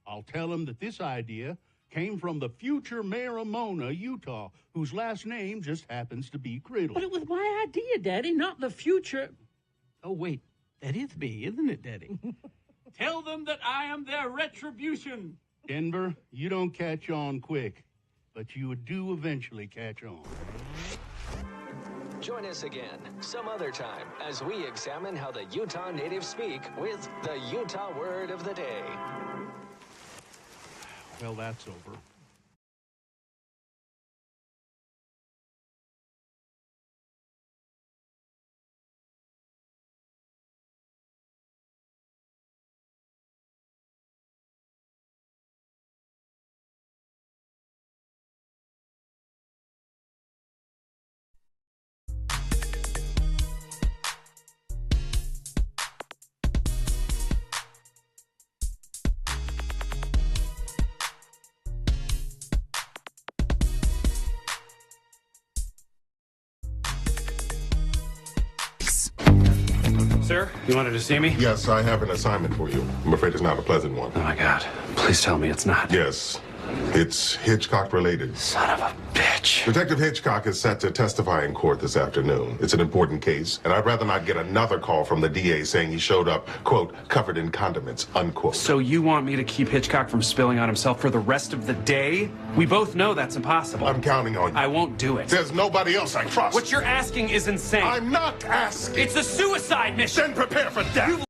S6: I'll tell them that this idea came from the future mayor of Mona, Utah, whose last name just happens to be Criddle.
S2: But it was my idea, Daddy, not the future. Oh, wait, that is me, isn't it, Daddy? Tell them that I am their retribution.
S6: Denver, you don't catch on quick, but you do eventually catch on.
S14: Join us again some other time as we examine how the Utah natives speak with the Utah word of the day.
S6: Well, that's over.
S18: Sir, you wanted to see me?
S19: Yes, I have an assignment for you. I'm afraid it's not a pleasant one.
S18: Oh, my God. Please tell me it's not.
S19: Yes. It's Hitchcock-related.
S18: Son of a bitch.
S19: Detective Hitchcock is set to testify in court this afternoon. It's an important case, and I'd rather not get another call from the DA saying he showed up, quote, covered in condiments, unquote.
S18: So you want me to keep Hitchcock from spilling on himself for the rest of the day? We both know that's impossible.
S19: I'm counting on you.
S18: I won't do it.
S19: There's nobody else I trust.
S18: What you're asking is insane.
S19: I'm not asking.
S18: It's a suicide mission.
S19: Then prepare for death.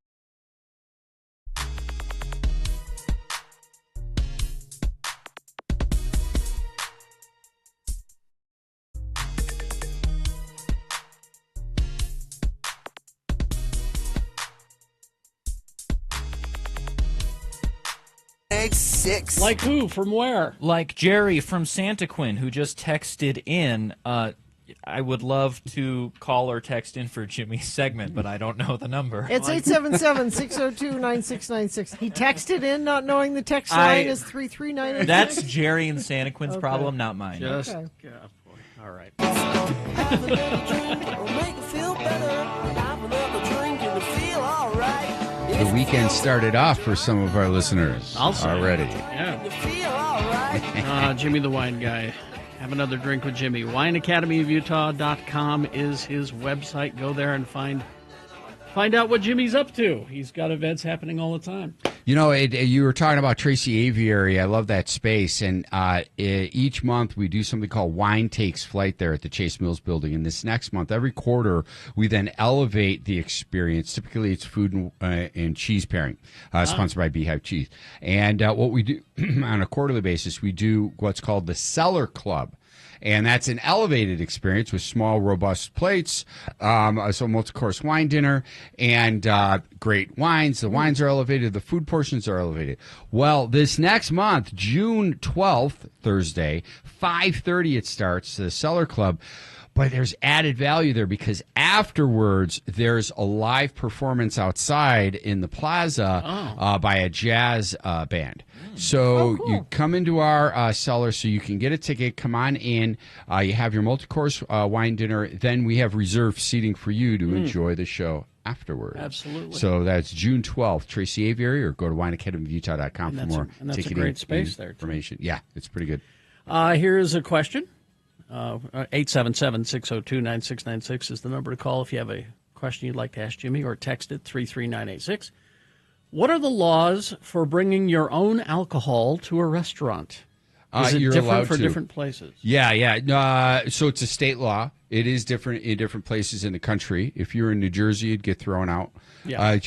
S5: Six.
S2: Like who? From where?
S1: Like Jerry from Santaquin, who just texted in. I would love to call or text in for Jimmy's segment, but I don't know the number.
S3: It's 877-602-9696. He texted in not knowing the text line is 33986.
S1: That's Jerry and Santaquin's problem, not mine.
S2: Just, okay. God, boy. All right.
S10: The weekend started off for some of our listeners already.
S2: Yeah. Jimmy the Wine Guy. Have another drink with Jimmy. WineAcademyofUtah.com is his website. Go there and find out what Jimmy's up to. He's got events happening all the time.
S10: You were talking about Tracy Aviary. I love that space. And each month we do something called Wine Takes Flight there at the Chase Mills building. And this next month, every quarter, we then elevate the experience. Typically, it's food and cheese pairing, sponsored by Beehive Cheese. And what we do on a quarterly basis, we do what's called the Cellar Club. And that's an elevated experience with small, robust plates, so multi-course wine dinner, and great wines. The wines are elevated. The food portions are elevated. Well, this next month, June 12th, Thursday, 5:30 it starts, the Cellar Club. But there's added value there because afterwards there's a live performance outside in the plaza by a jazz band. So you come into our cellar so you can get a ticket, come on in. You have your multi-course wine dinner. Then we have reserved seating for you to enjoy the show afterwards.
S2: Absolutely.
S10: So that's June 12th, Tracy Aviary, or go to wineacademyofutah.com for more
S2: and that's
S10: ticketing
S2: a great space there,
S10: information. Yeah, it's pretty good.
S2: Here's a question. 877-602-9696 is the number to call if you have a question you'd like to ask Jimmy, or text it 33986. What are the laws for bringing your own alcohol to a restaurant? Is it different for different places?
S10: Yeah. So it's a state law. It is different in different places in the country. If you're in New Jersey, it'd get thrown out.
S2: Yeah.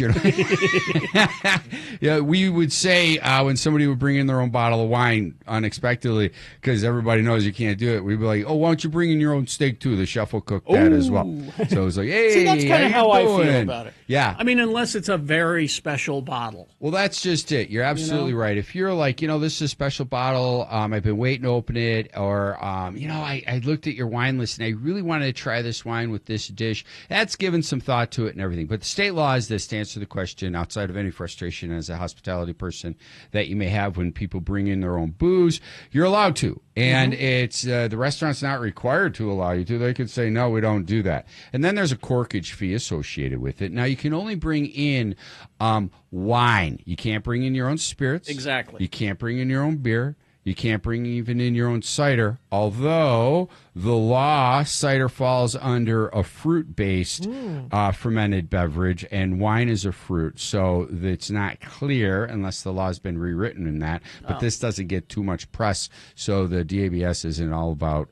S10: Yeah, we would say when somebody would bring in their own bottle of wine unexpectedly, because everybody knows you can't do it, we'd be like, oh, why don't you bring in your own steak too? The chef will cook that as well. So it's like, hey,
S2: see, that's kind of how I feel about it.
S10: Yeah.
S2: I mean, unless it's a very special bottle.
S10: Well, that's just it. You're absolutely right. If you're like, this is a special bottle, I've been waiting to open it, or, I looked at your wine list and I really wanted to try this wine with this dish. That's given some thought to it and everything. But the state law is this, to answer the question, outside of any frustration as a hospitality person that you may have when people bring in their own booze, you're allowed to. And it's the restaurant's not required to allow you to. They could say, no, we don't do that. And then there's a corkage fee associated with it. Now, you can only bring in wine. You can't bring in your own spirits.
S2: Exactly.
S10: You can't bring in your own beer. You can't bring even in your own cider, although the law, cider falls under a fruit-based fermented beverage, and wine is a fruit, so it's not clear unless the law has been rewritten in that. But this doesn't get too much press, so the DABS isn't all about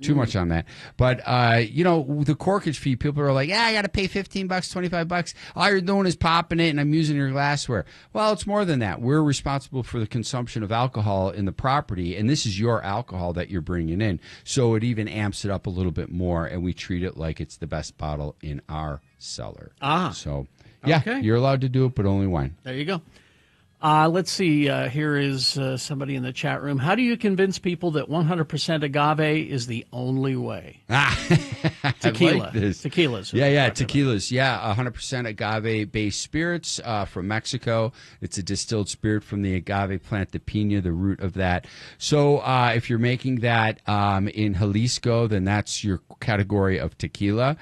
S10: too much on that. But, the corkage fee, people are like, yeah, I got to pay $15, $25. All you're doing is popping it, and I'm using your glassware. Well, it's more than that. We're responsible for the consumption of alcohol in the property, and this is your alcohol that you're bringing in. So it even amps it up a little bit more, and we treat it like it's the best bottle in our cellar. So, yeah, you're allowed to do it, but only wine.
S2: There you go. Let's see. Here is somebody in the chat room. How do you convince people that 100% agave is the only way? Tequila.
S10: Like this.
S2: Tequilas.
S10: Yeah, tequilas. Yeah, 100% agave-based spirits from Mexico. It's a distilled spirit from the agave plant, the piña, the root of that. So if you're making that in Jalisco, then that's your category of tequila.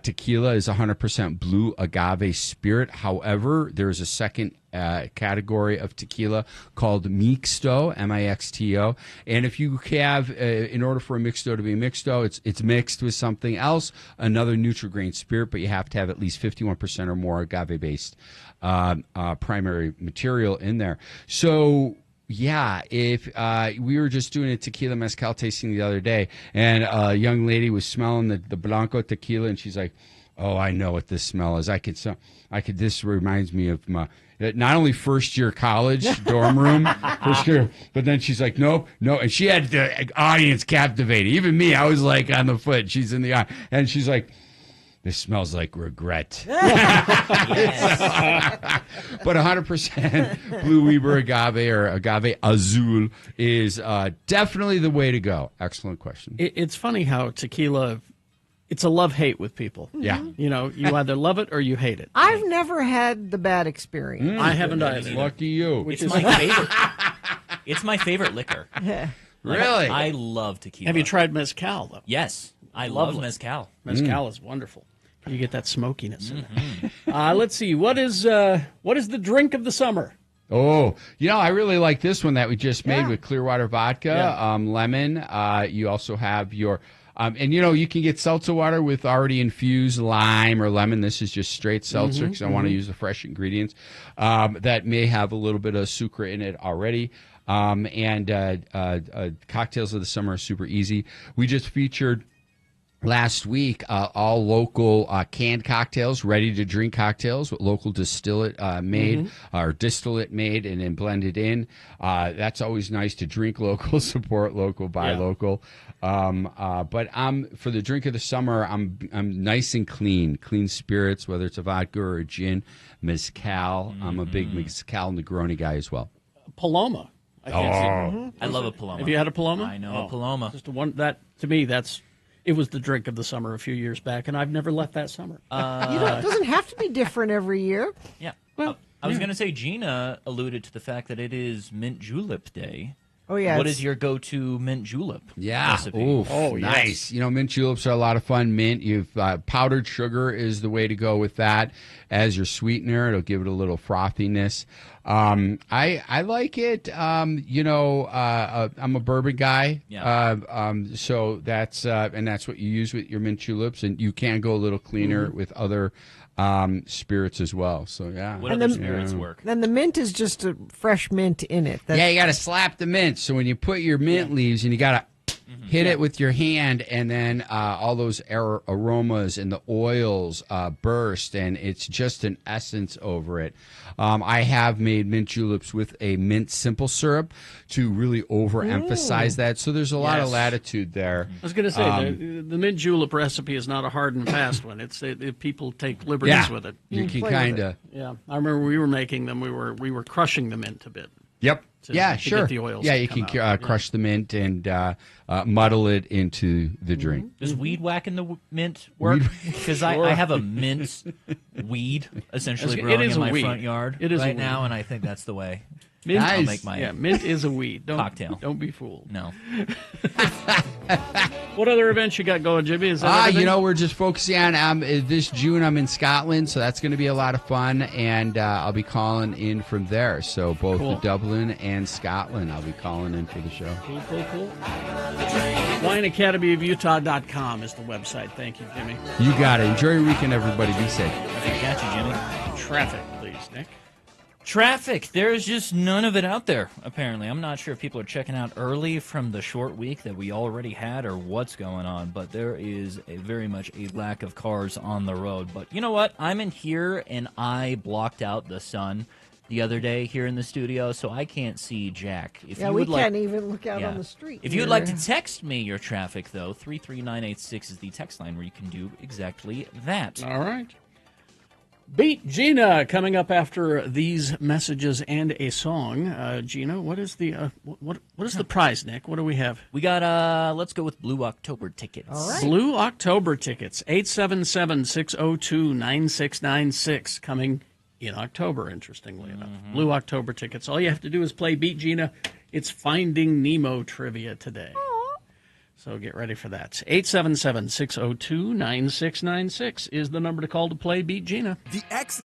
S10: Tequila is 100% blue agave spirit. However, there's a second category of tequila called mixto, M-I-X-T-O. And if you have, in order for a mixto to be a mixto, it's mixed with something else, another Nutri-Grain spirit, but you have to have at least 51% or more agave-based primary material in there. So, yeah, if we were just doing a tequila mezcal tasting the other day, and a young lady was smelling the Blanco tequila, and she's like, oh, I know what this smell is. This reminds me of my, not only first year college dorm room, first year, but then she's like, no, and she had the audience captivated. Even me, I was like on the foot. She's in the eye, and she's like, this smells like regret. But 100% Blue Weber agave or agave azul is definitely the way to go. Excellent question.
S2: It's funny how tequila, it's a love-hate with people.
S10: Yeah.
S2: You either love it or you hate it.
S3: I've never had the bad experience.
S2: I haven't either.
S10: Lucky you.
S1: It's my favorite. It's my favorite liquor.
S10: Really?
S1: I love tequila.
S2: Have you tried mezcal, though?
S1: Yes. I love mezcal.
S2: Mezcal is wonderful. You get that smokiness in it. Let's see. What is the drink of the summer?
S10: Oh, I really like this one that we just made with Clearwater vodka, lemon. You also have your And, you can get seltzer water with already infused lime or lemon. This is just straight seltzer because I want to use the fresh ingredients that may have a little bit of sucra in it already. Cocktails of the summer are super easy. We just featured last week all local canned cocktails, ready to drink cocktails with local distillate made or distillate made and then blended in. That's always nice to drink local, support local, buy local. But for the drink of the summer, I'm nice and clean spirits, whether it's a vodka or a gin, mezcal. I'm a big mezcal Negroni guy as well.
S2: Paloma.
S1: I love a Paloma.
S2: Have you had a Paloma?
S1: I know a Paloma.
S2: Just one that to me it was the drink of the summer a few years back, and I've never left that summer.
S3: It doesn't have to be different every year.
S1: Yeah. Well, I was going to say, Gina alluded to the fact that it is mint julep day.
S3: Oh, yeah.
S1: What is your go-to mint julep recipe?
S10: Oof, nice.
S2: Yes.
S10: Mint juleps are a lot of fun. Mint, powdered sugar is the way to go with that as your sweetener. It'll give it a little frothiness. I like it. I'm a bourbon guy.
S1: Yeah.
S10: So that's what you use with your mint juleps, and you can go a little cleaner with other spirits as well. So yeah.
S1: What other spirits work?
S3: Then the mint is just a fresh mint in it.
S10: You got to slap the mint. So when you put your mint leaves, and you got to hit it with your hand, and then all those aromas and the oils burst, and it's just an essence over it. I have made mint juleps with a mint simple syrup to really overemphasize that. So there's a lot of latitude there.
S2: I was going to say, the mint julep recipe is not a hard and fast one. It's people take liberties with it.
S10: You can kind of.
S2: Yeah, I remember we were making them. We were crushing the mint a bit.
S10: Yep.
S2: To
S10: sure.
S2: get the oils
S10: you
S2: to come
S10: can
S2: out.
S10: crush the mint and muddle it into the drink.
S1: Does weed whacking the mint work? Because I have a mint weed essentially growing in my front yard right now, and I think that's the way.
S2: Mint,
S1: I'll make my
S2: mint is a weed.
S1: Cocktail.
S2: Don't be fooled.
S1: No.
S2: What other events you got going, Jimmy? Is that everything?
S10: We're just focusing on this June. I'm in Scotland, so that's going to be a lot of fun, and I'll be calling in from there. So both Dublin and Scotland, I'll be calling in for the show.
S2: Cool. WineAcademyOfUtah.com is the website. Thank you, Jimmy.
S10: You got it. Enjoy your weekend, everybody. Be safe.
S1: Catch you, Jimmy.
S2: Traffic, please, Nick.
S1: Traffic. There's just none of it out there, apparently. I'm not sure if people are checking out early from the short week that we already had or what's going on, but there is very much a lack of cars on the road. But you know what? I'm in here, and I blocked out the sun the other day here in the studio, so I can't see Jack.
S3: We can't even look out on the street.
S1: If you would like to text me your traffic, though, 33986 is the text line where you can do exactly that.
S2: All right. Beat Gina coming up after these messages and a song. Gina, what is the what is the prize, Nick? What do we have?
S1: We got let's go with Blue October tickets.
S3: All right.
S2: Blue October tickets. 877-602-9696 coming in October, interestingly enough. Blue October tickets. All you have to do is play Beat Gina. It's Finding Nemo trivia today. So get ready for that. 877-602-9696 is the number to call to play Beat Gina.
S5: The X.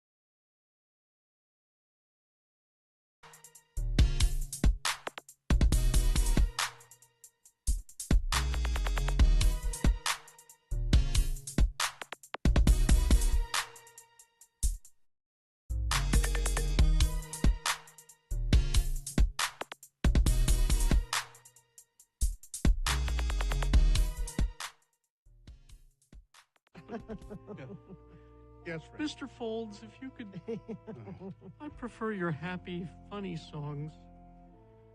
S6: Yes, Fred.
S2: Mr. Folds, if you could... I prefer your happy, funny songs.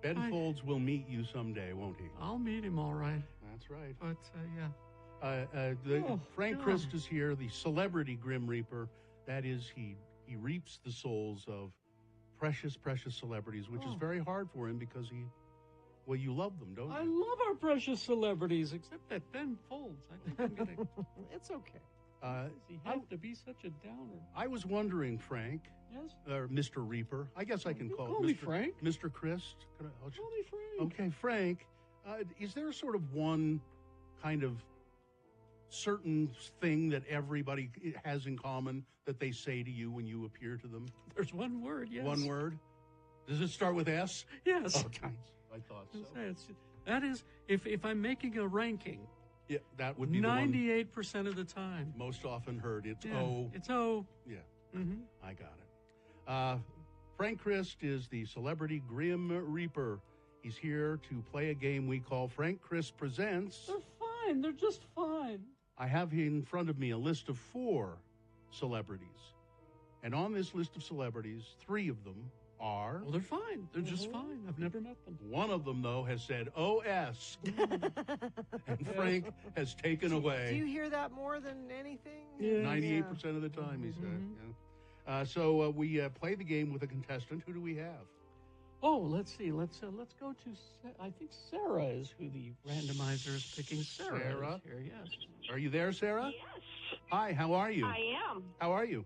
S6: Ben Folds will meet you someday, won't he?
S2: I'll meet him all right.
S6: That's right.
S2: But,
S6: Frank Christ is here, the celebrity Grim Reaper. That is, he reaps the souls of precious, precious celebrities, which is very hard for him because you love them, don't you?
S2: I love our precious celebrities, except that Ben Folds. I think I'm gonna...
S3: It's okay.
S2: Does he have to be such a downer?
S6: I was wondering, Frank.
S2: Yes?
S6: Or Mr. Reaper. I guess I can call
S2: me
S6: Mr.
S2: Frank.
S6: Mr. Christ.
S2: Call me Frank.
S6: Okay, Frank. Is there sort of one kind of certain thing that everybody has in common that they say to you when you appear to them?
S2: There's one word, yes.
S6: One word? Does it start with S?
S2: Yes.
S6: Okay. I thought so.
S2: That is, if I'm making a ranking
S6: Yeah, that would be
S2: 98% of the time.
S6: Most often heard. It's
S2: Yeah,
S6: O.
S2: It's O.
S6: Yeah,
S2: Mm-hmm.
S6: I got it. Frank Christ is the celebrity Grim Reaper. He's here to play a game we call Frank Christ Presents.
S2: They're fine. They're just fine.
S6: I have in front of me a list of 4 celebrities. And on this list of celebrities, 3 of them are...
S2: Well, they're fine. They're just fine. I've never met them.
S6: One of them, though, has said OS. And Frank has taken away.
S3: Do you hear that more than anything?
S6: 98% of the time, he said. Yeah. So we play the game with a contestant. Who do we have?
S2: Oh, let's see. Let's go to. I think Sarah is who the randomizer is picking. Sarah is here. Yes.
S6: Are you there, Sarah?
S20: Yes.
S6: Hi. How are you?
S20: I am.
S6: How are you?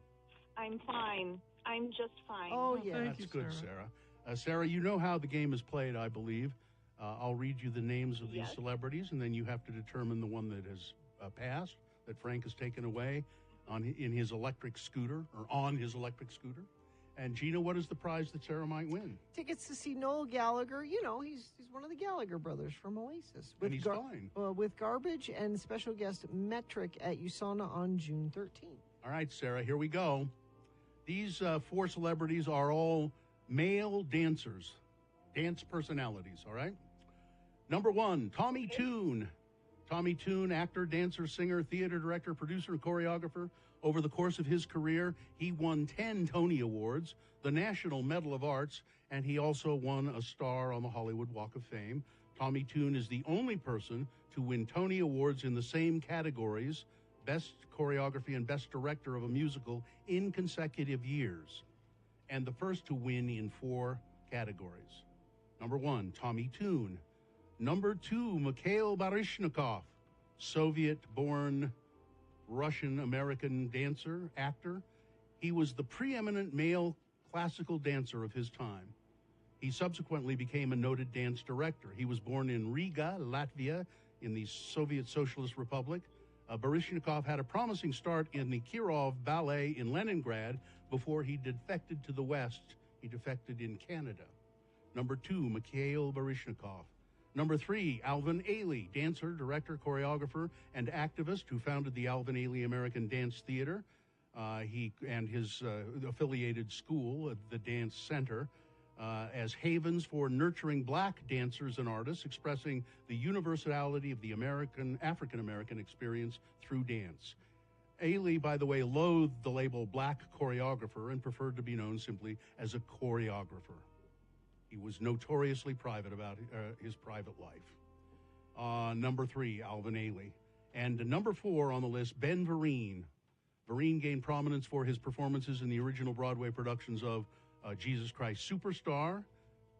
S20: I'm fine. I'm just fine.
S3: Oh, yeah.
S6: That's good, Sarah. Sarah, you know how the game is played, I believe. I'll read you the names of these celebrities, and then you have to determine the one that has passed, that Frank has taken away in his electric scooter, or on his electric scooter. And Gina, what is the prize that Sarah might win?
S3: Tickets to see Noel Gallagher. You know, he's one of the Gallagher brothers from Oasis.
S6: And he's fine.
S3: With Garbage and special guest Metric at USANA on June 13th.
S6: All right, Sarah, here we go. These 4 celebrities are all male dancers, dance personalities, all right? Number 1, Tommy Tune. Tommy Tune, actor, dancer, singer, theater director, producer, and choreographer. Over the course of his career, he won 10 Tony Awards, the National Medal of Arts, and he also won a star on the Hollywood Walk of Fame. Tommy Tune is the only person to win Tony Awards in the same categories, Best Choreography and Best Director of a Musical, in consecutive years, and the first to win in 4 categories. Number 1, Tommy Tune. Number 2, Mikhail Baryshnikov, Soviet-born Russian-American dancer, actor. He was the preeminent male classical dancer of his time. He subsequently became a noted dance director. He was born in Riga, Latvia, in the Soviet Socialist Republic. Baryshnikov had a promising start in the Kirov Ballet in Leningrad before he defected to the West. He defected in Canada. Number 2, Mikhail Baryshnikov. Number 3, Alvin Ailey, dancer, director, choreographer, and activist who founded the Alvin Ailey American Dance Theater. He and his affiliated school, the Dance Center, as havens for nurturing black dancers and artists, expressing the universality of the African-American experience through dance. Ailey, by the way, loathed the label black choreographer and preferred to be known simply as a choreographer. He was notoriously private about his private life. Number 3, Alvin Ailey. And number 4 on the list, Ben Vereen. Vereen gained prominence for his performances in the original Broadway productions of Jesus Christ Superstar.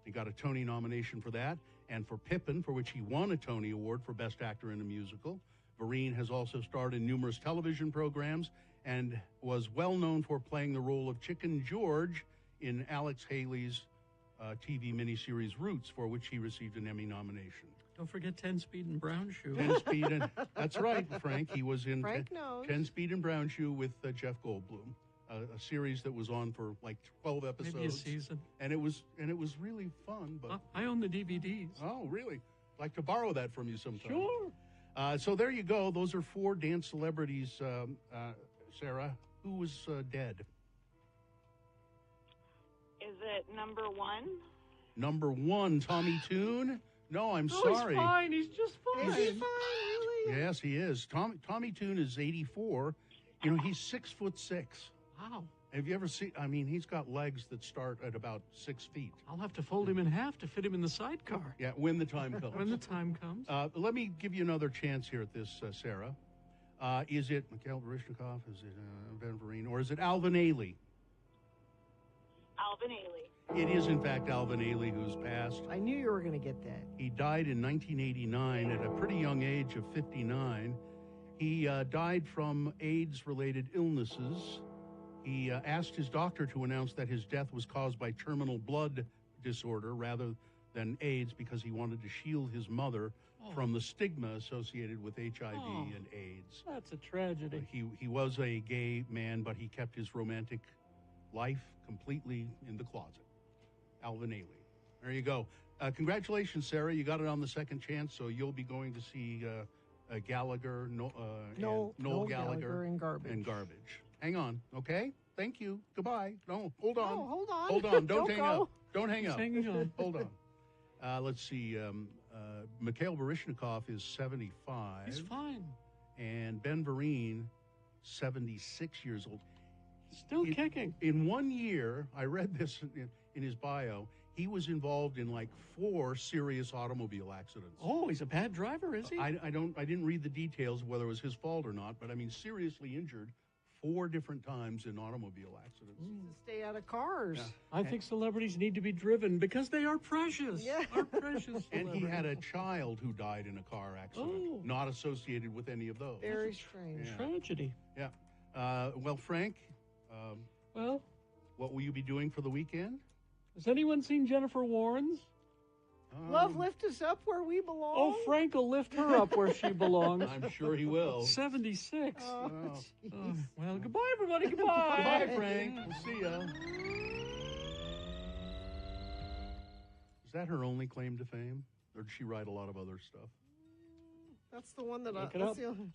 S6: He got a Tony nomination for that. And for Pippin, for which he won a Tony Award for Best Actor in a Musical. Vereen has also starred in numerous television programs and was well known for playing the role of Chicken George in Alex Haley's TV miniseries Roots, for which he received an Emmy nomination.
S2: Don't forget 10 Speed and Brown Shoe.
S6: 10 Speed and that's right, Frank. He was in
S3: Frank knows.
S6: 10 Speed and Brown Shoe with Jeff Goldblum, a series that was on for like 12 episodes.
S2: Maybe a season.
S6: And it was really fun. But
S2: I own the DVDs.
S6: Oh, really? I'd like to borrow that from you sometime.
S2: Sure.
S6: So there you go. Those are 4 dance celebrities. Sarah, who was dead?
S20: Is it number 1?
S6: Number 1, Tommy Tune. No, I'm sorry.
S2: He's fine. He's just fine.
S3: Is he fine, really?
S6: Yes, he is. Tommy Tune is 84. You know, he's 6'6".
S2: Wow.
S6: Have you ever seen? I mean, he's got legs that start at about 6 feet.
S2: I'll have to fold him in half to fit him in the sidecar.
S6: Yeah, when the time comes.
S2: When the time comes.
S6: Let me give you another chance here at this, Sarah. Is it Mikhail Baryshnikov? Is it Ben Vereen? Or is it Alvin Ailey?
S20: Alvin Ailey.
S6: It is, in fact, Alvin Ailey who's passed.
S3: I knew you were going to get that.
S6: He died in 1989 at a pretty young age of 59. He died from AIDS-related illnesses. He asked his doctor to announce that his death was caused by terminal blood disorder rather than AIDS because he wanted to shield his mother from the stigma associated with HIV and AIDS.
S2: That's a tragedy.
S6: He was a gay man, but he kept his romantic life completely in the closet. Alvin Ailey. There you go. Congratulations, Sarah. You got it on the second chance, so you'll be going to see Gallagher,
S3: Noel
S6: Gallagher,
S3: and Garbage.
S6: Hang on, okay? Thank you. Goodbye. No, hold on.
S3: No, hold on.
S6: Hold on. Don't
S3: Don't
S6: hang
S3: go.
S6: up. Don't hang up.
S2: Hang on.
S6: Hold on. Let's see. Mikhail Baryshnikov is 75.
S2: He's fine.
S6: And Ben Vereen, 76 years old.
S2: Still kicking.
S6: In 1 year, I read this in his bio, he was involved in like 4 serious automobile accidents.
S2: Oh, he's a bad driver, is he?
S6: I didn't read the details of whether it was his fault or not, but I mean, seriously injured 4 different times in automobile accidents.
S3: Stay out of cars.
S6: Yeah.
S2: I think celebrities need to be driven because they are precious.
S3: Yeah.
S2: Are precious.
S6: And he had a child who died in a car accident,
S2: Oh.
S6: not associated with any of those.
S3: Very strange.
S6: Yeah.
S2: Tragedy.
S6: Yeah. Well, Frank,
S2: Well,
S6: what will you be doing for the weekend?
S2: has anyone seen Jennifer Warren's?
S3: Love, lift us up where we belong.
S2: Oh, Frank will lift her up where she belongs.
S6: I'm sure he will.
S2: 76.
S3: Oh,
S2: Oh, well, goodbye, everybody. Goodbye.
S6: Goodbye, Frank. We'll see ya. Is that her only claim to fame? Or did she write a lot of other stuff?
S3: That's the one that
S2: Look it
S3: that's
S2: up.
S3: the only-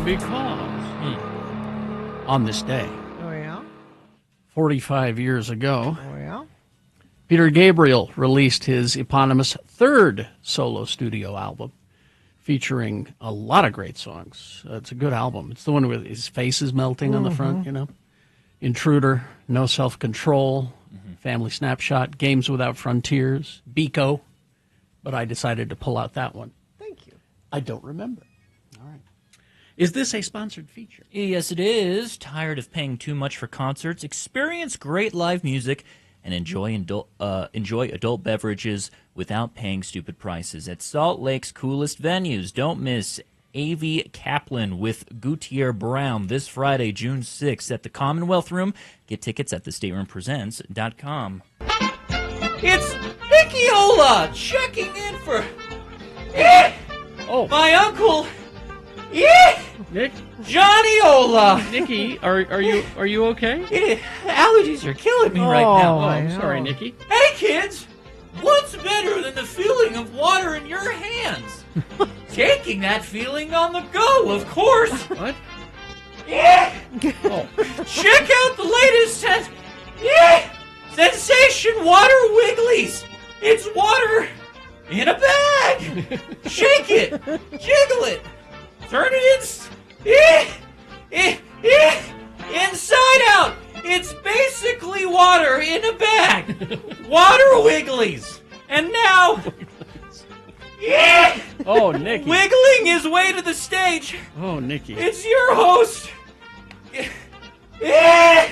S2: Because on this day,
S3: Oh, yeah?
S2: 45 years ago,
S3: Oh, yeah?
S2: Peter Gabriel released his eponymous third solo studio album featuring a lot of great songs. It's a good album. It's the one with his face is melting on the front, you know. Intruder, No Self-Control, Family Snapshot, Games Without Frontiers, Biko. But I decided to pull out that one.
S3: Thank you.
S2: I don't remember. All right. Is this a sponsored feature?
S1: Yes, it is. Tired of paying too much for concerts? Experience great live music and enjoy adult beverages without paying stupid prices at Salt Lake's coolest venues. Don't miss A.V. Kaplan with Gutierre Brown this Friday, June 6th at the Commonwealth Room. Get tickets at thestateroompresents.com. It's Nickiola checking in for my uncle
S2: Nick?
S1: Johnny Ola.
S2: Nikki, are you okay?
S1: Allergies are killing me right now.
S2: Oh, I'm sorry, Nikki.
S1: Hey kids, what's better than the feeling of water in your hands? Taking that feeling on the go, of course.
S2: What?
S1: Yeah. Oh. Check out the latest sensation water wigglies. It's water in a bag. Shake it, jiggle it, turn it inside out. It's basically water in a bag. Water wigglies. And now,
S2: Oh, Nikki.
S1: wiggling his way to the stage.
S2: Oh, Nikki.
S1: It's your host,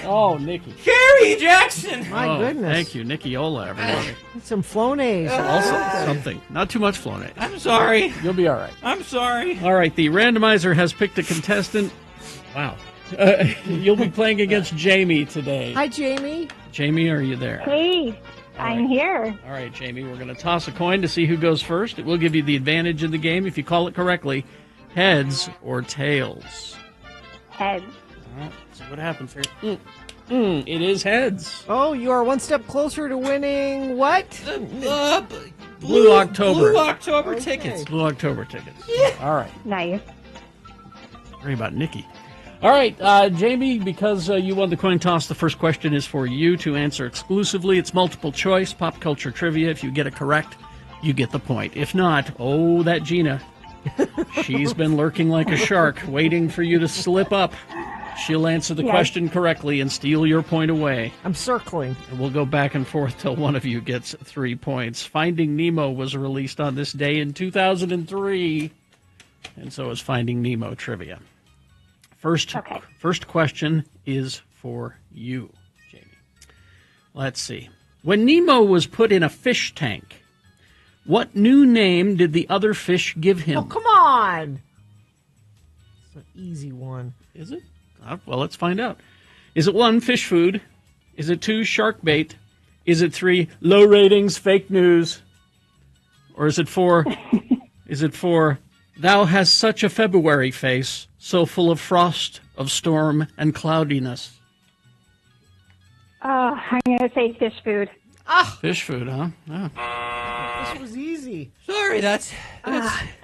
S2: Oh, Nikki.
S1: Carrie Jackson.
S3: My goodness.
S2: Thank you, Nickiola, everybody.
S3: Some Flonase.
S2: Also, something. Not too much Flonase.
S1: I'm sorry.
S2: You'll be all right.
S1: I'm sorry.
S2: All right, the randomizer has picked a contestant. Wow. You'll be playing against Jamie today.
S3: Hi, Jamie.
S2: Jamie, are you there?
S21: Hey, I'm here.
S2: All right, Jamie, we're going to toss a coin to see who goes first. It will give you the advantage in the game if you call it correctly. Heads or tails?
S21: Heads.
S2: All right, see what happens here. It is heads.
S3: Oh, you are one step closer to winning what?
S2: Blue October.
S1: Blue October tickets.
S2: Blue October tickets. All right.
S21: Nice.
S2: Worry about Nikki. All right, Jamie, because you won the coin toss, the first question is for you to answer exclusively. It's multiple choice, pop culture trivia. If you get it correct, you get the point. If not, that Gina. She's been lurking like a shark, waiting for you to slip up. She'll answer the question correctly and steal your point away.
S3: I'm circling.
S2: And we'll go back and forth till one of you gets 3 points. Finding Nemo was released on this day in 2003, and so is Finding Nemo trivia. First question is for you, Jamie. Let's see. When Nemo was put in a fish tank, what new name did the other fish give him?
S3: Oh, come on. It's an easy one.
S2: Is it? Well, let's find out. Is it 1, fish food? Is it 2, shark bait? Is it 3, low ratings, fake news? Or is it 4, thou hast such a February face, so full of frost, of storm, and cloudiness?
S21: I'm going to say fish food.
S2: Fish food, huh? Oh.
S3: This was easy.
S1: Sorry, that's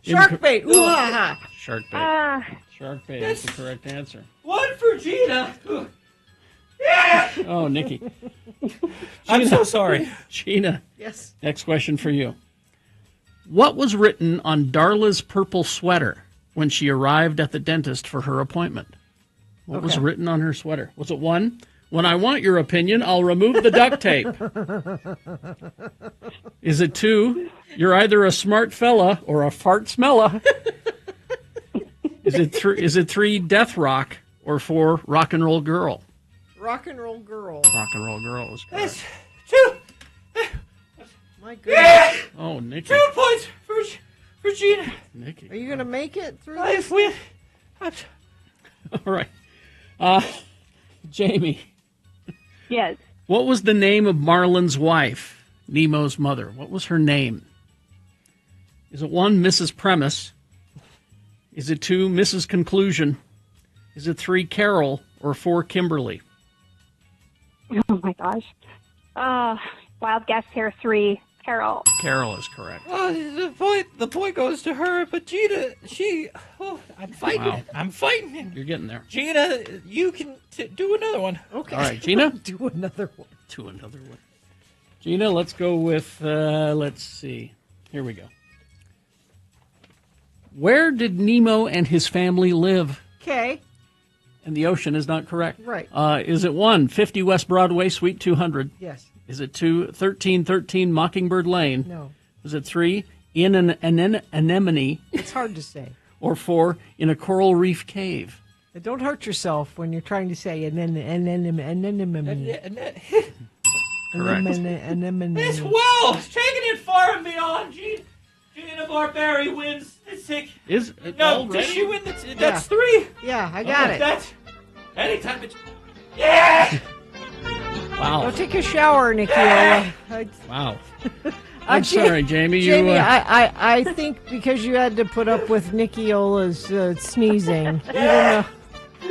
S3: shark bait. Ooh, ha, ha.
S2: Shark bait. Shark bait is the correct answer.
S1: 1 for Gina.
S2: Oh, Nikki.
S1: I'm so sorry.
S2: Gina.
S3: Yes.
S2: Next question for you. What was written on Darla's purple sweater when she arrived at the dentist for her appointment? What was written on her sweater? Was it 1, when I want your opinion, I'll remove the duct tape? Is it 2, you're either a smart fella or a fart smella? Is it 3, death rock, or 4, rock and roll girl?
S3: Rock and roll girl.
S2: Rock and roll girl is correct.
S1: 2.
S3: My goodness.
S2: Oh, Nikki.
S1: 2 points for Gina.
S2: Nikki.
S3: Are you going to make it through
S1: this?
S2: All right. Jamie.
S21: Yes.
S2: What was the name of Marlin's wife, Nemo's mother? What was her name? Is it 1, Mrs. Premise? Is it 2, Mrs. Conclusion? Is it 3, Carol, or 4, Kimberly?
S21: Oh, my gosh. Wild guess here, 3, Carol.
S2: Carol is correct.
S1: The point goes to her, but Gina, I'm fighting it. I'm fighting it.
S2: You're getting there.
S1: Gina, you can do another one.
S3: Okay.
S2: All right, Gina?
S3: Do another one.
S2: Gina, let's go with, let's see. Here we go. Where did Nemo and his family live?
S3: Okay.
S2: And the ocean is not correct.
S3: Right.
S2: Is it 1, 50 West Broadway, Suite 200?
S3: Yes.
S2: Is it 2, 1313 Mockingbird Lane?
S3: No.
S2: Is it 3, in an anemone?
S3: It's hard to say.
S2: Or 4, in a coral reef cave?
S3: Don't hurt yourself when you're trying to say anemone.
S2: Correct.
S1: Miss Wells, taking it far and beyond. Gina Barberi wins the ticket. Does she win the that's 3?
S3: Yeah, I got it.
S1: That's anytime it's
S2: Wow.
S3: Go take a shower, Nicola.
S2: Wow. I'm sorry, Jamie.
S3: Jamie, I think because you had to put up with Nikiola's sneezing,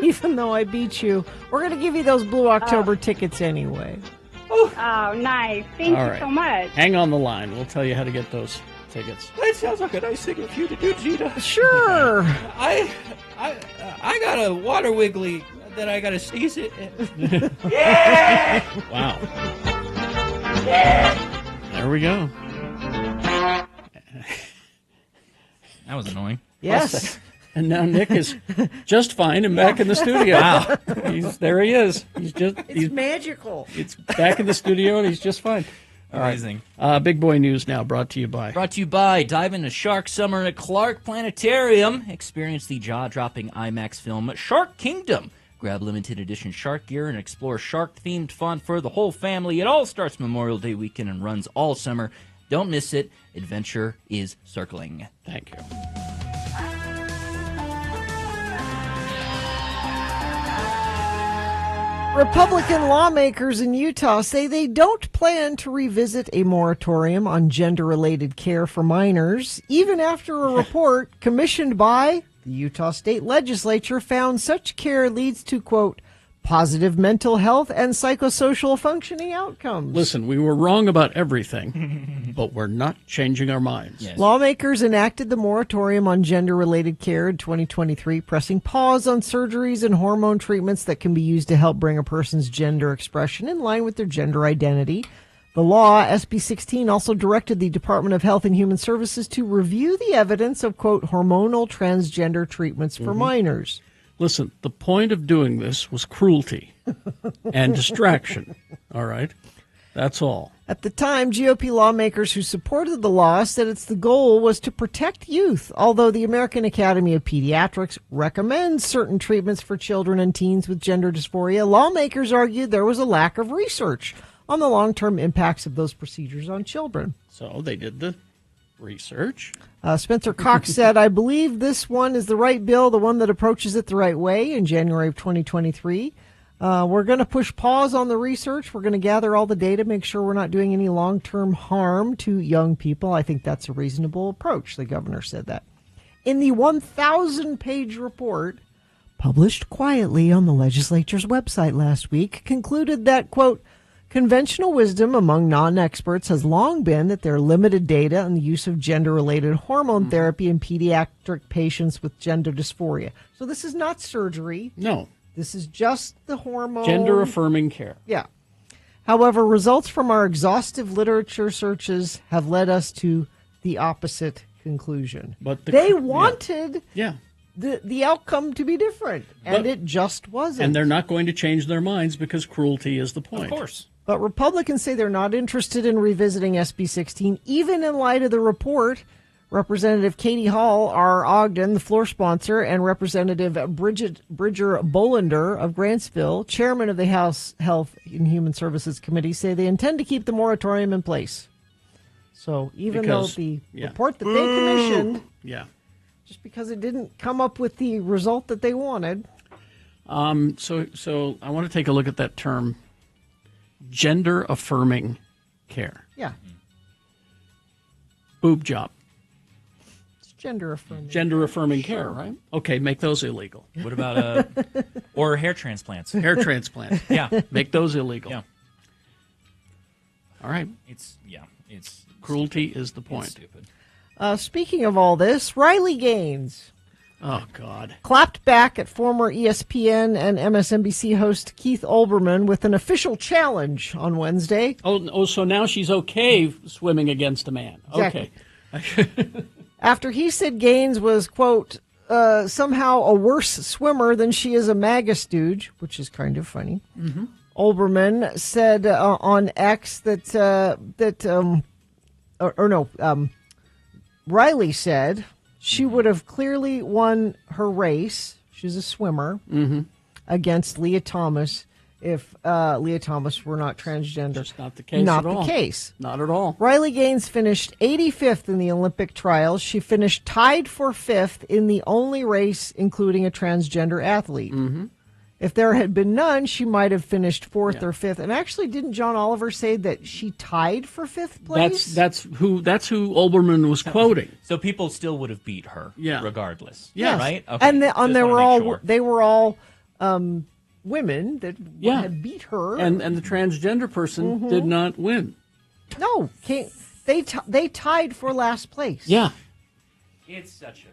S3: even though I beat you, we're going to give you those Blue October tickets anyway.
S21: Oh, nice. Thank you so much.
S2: Hang on the line. We'll tell you how to get those tickets.
S1: That sounds like a nice thing for you to do, Gina.
S3: Sure.
S1: I got a water wiggly that I got to sneeze it.
S2: Wow. There we go.
S1: That was annoying.
S3: Yes.
S2: And now Nick is just fine and back in the studio.
S1: Wow.
S2: There he is.
S3: It's magical.
S2: It's back in the studio and he's just fine.
S1: Amazing.
S2: Big Boy News now brought to you by.
S1: Dive into Shark Summer at Clark Planetarium. Experience the jaw-dropping IMAX film Shark Kingdom. Grab limited edition shark gear and explore shark-themed fun for the whole family. It all starts Memorial Day weekend and runs all summer. Don't miss it. Adventure is circling.
S2: Thank you.
S3: Republican lawmakers in Utah say they don't plan to revisit a moratorium on gender-related care for minors, even after a report commissioned by the Utah State Legislature found such care leads to, quote, positive mental health and psychosocial functioning outcomes.
S2: Listen, we were wrong about everything, but we're not changing our minds.
S3: Yes. Lawmakers enacted the moratorium on gender-related care in 2023, pressing pause on surgeries and hormone treatments that can be used to help bring a person's gender expression in line with their gender identity. The law, SB 16, also directed the Department of Health and Human Services to review the evidence of, quote, hormonal transgender treatments for minors.
S2: Listen, the point of doing this was cruelty and distraction, all right? That's all.
S3: At the time, GOP lawmakers who supported the law said the goal was to protect youth, although the American Academy of Pediatrics recommends certain treatments for children and teens with gender dysphoria. Lawmakers argued there was a lack of research on the long-term impacts of those procedures on children.
S2: So they did the research.
S3: Spencer Cox said, I believe this one is the right bill, the one that approaches it the right way in January of 2023. We're going to push pause on the research. We're going to gather all the data, make sure we're not doing any long-term harm to young people. I think that's a reasonable approach, the governor said that. In the 1,000-page report, published quietly on the legislature's website last week, concluded that, quote, conventional wisdom among non-experts has long been that there are limited data on the use of gender-related hormone therapy in pediatric patients with gender dysphoria. So this is not surgery.
S2: No.
S3: This is just the hormone.
S2: Gender-affirming care.
S3: Yeah. However, results from our exhaustive literature searches have led us to the opposite conclusion.
S2: But
S3: they wanted
S2: yeah.
S3: the outcome to be different, and it just wasn't.
S2: And they're not going to change their minds because cruelty is the point.
S1: Of course.
S3: But Republicans say they're not interested in revisiting SB 16, even in light of the report. Representative Katie Hall, our Ogden, the floor sponsor, and Representative Bridger Bolander of Grantsville, chairman of the House Health and Human Services Committee, say they intend to keep the moratorium in place. So even though the report that they commissioned, just because it didn't come up with the result that they wanted.
S2: So I want to take a look at that term, gender-affirming care.
S3: Yeah.
S2: Boob job.
S3: Gender-affirming.
S2: Gender-affirming care, right? Okay, make those illegal.
S1: What about or hair transplants?
S2: Hair transplants.
S1: Yeah.
S2: Make those illegal.
S1: Yeah.
S2: All right.
S1: It's
S2: cruelty is the point.
S1: It's stupid.
S3: Speaking of all this, Riley Gaines.
S2: Oh, God.
S3: Clapped back at former ESPN and MSNBC host Keith Olbermann with an official challenge on Wednesday.
S2: Oh, so now she's okay swimming against a man.
S3: Exactly.
S2: Okay.
S3: After he said Gaines was, quote, somehow a worse swimmer than she is a MAGA stooge, which is kind of funny.
S2: Mm-hmm.
S3: Olbermann said on X Riley said she would have clearly won her race. She's a swimmer against Leah Thomas if Leah Thomas were not transgender.
S2: Just not the case
S3: Not
S2: at all.
S3: the case.
S2: Not at all.
S3: Riley Gaines finished 85th in the Olympic trials. She finished tied for 5th in the only race including a transgender athlete.
S2: Mm-hmm.
S3: If there had been none, she might have finished 4th or 5th. And actually, didn't John Oliver say that she tied for 5th place?
S2: That's who Olbermann was quoting.
S1: So people still would have beat her, regardless.
S3: Yes.
S1: Right? Okay.
S3: And they were all women that
S2: Yeah.
S3: had beat her.
S2: And the transgender person did not win.
S3: No, they tied for last place.
S2: Yeah.
S1: It's such a grift.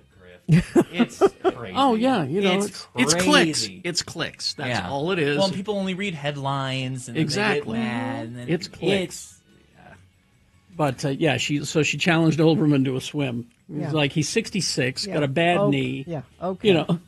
S1: It's crazy.
S2: Oh, yeah. You know, it's clicks.
S1: crazy.
S2: It's clicks. That's all it is.
S1: Well, people only read headlines and then
S2: Exactly.
S1: they get mad. And then
S2: It's clicks. But, she challenged Olbermann to a swim.
S3: Yeah.
S2: He's like, he's 66,
S3: Yeah.
S2: got a bad
S3: Oh,
S2: knee.
S3: yeah, okay.
S2: You know,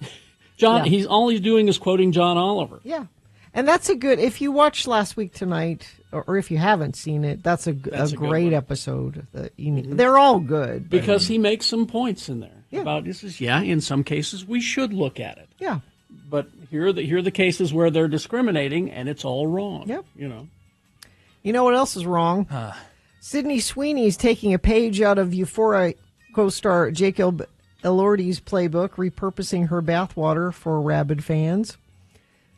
S2: John,
S3: Yeah.
S2: all he's doing is quoting John Oliver.
S3: Yeah. And that's a good, if you watched Last Week Tonight, or if you haven't seen it, that's a
S2: That's a good
S3: great
S2: one.
S3: episode. That you need. They're all good. but-
S2: Because he makes some points in there
S3: Yeah.
S2: about in some cases we should look at it.
S3: Yeah.
S2: But here are the cases where they're discriminating and it's all wrong.
S3: Yep.
S2: You know.
S3: You know what else is wrong? Sydney Sweeney's taking a page out of Euphoria co-star Jacob Elordi's playbook, repurposing her bathwater for rabid fans.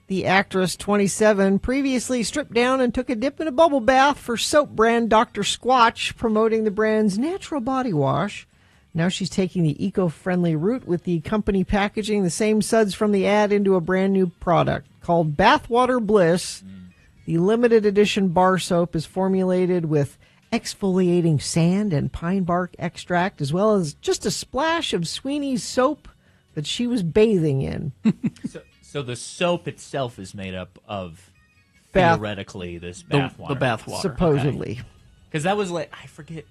S3: The actress, 27, previously stripped down and took a dip in a bubble bath for soap brand Dr. Squatch, promoting the brand's natural body wash. Now she's taking the eco-friendly route with the company packaging the same suds from the ad into a brand new product. called Bathwater Bliss. The limited edition bar soap is formulated with exfoliating sand and pine bark extract, as well as just a splash of Sweeney's soap that she was bathing in.
S1: So the soap itself is made up of, theoretically, this bathwater.
S2: The bathwater.
S3: Supposedly.
S1: Because that was like, I forget,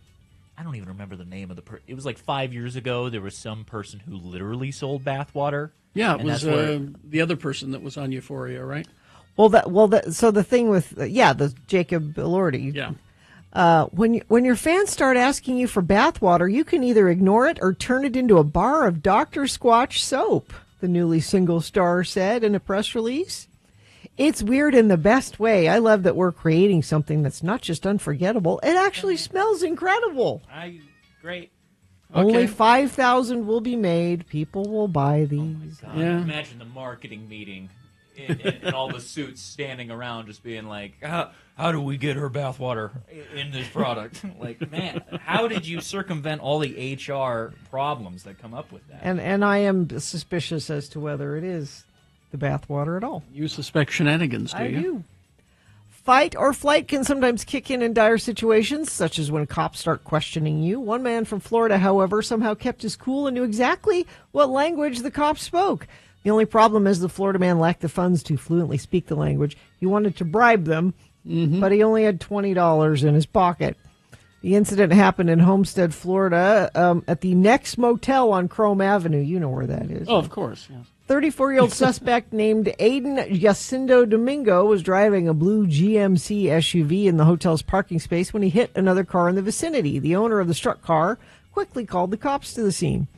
S1: I don't even remember the name of the person. It was like 5 years ago, there was some person who literally sold bathwater.
S2: Yeah, it was the other person that was on Euphoria, right?
S3: So the thing with, the Jacob Elordi.
S2: Yeah.
S3: When your fans start asking you for bathwater, you can either ignore it or turn it into a bar of Dr. Squatch soap, the newly single star said in a press release. It's weird in the best way. I love that we're creating something that's not just unforgettable. It actually smells incredible.
S1: Great.
S3: Only 5,000 will be made. People will buy these.
S1: Oh yeah. Imagine the marketing meeting and all the suits standing around just being like, how do we get her bathwater in this product? Like, man, how did you circumvent all the HR problems that come up with that?
S3: And I am suspicious as to whether it is the bathwater at all.
S2: You suspect shenanigans, do you?
S3: I do. Fight or flight can sometimes kick in dire situations, such as when cops start questioning you. One man from Florida, however, somehow kept his cool and knew exactly what language the cops spoke. The only problem is the Florida man lacked the funds to fluently speak the language. He wanted to bribe them, but he only had $20 in his pocket. The incident happened in Homestead, Florida, at the Next Motel on Chrome Avenue. You know where that is.
S2: Oh, of course, yeah.
S3: 34-year-old suspect named Aiden Jacindo Domingo was driving a blue GMC SUV in the hotel's parking space when he hit another car in the vicinity. The owner of the struck car quickly called the cops to the scene.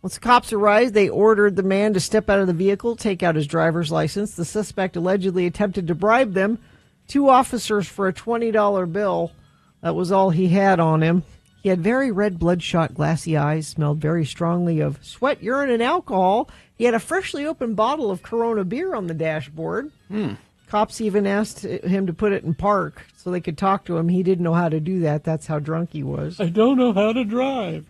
S3: Once the cops arrived, they ordered the man to step out of the vehicle, take out his driver's license. The suspect allegedly attempted to bribe them. 2 officers for a $20 bill. That was all he had on him. He had very red, bloodshot, glassy eyes, smelled very strongly of sweat, urine, and alcohol. He had a freshly opened bottle of Corona beer on the dashboard. Cops even asked him to put it in park so they could talk to him. He didn't know how to do that. That's how drunk he was.
S2: I don't know how to drive.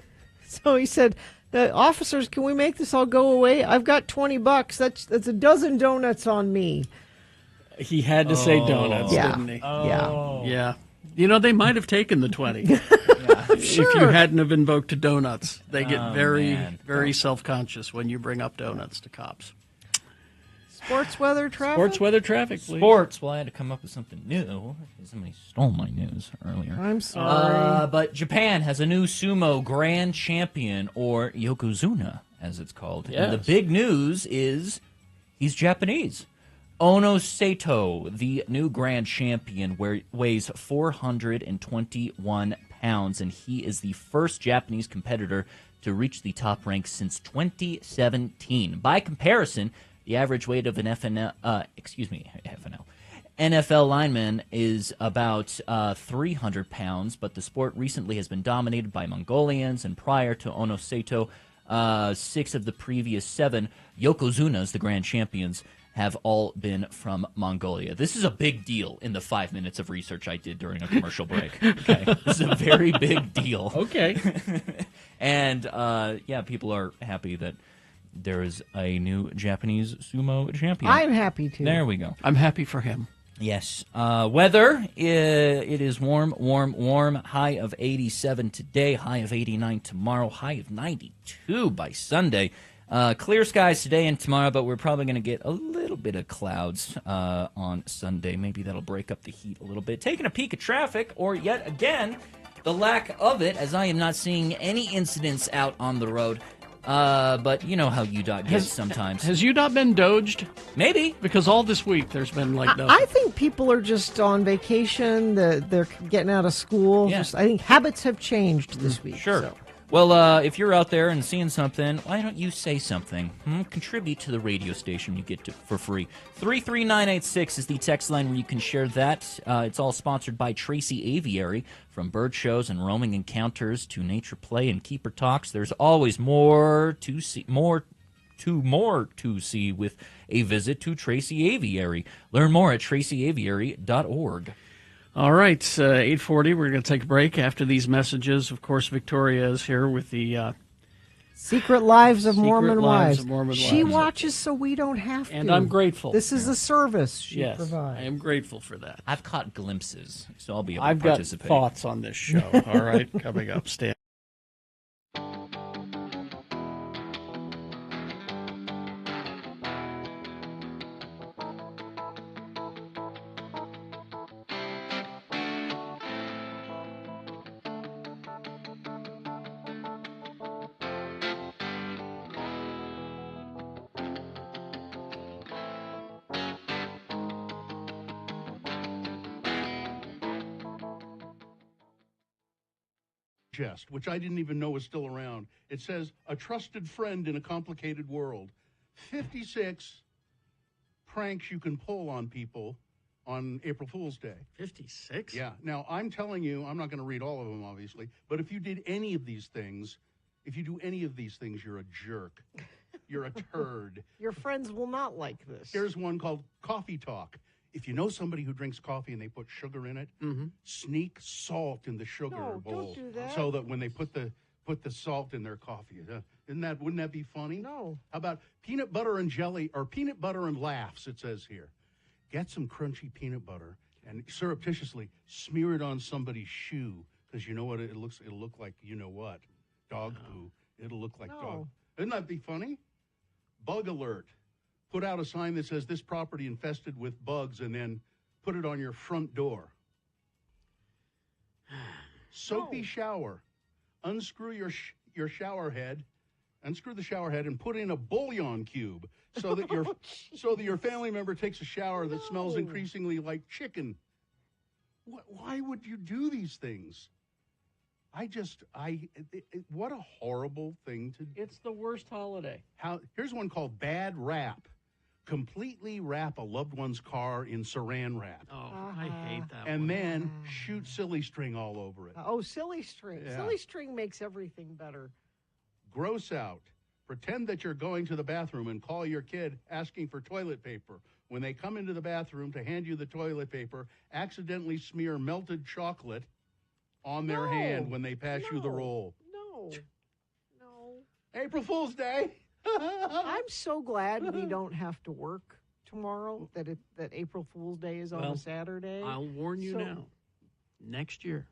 S3: So he said, the officers, can we make this all go away? I've got $20. That's a dozen donuts on me.
S2: He had to say donuts, didn't he? Yeah. You know, they might have taken the 20 if you hadn't have invoked donuts. They get very self-conscious when you bring up donuts to cops.
S3: Sports weather traffic?
S2: Sports weather traffic, please.
S1: Sports. Well, I had to come up with something new. Somebody stole my news earlier.
S3: I'm sorry.
S1: But Japan has a new sumo grand champion, or yokozuna, as it's called.
S2: Yes.
S1: And the big news is he's Japanese. Ono Sato, the new grand champion, weighs 421 pounds, and he is the first Japanese competitor to reach the top rank since 2017. By comparison, the average weight of an NFL lineman is about 300 pounds, but the sport recently has been dominated by Mongolians, and prior to Ono Sato, 6 of the previous 7 yokozunas, the grand champions, have all been from Mongolia. This is a big deal in the 5 minutes of research I did during a commercial break. Okay, this is a very big deal.
S2: Okay.
S1: And, people are happy that there is a new Japanese sumo champion.
S3: I'm happy too.
S1: There we go.
S2: I'm happy for him.
S1: Yes. Weather, it is warm. High of 87 today, high of 89 tomorrow, high of 92 by Sunday. Clear skies today and tomorrow, but we're probably going to get a little bit of clouds on Sunday. Maybe that'll break up the heat a little bit. Taking a peek at traffic, or yet again, the lack of it, as I am not seeing any incidents out on the road. But you know how UDOT gets sometimes.
S2: Has UDOT been doged?
S1: Maybe.
S2: Because all this week there's been like nothing.
S3: I think people are just on vacation. They're getting out of school.
S1: Yeah.
S3: I think habits have changed this week.
S1: Sure.
S3: So.
S1: Well, if you're out there and seeing something, why don't you say something? Contribute to the radio station you get for free. 33986 is the text line where you can share that. It's all sponsored by Tracy Aviary. From bird shows and roaming encounters to nature play and keeper talks, there's always more to see with a visit to Tracy Aviary. Learn more at tracyaviary.org.
S2: All right, 8:40. We're going to take a break after these messages. Of course, Victoria is here with the
S3: Secret Lives of
S2: Secret
S3: Mormon
S2: Lives
S3: Wives.
S2: of Mormon
S3: She
S2: Wives.
S3: watches so we don't have to.
S2: And I'm grateful.
S3: This is a service she
S2: Yes,
S3: provides.
S2: I am grateful for that.
S1: I've caught glimpses, so I'll be able
S2: I've
S1: to
S2: got
S1: participate.
S2: thoughts on this show. All right, coming up. Stan.
S6: Which I didn't even know was still around. It says, a trusted friend in a complicated world. 56 pranks you can pull on people on April Fool's Day.
S2: 56?
S6: Yeah. Now, I'm telling you, I'm not going to read all of them, obviously, but if you did any of these things, you're a jerk. You're a turd.
S3: Your friends will not like this.
S6: Here's one called Coffee Talk. If you know somebody who drinks coffee and they put sugar in it, sneak salt in the sugar bowl.
S3: Don't do that.
S6: So that when they put the salt in their coffee, wouldn't that be funny?
S3: No.
S6: How about peanut butter and jelly, or peanut butter and laughs? It says here, get some crunchy peanut butter and surreptitiously smear it on somebody's shoe, because you know what it'll look like. You know what? Dog poo. It'll look like dog. Wouldn't that be funny? Bug alert. Put out a sign that says this property infested with bugs, and then put it on your front door. Soapy shower. Unscrew your shower head. Unscrew the shower head and put in a bouillon cube so that your family member takes a shower that smells increasingly like chicken. Why would you do these things? What a horrible thing to do.
S2: It's the worst holiday.
S6: Here's one called Bad Wrap. Completely wrap a loved one's car in saran wrap.
S2: Oh, I hate that one.
S6: And then shoot silly string all over it.
S3: Silly string.
S6: Yeah.
S3: Silly string makes everything better.
S6: Gross out. Pretend that you're going to the bathroom and call your kid asking for toilet paper. When they come into the bathroom to hand you the toilet paper, accidentally smear melted chocolate on their hand when they pass you the roll.
S3: No.
S6: April Fool's Day.
S3: I'm so glad we don't have to work tomorrow, that April Fool's Day is on a Saturday.
S2: I'll warn you now. Next year,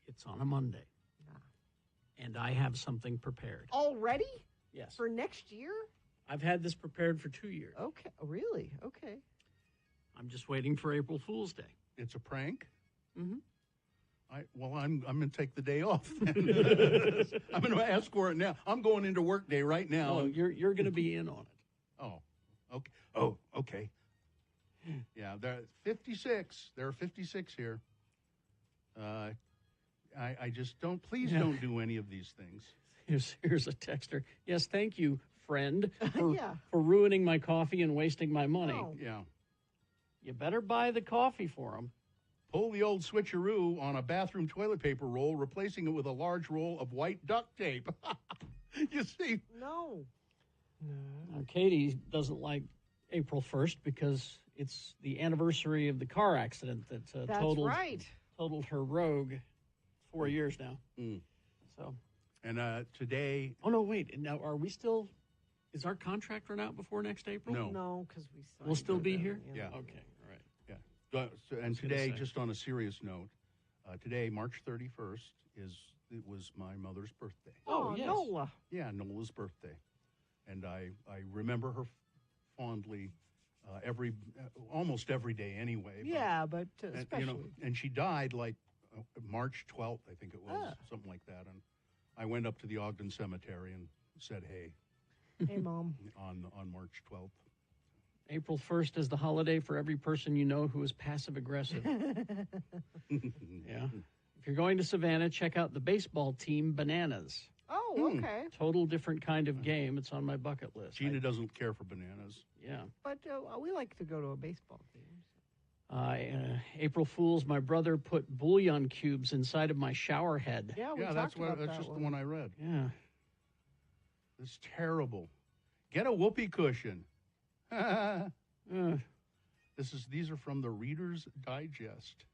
S2: it's on a Monday. Yeah. And I have something prepared.
S3: Already?
S2: Yes.
S3: For next year?
S2: I've had this prepared for 2 years.
S3: Okay. Really? Okay.
S2: I'm just waiting for April Fool's Day.
S6: It's a prank?
S2: Mm-hmm.
S6: I'm going to take the day off then. I'm going to ask for it now. I'm going into work day right now.
S2: No, you're going to be in on it.
S6: Oh, okay. Oh, okay. Yeah, there are 56. There are 56 here. I just don't. Please don't do any of these things.
S2: Here's a texter. Yes, thank you, friend, for ruining my coffee and wasting my money.
S3: Oh.
S6: Yeah.
S2: You better buy the coffee for them.
S6: Pull the old switcheroo on a bathroom toilet paper roll, replacing it with a large roll of white duct tape. You see?
S3: No.
S2: Now, Katie doesn't like April 1st because it's the anniversary of the car accident that totaled her Rogue 4 years now.
S6: Mm.
S2: So.
S6: And today...
S2: Oh, no, wait. Now, are we still... Is our contract run out before next April?
S3: No, because we signed
S2: We'll still be
S3: it,
S2: here?
S6: Yeah.
S2: Okay, all right.
S6: Yeah. And today, just on a serious note, today, March 31st, it was my mother's birthday.
S3: Oh,
S2: yes.
S3: Nola.
S6: Yeah, Nola's birthday. And I remember her fondly almost every day anyway.
S3: Yeah, but especially.
S6: And she died like March 12th, I think it was, something like that. And I went up to the Ogden Cemetery and said, hey.
S3: Hey, Mom.
S6: On March 12th.
S2: April 1st is the holiday for every person you know who is passive-aggressive. Yeah. If you're going to Savannah, check out the baseball team Bananas.
S3: Oh, okay.
S2: Total different kind of game. It's on my bucket list.
S6: Gina doesn't care for bananas.
S2: Yeah.
S3: But we like to go to a baseball game.
S2: April Fools, my brother put bouillon cubes inside of my shower head.
S3: Yeah,
S6: that's just the one I read.
S2: Yeah.
S6: It's terrible. Get a whoopee cushion. These are from the Reader's Digest.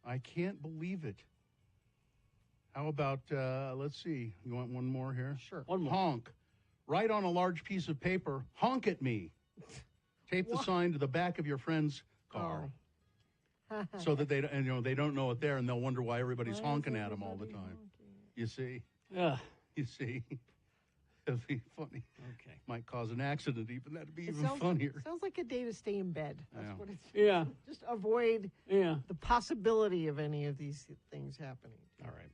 S6: I can't believe it. How about, let's see, you want one more here?
S3: Sure.
S6: One more. Honk. Write on a large piece of paper, honk at me. Tape the sign to the back of your friend's car. So that they don't know it there, and they'll wonder why everybody's honking at them all the time. You see?
S2: Yeah.
S6: You see? It'd be funny.
S2: Okay.
S6: Might cause an accident, even that'd be even
S3: sounds,
S6: funnier.
S3: Sounds like a day to stay in bed. That's what it's.
S2: Yeah.
S3: Just avoid the possibility of any of these things happening.
S2: All right.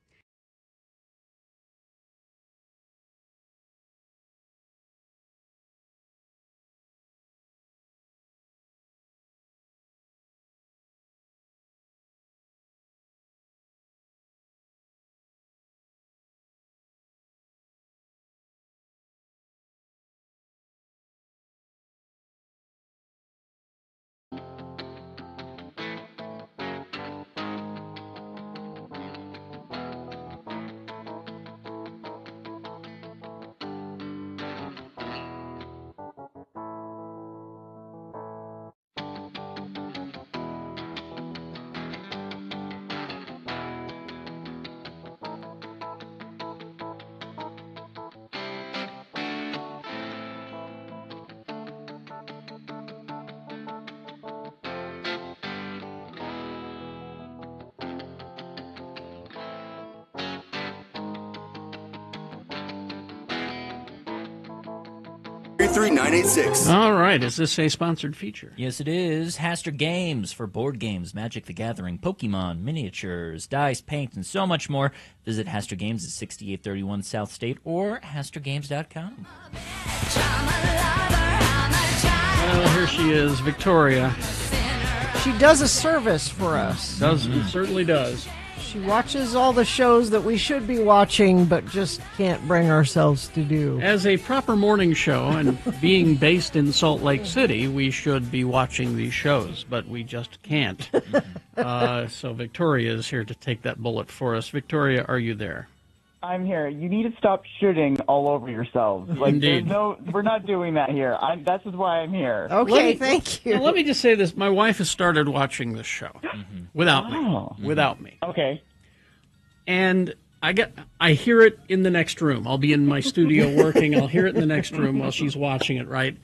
S5: All
S2: right, is this a sponsored feature?
S1: Yes, it is. Haster Games for board games, Magic the Gathering, Pokemon, miniatures, dice, paint, and so much more. Visit Haster Games at 6831 South State or hastergames.com.
S2: Well, here she is, Victoria.
S3: She does a service for us.
S2: Certainly does.
S3: She watches all the shows that we should be watching, but just can't bring ourselves to do.
S2: As a proper morning show, and being based in Salt Lake City, we should be watching these shows, but we just can't. So Victoria is here to take that bullet for us. Victoria, are you there?
S7: I'm here. You need to stop shooting all over yourselves. Like,
S2: Indeed.
S7: We're not doing that here. That's why I'm here.
S3: Thank you.
S2: Let me just say this. My wife has started watching this show without me.
S7: Okay.
S2: And I hear it in the next room. I'll be in my studio working. I'll hear it in the next room while she's watching it, right?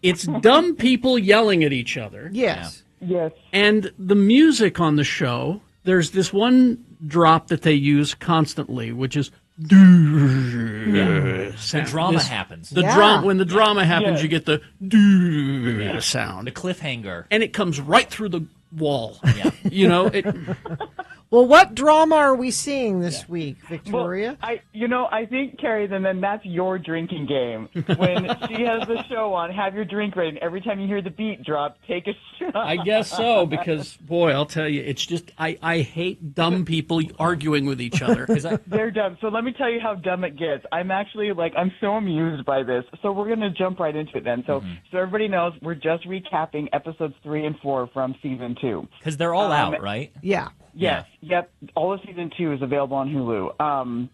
S2: It's dumb people yelling at each other.
S3: Yes.
S7: Yes.
S2: And the music on the show, there's this one drop that they use constantly, which is
S1: The drama happens.
S2: When the drama happens, you get the sound.
S1: The cliffhanger.
S2: And it comes right through the wall.
S1: Yeah.
S3: Well, what drama are we seeing this week, Victoria?
S7: Well, I think, Carrie, then that's your drinking game. When she has the show on, have your drink ready, and every time you hear the beat drop, take a shot.
S2: I guess so, because, boy, I'll tell you, it's just, I hate dumb people arguing with each other.
S7: They're dumb. So let me tell you how dumb it gets. I'm actually, I'm so amused by this. So we're going to jump right into it then. So everybody knows, we're just recapping episodes 3 and 4 from season 2.
S1: Because they're all out, right?
S3: Yeah.
S7: Yes. Yeah. Yep. All of season 2 is available on Hulu.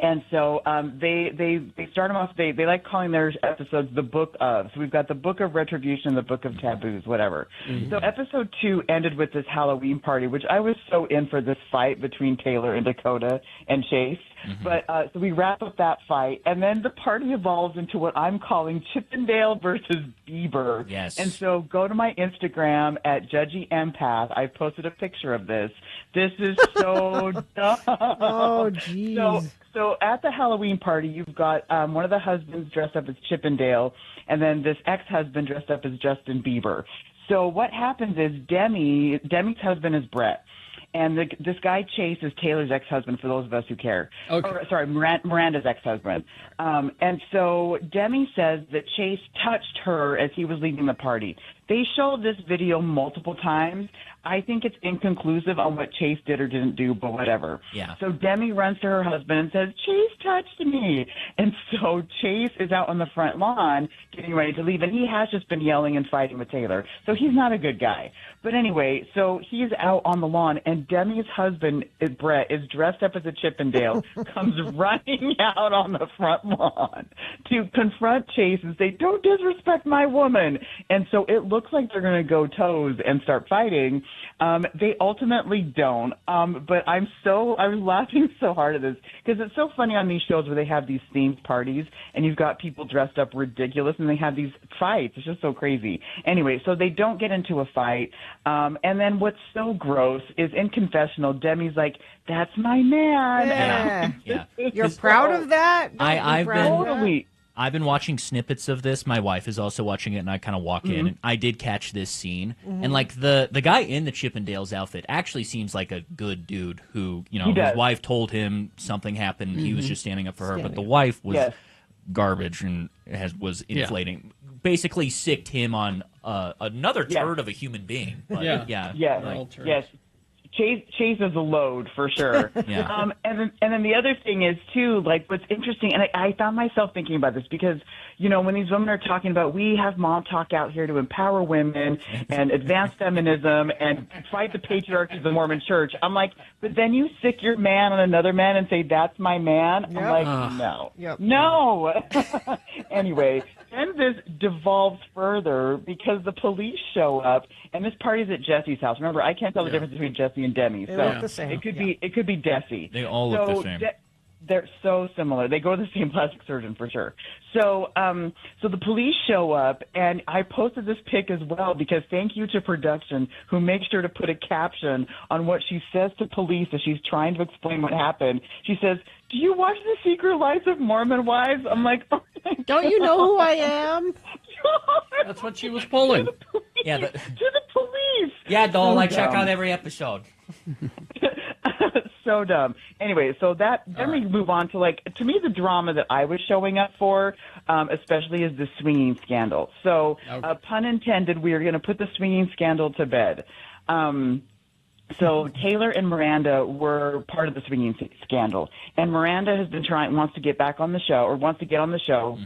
S7: And so they start them off. They like calling their episodes the Book of. So we've got the Book of Retribution, the Book of Taboos, whatever. So episode 2 ended with this Halloween party, which I was so in for this fight between Taylor and Dakota and Chase. But so we wrap up that fight, and then the party evolves into what I'm calling Chippendale versus Bieber.
S1: Yes.
S7: And so go to my Instagram at Judgy Empath. I posted a picture of this. This is so dumb.
S3: Oh, jeez.
S7: So at the Halloween party, you've got one of the husbands dressed up as Chippendale, and then this ex-husband dressed up as Justin Bieber. So what happens is Demi's husband is Brett. And this guy Chase is Taylor's ex-husband, for those of us who care.
S2: Okay.
S7: Or, sorry, Miranda's ex-husband. And so Demi says that Chase touched her as he was leaving the party. They showed this video multiple times. I think it's inconclusive on what Chase did or didn't do, but whatever.
S1: Yeah.
S7: So Demi runs to her husband and says, Chase touched me. And so Chase is out on the front lawn getting ready to leave, and he has just been yelling and fighting with Taylor. So he's not a good guy. But anyway, so he's out on the lawn, and Demi's husband, Brett, is dressed up as a Chippendale, comes running out on the front lawn to confront Chase and say, don't disrespect my woman. And so it looks looks like they're going to go toes and start fighting. They ultimately don't. But I was laughing so hard at this because it's so funny on these shows where they have these themed parties and you've got people dressed up ridiculous and they have these fights. It's just so crazy. Anyway, so they don't get into a fight. And then what's so gross is in confessional, Demi's like, "That's my man."
S1: Yeah.
S3: You're proud of that?
S1: I've been watching snippets of this. My wife is also watching it, and I kind of walk in, and I did catch this scene. And like the guy in the Chippendales outfit actually seems like a good dude who, his wife told him something happened. He was just standing up for her, but the wife was garbage and was inflating. Basically, sicked him on another turd of a human being. But,
S7: yes. Chase is a load for sure. And then the other thing is too, like what's interesting, and I found myself thinking about this because, when these women are talking about we have mom talk out here to empower women and advance feminism and fight the patriarchy of the Mormon church, I'm like, but then you sick your man on another man and say, "That's my man." I'm like, no. Anyway, then this devolves further because the police show up, and this party's at Jesse's house. Remember, I can't tell the difference between Jesse and Demi,
S3: They look the same.
S7: it could be Desi.
S1: They all look the same.
S7: They're so similar. They go to the same plastic surgeon for sure. So, so the police show up, and I posted this pic as well because thank you to production who makes sure to put a caption on what she says to police as she's trying to explain what happened. She says, "Do you watch The Secret Lives of Mormon Wives?" I'm like, oh my God.
S3: Don't you know who I am?
S2: That's what she was pulling.
S7: To the police.
S1: Yeah, doll, I check out every episode.
S7: So dumb. Anyway, so then we move on to to me, the drama that I was showing up for, especially is the swinging scandal. So, pun intended, we are going to put the swinging scandal to bed. So Taylor and Miranda were part of the swinging scandal, and Miranda has been wants to get back on the show, or wants to get on the show.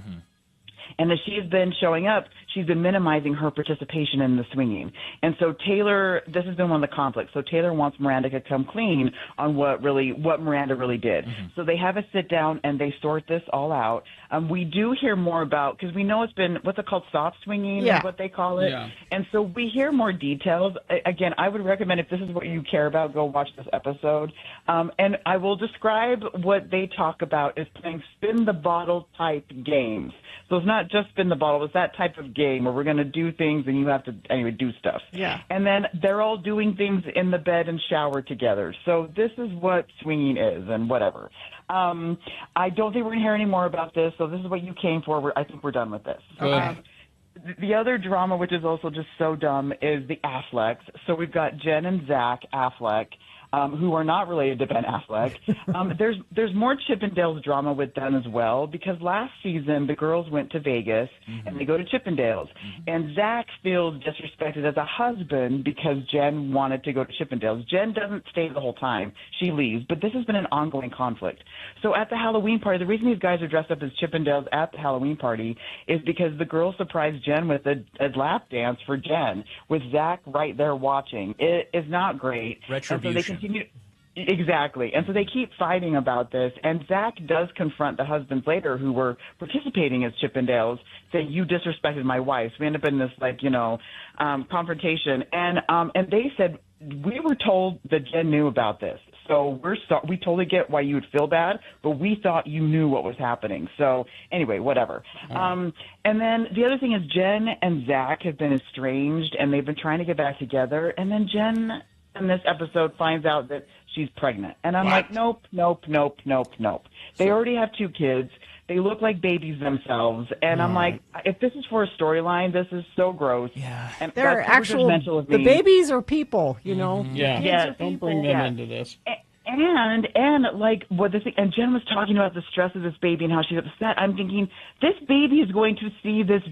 S7: And as she's been showing up, she's been minimizing her participation in the swinging. And so Taylor, this has been one of the conflicts. So Taylor wants Miranda to come clean on what Miranda really did. So they have a sit down and they sort this all out. We do hear more about, because we know it's been, what's it called, soft swinging is what they call it. Yeah. And so we hear more details. Again, I would recommend if this is what you care about, go watch this episode. And I will describe what they talk about as playing spin the bottle type games. So it's not just spin the bottle, it's that type of game where we're going to do things and you have to, do stuff.
S3: Yeah.
S7: And then they're all doing things in the bed and shower together. So this is what swinging is and whatever. I don't think we're going to hear any more about this, so this is what you came for. I think we're done with this. The other drama, which is also just so dumb, is the Afflecks. So we've got Jen and Zach Affleck, who are not related to Ben Affleck. There's more Chippendales drama with them as well, because last season the girls went to Vegas and they go to Chippendales, and Zach feels disrespected as a husband because Jen wanted to go to Chippendales. Jen doesn't stay the whole time; she leaves. But this has been an ongoing conflict. So at the Halloween party, the reason these guys are dressed up as Chippendales at the Halloween party is because the girls surprised Jen with a lap dance for Jen, with Zach right there watching. It is not great.
S1: Retribution.
S7: Exactly. And so they keep fighting about this. And Zach does confront the husbands later who were participating as Chippendales, saying, "You disrespected my wife." So we end up in this, confrontation. And they said, "We were told that Jen knew about this. So we totally get why you would feel bad, but we thought you knew what was happening." So anyway, whatever. And then the other thing is Jen and Zach have been estranged, and they've been trying to get back together. And then Jen in this episode finds out that she's pregnant. And I'm like, nope. They already have 2 kids. They look like babies themselves. And I'm like, if this is for a storyline, this is so gross. Yeah. And
S3: they're actual, the babies are people,
S2: Yeah. Don't bring them into this.
S7: And Jen was talking about the stress of this baby and how she's upset. I'm thinking, this baby is going to see this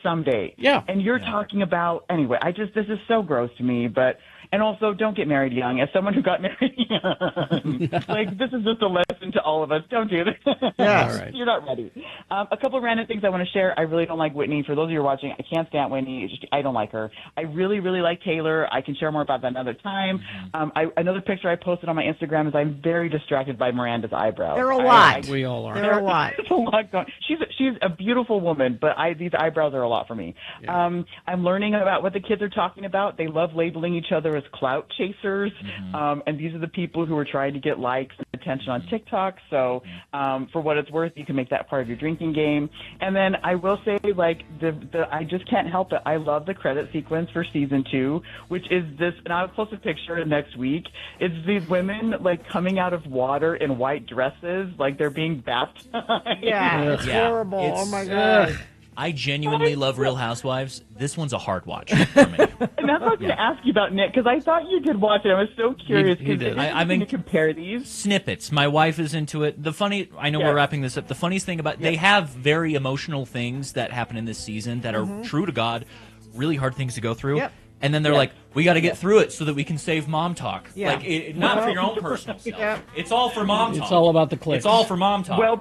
S7: someday.
S2: Yeah.
S7: And you're talking about, anyway, this is so gross to me, but And also, don't get married young. As someone who got married young, like, this is just a lesson to all of us. Don't do this.
S3: Yeah.
S2: All right.
S7: You're not ready. A couple of random things I want to share. I really don't like Whitney. For those of you who are watching, I can't stand Whitney. I don't like her. I really, really like Taylor. I can share more about that another time. Another picture I posted on my Instagram is I'm very distracted by Miranda's eyebrows.
S3: They're a lot.
S2: We all are.
S3: They're a lot.
S7: It's a lot going. She's a beautiful woman, but these eyebrows are a lot for me.
S2: Yeah.
S7: I'm learning about what the kids are talking about. They love labeling each other as clout chasers, and these are the people who are trying to get likes and attention on TikTok. So, for what it's worth, you can make that part of your drinking game. And then I will say, like, I just can't help it. I love the credit sequence for season 2, which is this. And I'll post a picture next week. It's these women like coming out of water in white dresses, like they're being baptized.
S3: Yeah, it's horrible. Oh my god.
S1: I genuinely love Real Housewives. This one's a hard watch for me.
S7: And that's what I was going to ask you about, Nick, because I thought you did watch it. I was so curious.
S2: He did.
S1: I mean,
S7: to compare these
S1: snippets. My wife is into it. I know we're wrapping this up. The funniest thing about they have very emotional things that happen in this season that are true to God, really hard things to go through.
S3: Yep.
S1: And then they're like, we got to get through it so that we can save mom talk.
S3: Yeah.
S1: Like, not for your own personal self. It's all for mom talk.
S2: It's all about the clicks.
S1: It's all for mom talk.
S7: Well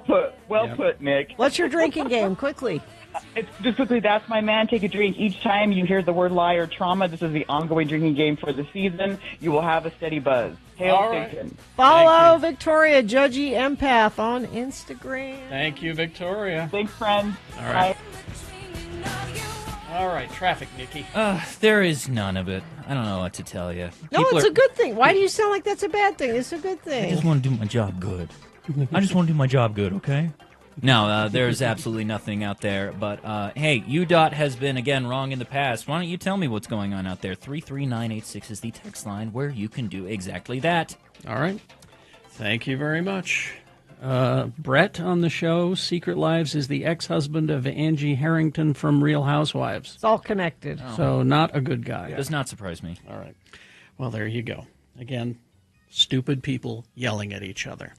S7: put, Nick.
S3: What's your drinking game? Quickly.
S7: It's just quickly, that's my man. Take a drink. Each time you hear the word lie or trauma, this is the ongoing drinking game for the season. You will have a steady buzz. Hail Satan.
S3: Follow Victoria Judgy Empath on Instagram.
S2: Thank you, Victoria.
S7: Thanks, friends.
S2: All right. All right, traffic, Nikki.
S1: There is none of it. I don't know what to tell you.
S3: No, it's a good thing. Why do you sound like that's a bad thing? It's a good
S1: I
S3: thing.
S1: just want to do my job good. I just want to do my job good, okay? No, there's absolutely nothing out there. But, hey, UDOT has been, again, wrong in the past. Why don't you tell me what's going on out there? 33986 is the text line where you can do exactly that.
S2: All right. Thank you very much. Brett on the show, Secret Lives, is the ex-husband of Angie Harrington from Real Housewives.
S3: It's all connected.
S2: So not a good guy.
S1: Does not surprise me.
S2: All right. Well, there you go. Again, stupid people yelling at each other.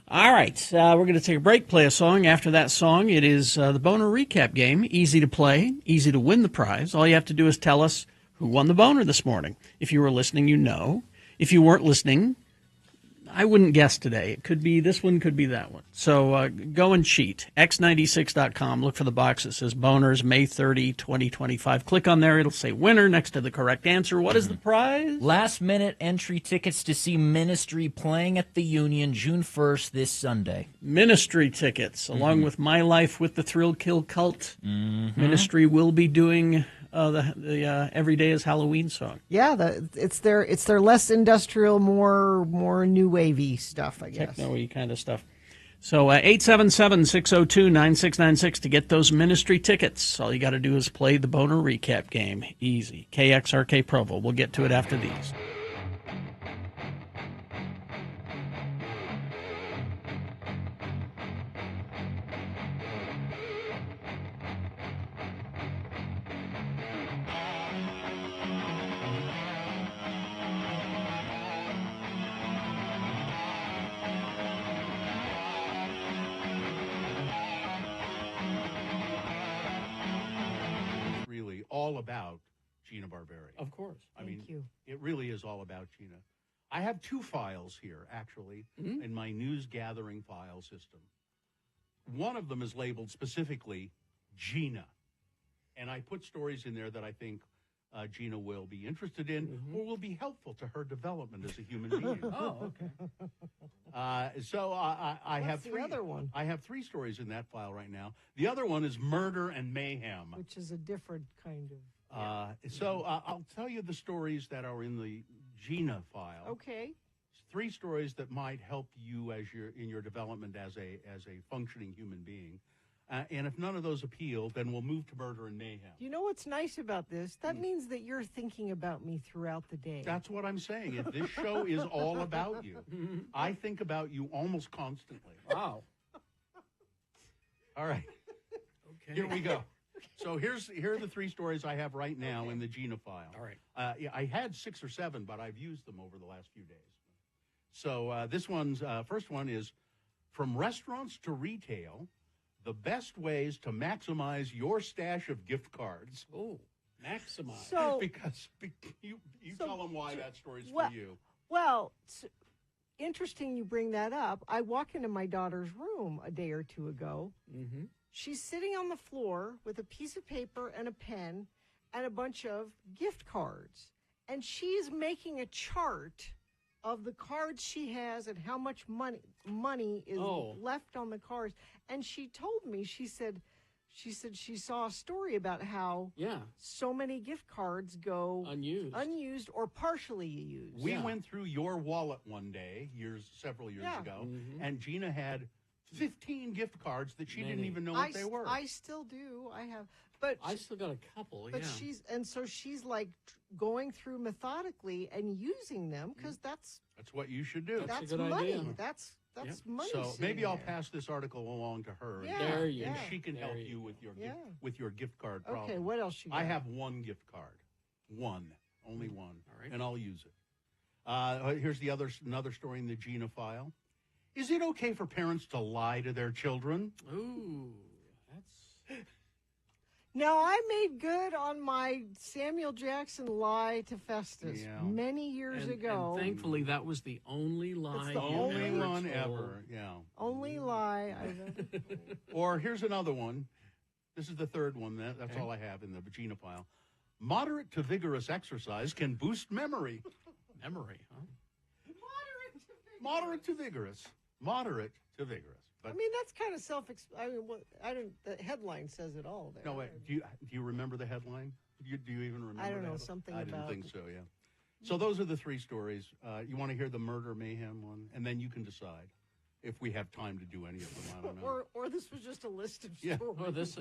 S2: All right. We're going to take a break, play a song. After that song, it is the Boner Recap game. Easy to play, easy to win the prize. All you have to do is tell us who won the boner this morning. If you were listening, you know. If you weren't listening, I wouldn't guess today. It could be this one, could be that one. So go and cheat. X96.com. Look for the box that says Boners May 30, 2025. Click on there. It'll say winner next to the correct answer. What is the prize?
S1: Last minute entry tickets to see Ministry playing at the Union June 1st this Sunday.
S2: Ministry tickets, along with My Life with the Thrill Kill Cult. Ministry will be doing the Every Day is Halloween song.
S3: Yeah, it's their less industrial, more new wavy stuff, I guess.
S2: Techno-y kind of stuff. So 877-602-9696 to get those Ministry tickets. All you got to do is play the Boner Recap game. Easy. KXRK Provo. We'll get to it after these.
S6: All about Gina Barberi.
S2: Of course.
S6: I mean, it really is all about Gina. I have two files here, actually, in my news gathering file system. One of them is labeled specifically Gina. And I put stories in there that I think Gina will be interested in or will be helpful to her development as a human being.
S3: Oh, okay.
S6: So I have
S3: the
S6: three.
S3: other one?
S6: I have three stories in that file right now. The other one is murder and mayhem,
S3: which is a different kind of.
S6: So I'll tell you the stories that are in the Gina file.
S3: Okay.
S6: Three stories that might help you as in your development as a functioning human being. And if none of those appeal, then we'll move to murder and mayhem.
S3: You know what's nice about this? That means that you're thinking about me throughout the day.
S6: That's what I'm saying. This show is all about you. I think about you almost constantly.
S2: Wow.
S6: All right.
S2: Okay.
S6: Here we go. So here are the three stories I have right now in the Gina file.
S2: All right.
S6: I had 6 or 7, but I've used them over the last few days. So this one's first one is from restaurants to retail. The best ways to maximize your stash of gift cards.
S2: Oh. Maximize.
S3: So
S6: because you tell them why that story's
S3: well,
S6: for you.
S3: Well, it's interesting you bring that up. I walk into my daughter's room a day or two ago.
S2: Mm-hmm.
S3: She's sitting on the floor with a piece of paper and a pen and a bunch of gift cards. And she's making a chart of the cards she has and how much money is left on the cards. And she told me, she said she saw a story about how so many gift cards go unused or partially used.
S6: We went through your wallet one day, several years ago, and Gina had 15 gift cards that she didn't even know what they were.
S3: I still do. I have, but
S2: I still got a couple.
S3: But she's like going through methodically and using them because that's
S6: what you should do.
S3: That's
S2: a good
S3: money.
S2: idea.
S3: That's money.
S6: So maybe I'll
S3: there.
S6: pass this article along to her,
S3: and
S6: she can help you with your gift card problem.
S3: Okay, what else you got?
S6: I have one gift card, only one,
S2: all right,
S6: and I'll use it. Here's another story in the Gina file. Is it okay for parents to lie to their children?
S2: Ooh, that's...
S3: Now, I made good on my Samuel Jackson lie to Festus many years ago.
S2: And thankfully, that was the only lie.
S6: It's the only one ever,
S3: Only lie I've ever told.
S6: Or here's another one. This is the third one. That's all I have in the Gina file. Moderate to vigorous exercise can boost memory.
S2: Memory, huh?
S6: Moderate to vigorous. Moderate to vigorous. But,
S3: I mean, that's kind of the headline says it all there.
S6: No, wait. Do you remember the headline? Do you even remember?
S3: I don't know, something
S6: I
S3: about...
S6: didn't think so, yeah. So those are the three stories. You want to hear the murder mayhem one? And then you can decide if we have time to do any of them. I don't know.
S3: Or this was just a list of stories.
S2: Or this,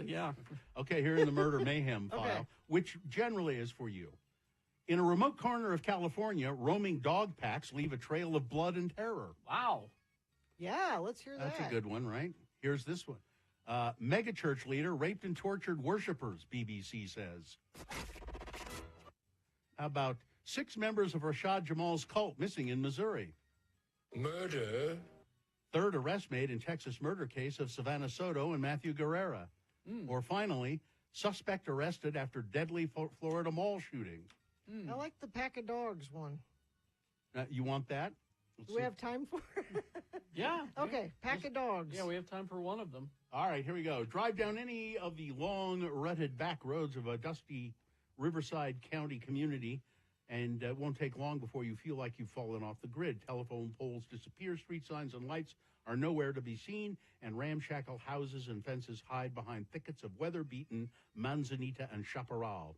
S6: Okay, here in the murder mayhem file, which generally is for you. In a remote corner of California, roaming dog packs leave a trail of blood and terror.
S2: Wow.
S3: Yeah, let's hear that.
S6: That's a good one, right? Here's this one. Megachurch leader raped and tortured worshipers, BBC says. How about 6 members of Rashad Jamal's cult missing in Missouri?
S4: Murder?
S6: Third arrest made in Texas murder case of Savannah Soto and Matthew Guerrera. Or finally, suspect arrested after deadly Florida mall shooting.
S3: I like the pack of dogs one.
S6: You want that?
S3: Do we have time for it?
S2: Yeah.
S3: Okay, pack of dogs.
S2: Yeah, we have time for one of them.
S6: All right, here we go. Drive down any of the long, rutted back roads of a dusty Riverside County community, and it won't take long before you feel like you've fallen off the grid. Telephone poles disappear, street signs and lights are nowhere to be seen, and ramshackle houses and fences hide behind thickets of weather-beaten manzanita and chaparral.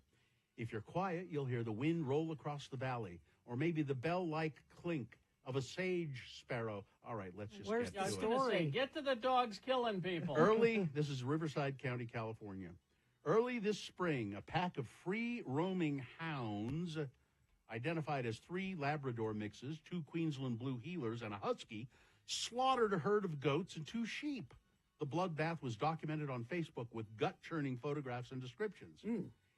S6: If you're quiet, you'll hear the wind roll across the valley, or maybe the bell-like clink of a sage sparrow. All right, let's just
S3: Where's
S6: get
S3: the
S6: to it.
S3: story?
S2: Get to the dogs killing people.
S6: This is Riverside County, California. Early this spring, a pack of free roaming hounds, identified as 3 Labrador mixes, 2 Queensland Blue Heelers, and a Husky, slaughtered a herd of goats and 2 sheep. The bloodbath was documented on Facebook with gut-churning photographs and descriptions.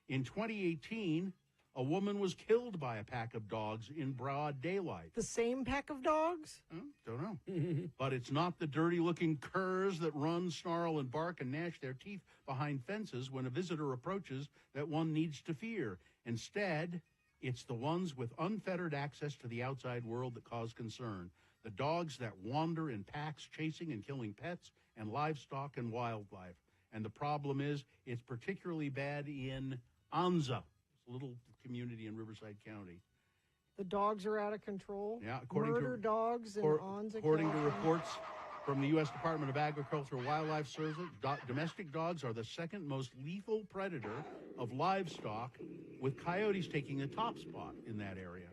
S6: In 2018, a woman was killed by a pack of dogs in broad daylight.
S3: The same pack of dogs?
S6: Don't know. But it's not the dirty-looking curs that run, snarl, and bark and gnash their teeth behind fences when a visitor approaches that one needs to fear. Instead, it's the ones with unfettered access to the outside world that cause concern. The dogs that wander in packs, chasing and killing pets and livestock and wildlife. And the problem is, it's particularly bad in Anza, a little community in Riverside County.
S3: The dogs are out of control?
S6: Yeah,
S3: dogs in Anza,
S6: according to reports from the U.S. Department of Agriculture and Wildlife Service, domestic dogs are the second most lethal predator of livestock, with coyotes taking the top spot in that area.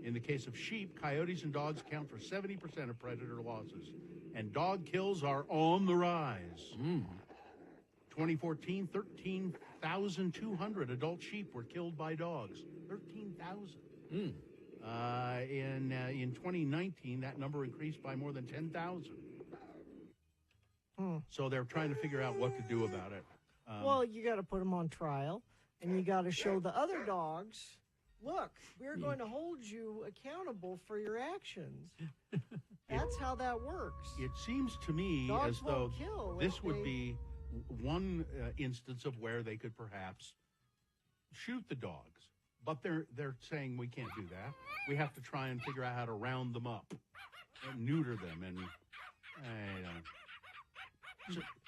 S6: In the case of sheep, coyotes and dogs account for 70% of predator losses, and dog kills are on the rise. 2014, 13,200 adult sheep were killed by dogs. 13,000. In 2019, that number increased by more than 10,000. So they're trying to figure out what to do about it.
S3: Well, you got to put them on trial, and you got to show the other dogs, look, we're going to hold you accountable for your actions. That's how that works.
S6: It seems to me
S3: Dogs
S6: as though
S3: kill
S6: this would be one instance of where they could perhaps shoot the dogs, but they're saying we can't do that. We have to try and figure out how to round them up and neuter them, and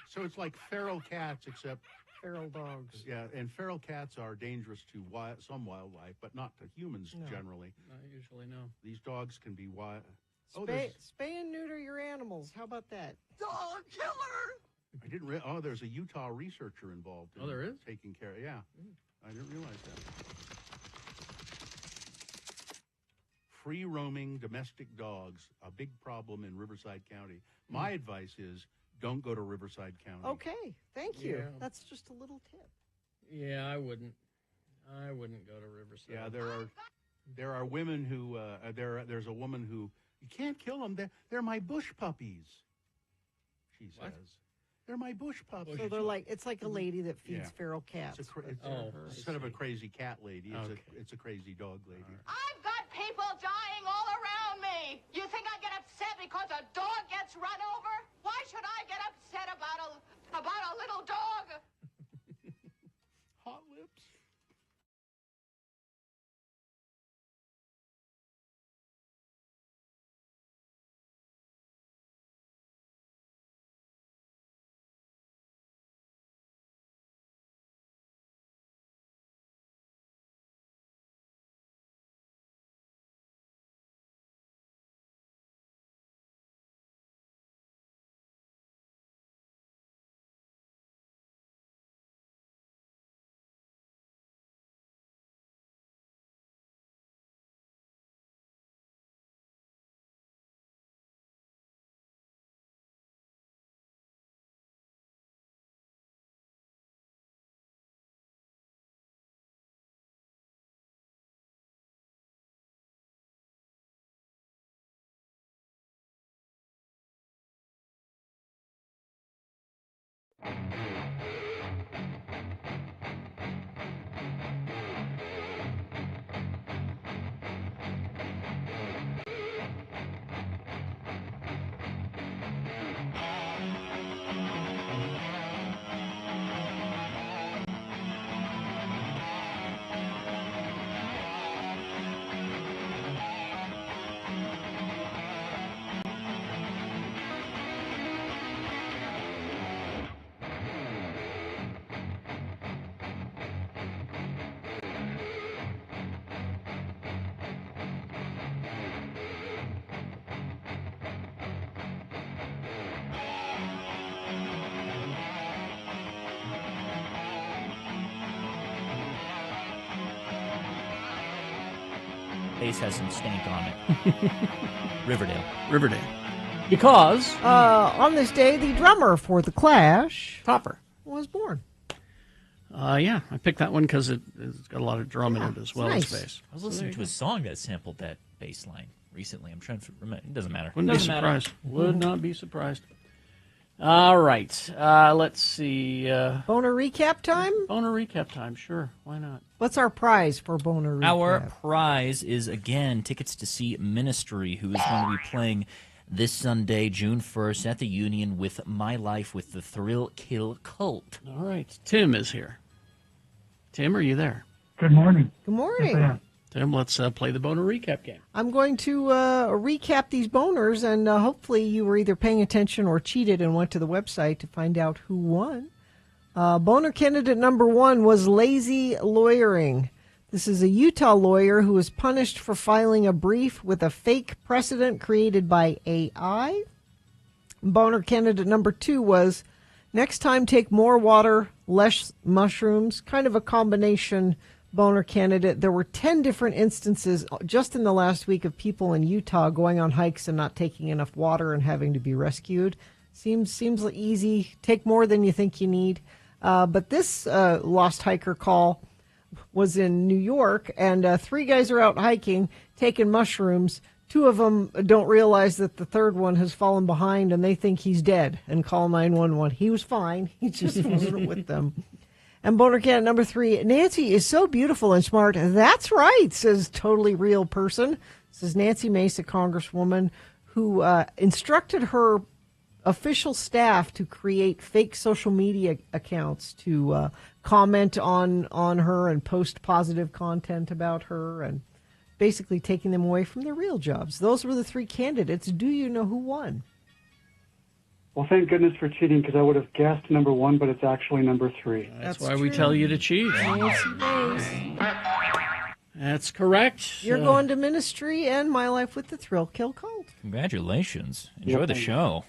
S6: so it's like feral cats, except
S3: feral dogs.
S6: Yeah, and feral cats are dangerous to some wildlife, but not to humans generally.
S2: Not usually, no.
S6: These dogs can be wild.
S3: Spay and neuter your animals. How about that?
S4: Dog killer!
S6: I didn't there's a Utah researcher involved in
S2: there is?
S6: taking care. Yeah. I didn't realize that. Free roaming domestic dogs, a big problem in Riverside County. My advice is don't go to Riverside County.
S3: Okay, thank you.
S2: Yeah.
S3: That's just a little tip.
S2: Yeah, I wouldn't go to Riverside.
S6: Yeah, there are women who there's a woman who you can't kill them. They're my bush puppies. She says.
S2: What?
S6: They're my bush puppies.
S3: So it's like a lady that feeds feral cats.
S6: Instead of a crazy cat lady, it's a crazy dog lady.
S8: I've got people dying all around me. You think I get upset because a dog gets run over? Why should I get upset about a little dog?
S6: Hot lips.
S1: Bass has some stank on it. Riverdale.
S2: Because
S3: on this day, the drummer for The Clash,
S2: Topper,
S3: was born.
S2: Yeah, I picked that one because it's got a lot of drum in it as well as bass.
S1: I was listening to a song that sampled that bass line recently. I'm trying to remember. It doesn't matter.
S2: Wouldn't be surprised. Would not be surprised. All right. Let's see.
S3: Boner recap time?
S2: Boner recap time, sure. Why not?
S3: What's our prize for Boner recap?
S1: Our prize is, again, tickets to see Ministry, who is going to be playing this Sunday, June 1st, at the Union with My Life with the Thrill Kill Cult.
S2: All right. Tim is here. Tim, are you there?
S22: Good morning.
S3: Good morning.
S22: Yes, I am.
S2: Tim, let's play the Boner recap game.
S3: I'm going to recap these boners, and hopefully you were either paying attention or cheated and went to the website to find out who won. Boner candidate number 1 was lazy lawyering. This is a Utah lawyer who was punished for filing a brief with a fake precedent created by AI. Boner candidate number 2 was next time take more water, less mushrooms, kind of a combination boner candidate. There were 10 different instances just in the last week of people in Utah going on hikes and not taking enough water and having to be rescued. Seems easy. Take more than you think you need. But this lost hiker call was in New York, and 3 guys are out hiking, taking mushrooms. 2 of them don't realize that the third one has fallen behind, and they think he's dead and call 911. He was fine. He just wasn't with them. And boner candidate number 3, Nancy is so beautiful and smart. That's right, says totally real person. This is Nancy Mace, a congresswoman, who instructed her official staff to create fake social media accounts to comment on her and post positive content about her, and basically taking them away from their real jobs. Those were the 3 candidates. Do you know who won?
S9: Well, thank goodness for cheating, because I would have guessed number 1, but it's actually number 3.
S2: That's why we tell you to cheat. That's correct.
S3: You're going to ministry and My Life with the Thrill Kill Cult.
S1: Congratulations. Enjoy the show.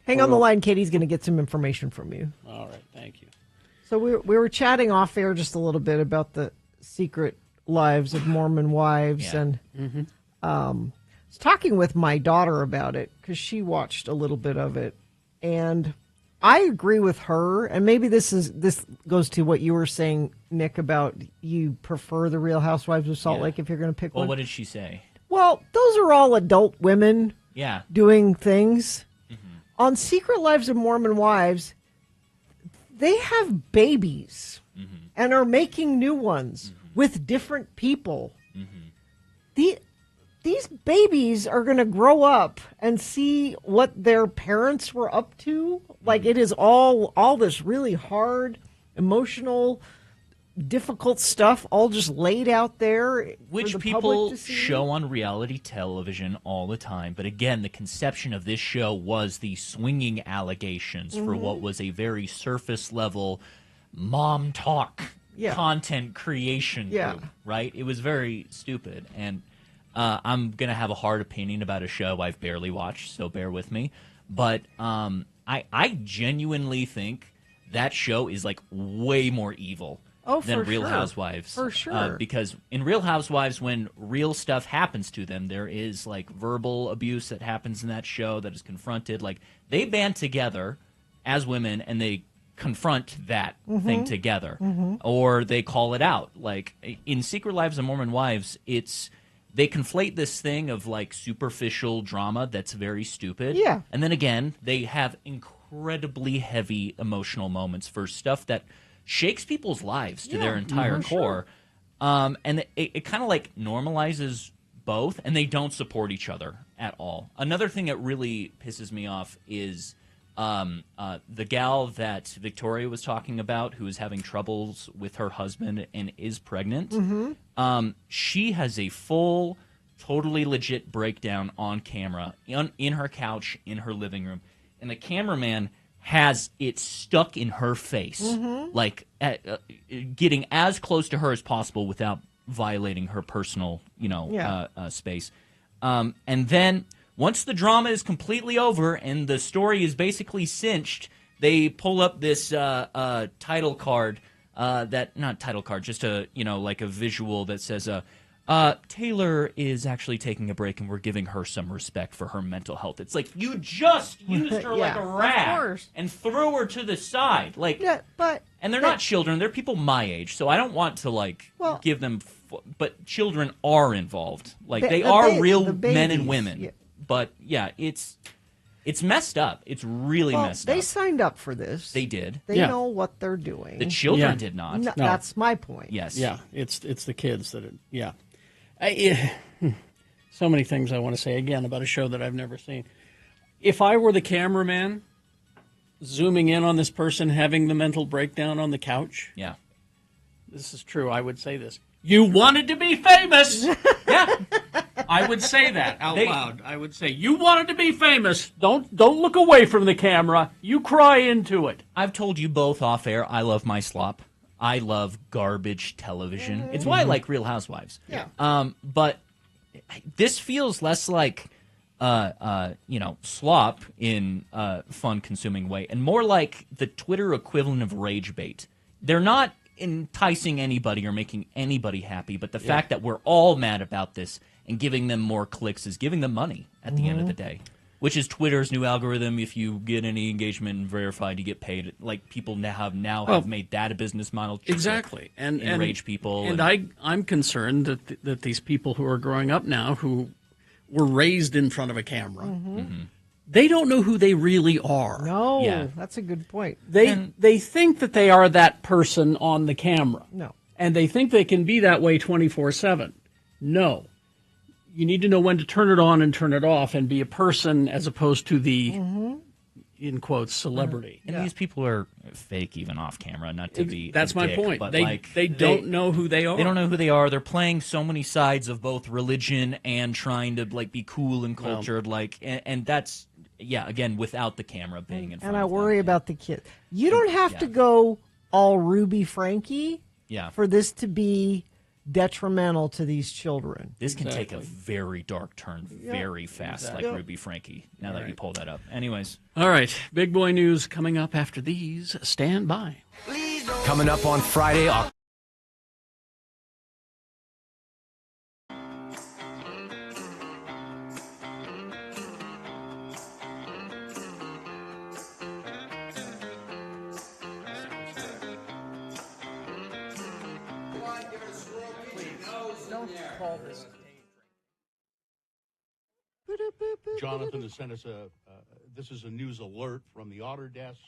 S3: Hang on the line. Katie's going to get some information from you.
S2: All right. Thank you.
S3: So we were chatting off air just a little bit about the secret lives of Mormon wives, and I was talking with my daughter about it because she watched a little bit of it, and I agree with her. And maybe this goes to what you were saying, Nick, about you prefer the Real Housewives of Salt Lake if you're going to pick one.
S1: Well, what did she say?
S3: Well, those are all adult women doing things. On Secret Lives of Mormon Wives, they have babies and are making new ones with different people. These babies are going to grow up and see what their parents were up to. Like, it is all this really hard, emotional, difficult stuff all just laid out there,
S1: which
S3: for the
S1: people
S3: public to see.
S1: show on reality television all the time. But again, the conception of this show was the swinging allegations for what was a very surface level mom talk content creation group, right? It was very stupid. And I'm going to have a hard opinion about a show I've barely watched, so bear with me. But I genuinely think that show is like way more evil than Real Housewives.
S3: For sure.
S1: Because in Real Housewives, when real stuff happens to them, there is like verbal abuse that happens in that show that is confronted. Like, they band together as women and they confront that thing together, or they call it out. Like in Secret Lives of Mormon Wives, they conflate this thing of like superficial drama that's very stupid.
S3: Yeah.
S1: And then again, they have incredibly heavy emotional moments for stuff that shakes people's lives to their entire core. And it kind of like normalizes both, and they don't support each other at all. Another thing that really pisses me off is the gal that Victoria was talking about, who is having troubles with her husband and is pregnant. She has a full, totally legit breakdown on camera in her couch in her living room, and the cameraman has it stuck in her face, like getting as close to her as possible without violating her personal, space. And then once the drama is completely over and the story is basically cinched, they pull up this title card, not title card, just like a visual that says, Taylor is actually taking a break and we're giving her some respect for her mental health. It's like, you just used her like a rat and threw her to the side. Like, and they're not children, they're people my age, so I don't want to give them, but children are involved. Like, they are real men and women. Yeah. But yeah, it's messed up. It's really messed up.
S3: They signed up for this.
S1: They did.
S3: They know what they're doing.
S1: The children did not.
S3: No, that's my point.
S1: Yes.
S2: Yeah, it's the kids that so many things I want to say again about a show that I've never seen. If I were the cameraman zooming in on this person having the mental breakdown on the couch, this is true, I would say this. You wanted to be famous. Yeah. I would say that out loud. I would say, you wanted to be famous. Don't look away from the camera. You cry into it.
S1: I've told you both off air, I love my slop. I love garbage television. It's why I like Real Housewives.
S3: Yeah.
S1: But this feels less like slop in a fun-consuming way, and more like the Twitter equivalent of rage bait. They're not enticing anybody or making anybody happy, but the fact that we're all mad about this and giving them more clicks is giving them money at the end of the day, which is Twitter's new algorithm. If you get any engagement and verified, you get paid. Like, people have made that a business model.
S2: Exactly. And
S1: enrage people.
S2: And I'm concerned that these people who are growing up now, who were raised in front of a camera, they don't know who they really are.
S3: No, that's a good point.
S2: They think that they are that person on the camera.
S3: No.
S2: And they think they can be that way 24/7. No. you need to know when to turn it on and turn it off and be a person as opposed to the, in quotes, celebrity.
S1: And these people are fake even off camera, not to be
S2: That's
S1: a
S2: my
S1: dick,
S2: point.
S1: but
S2: They don't know who they are.
S1: They don't know who they are. They're playing so many sides of both religion and trying to be cool and cultured, and that's again without the camera being in front.
S3: And I worry about the kids. You don't have to go all Ruby Frankie for this to be detrimental to these children.
S1: This can take a very dark turn very fast, like Ruby Frankie, now that you pull that up. Anyways.
S2: All right, big boy news coming up after these. Stand by.
S13: Coming up on Friday,
S6: Jonathan has sent us this is a news alert from the Otter desk.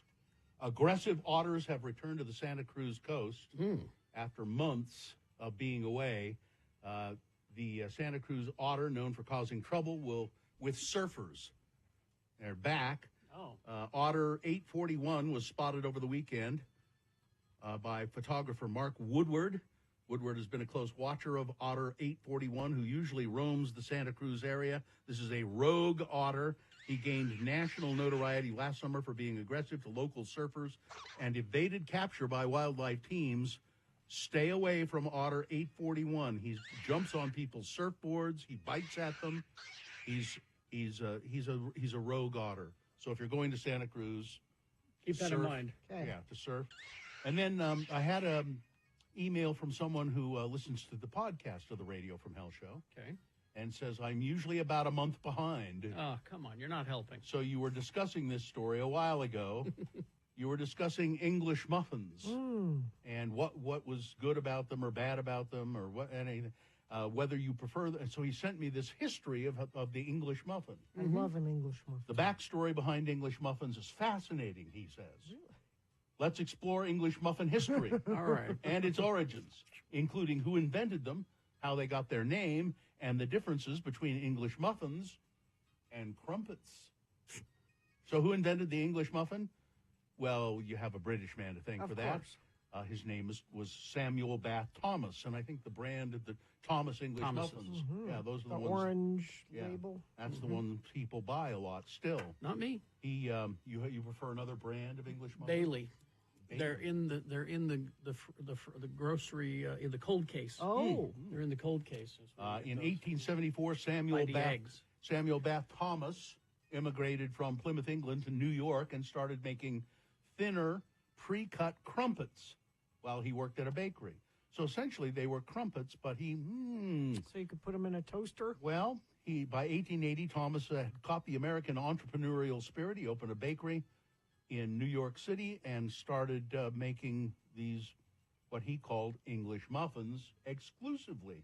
S6: Aggressive otters have returned to the Santa Cruz coast after months of being away. The Santa Cruz otter, known for causing trouble with surfers. They're back. Otter 841 was spotted over the weekend by photographer Mark Woodward. Woodward has been a close watcher of Otter 841, who usually roams the Santa Cruz area. This is a rogue otter. He gained national notoriety last summer for being aggressive to local surfers and evaded capture by wildlife teams. Stay away from Otter 841. He jumps on people's surfboards. He bites at them. He's a rogue otter. So if you're going to Santa Cruz,
S2: keep that in mind.
S6: Yeah, to surf. And then I had a email from someone who listens to the podcast of the Radio from Hell show.
S2: Okay.
S6: And says, I'm usually about a month behind.
S2: Oh, come on. You're not helping.
S6: So you were discussing this story a while ago. You were discussing English muffins and what was good about them or bad about them or what anything, whether you prefer them. And so he sent me this history of the English muffin.
S3: I love an English muffin.
S6: The backstory behind English muffins is fascinating, he says. Let's explore English muffin history.
S2: All right.
S6: And its origins, including who invented them, how they got their name, and the differences between English muffins and crumpets. So who invented the English muffin? Well, you have a British man to thank for that. His name was Samuel Bath Thomas, and I think the brand of the Thomas English muffins. Yeah, those are the ones.
S3: Orange label.
S6: That's the one people buy a lot still.
S2: Not me.
S6: You prefer another brand of English muffins?
S2: Bailey. They're in the grocery in the cold case. They're in the cold case.
S6: In 1874, Samuel Bath Thomas immigrated from Plymouth, England to New York and started making thinner pre-cut crumpets while he worked at a bakery. So essentially they were crumpets, but
S3: So you could put them in a toaster?
S6: Well, by 1880, Thomas had caught the American entrepreneurial spirit. He opened a bakery in New York City and started making these, what he called English muffins, exclusively.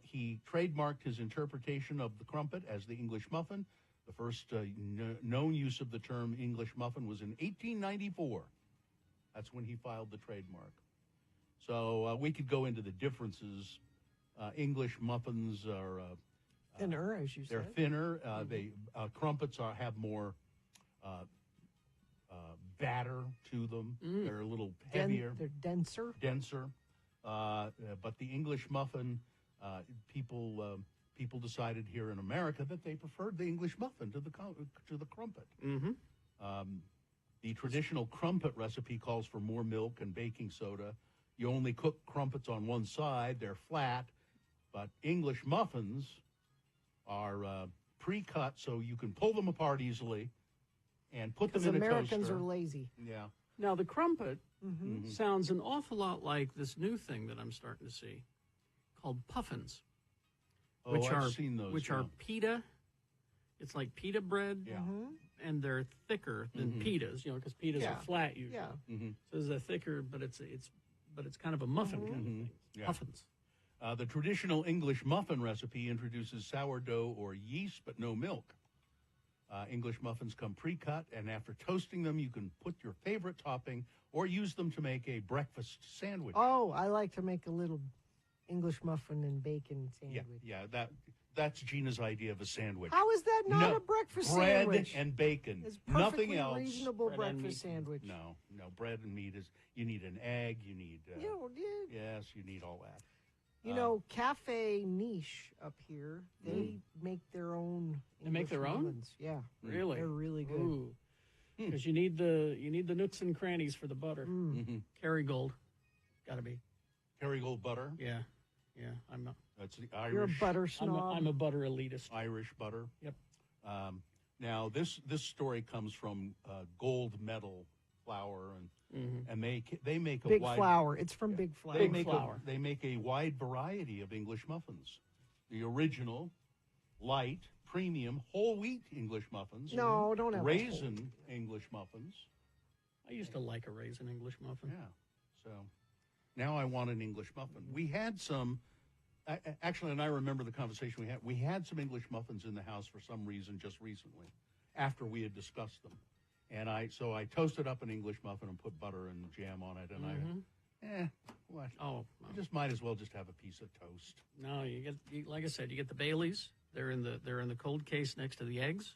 S6: He trademarked his interpretation of the crumpet as the English muffin. The first known use of the term English muffin was in 1894. That's when he filed the trademark. So we could go into the differences. English muffins are
S3: thinner, as you said.
S6: They're thinner. Crumpets have more batter to them. They're a little heavier.
S3: They're denser.
S6: But the English muffin, people decided here in America that they preferred the English muffin to the crumpet. The traditional crumpet recipe calls for more milk and baking soda. You only cook crumpets on one side. They're flat. But English muffins are pre-cut, so you can pull them apart easily and put them in a toaster.
S3: Americans are lazy.
S6: Yeah.
S2: Now, the crumpet sounds an awful lot like this new thing that I'm starting to see called puffins.
S6: I've seen those.
S2: Which are pita. It's like pita bread.
S6: Yeah.
S2: And they're thicker than pitas, because pitas are flat usually.
S3: Yeah.
S2: So they're thicker, but it's kind of a muffin kind of thing.
S6: Yeah.
S2: Muffins.
S6: The traditional English muffin recipe introduces sourdough or yeast, but no milk. English muffins come pre-cut, and after toasting them, you can put your favorite topping or use them to make a breakfast sandwich.
S3: Oh, I like to make a little English muffin and bacon sandwich.
S6: Yeah, that's Gina's idea of a sandwich.
S3: How is that not a breakfast
S6: bread
S3: sandwich?
S6: Bread and bacon.
S3: It's
S6: Nothing else.
S3: Reasonable breakfast sandwich.
S6: No, bread and meat is. You need an egg. You need. Yes, you need all that.
S3: You know, Cafe Niche up here, they make their own.
S2: They make their own?
S3: muffins. Yeah,
S2: Really?
S3: They're really good.
S2: Because you need the nooks and crannies for the butter. Kerrygold, got to be.
S6: Kerrygold butter.
S2: Yeah. I'm not.
S6: That's the Irish.
S3: You're a butter snob.
S2: I'm a butter elitist.
S6: Irish butter.
S2: Yep.
S6: Now this story comes from gold medal flour, and they make a
S3: Big
S6: wide
S3: Flour. It's from Big Flour.
S6: They make a wide variety of English muffins. The original, light, premium, whole wheat English muffins.
S3: No, don't have
S6: raisin English muffins.
S2: I used to like a raisin English muffin.
S6: Yeah. So now I want an English muffin. We had some. Actually, and I remember the conversation we had. We had some English muffins in the house for some reason just recently, after we had discussed them, and I toasted up an English muffin and put butter and jam on it, and what?
S2: Oh,
S6: you just might as well just have a piece of toast.
S2: No, you like I said, you get the Baileys. They're in the cold case next to the eggs.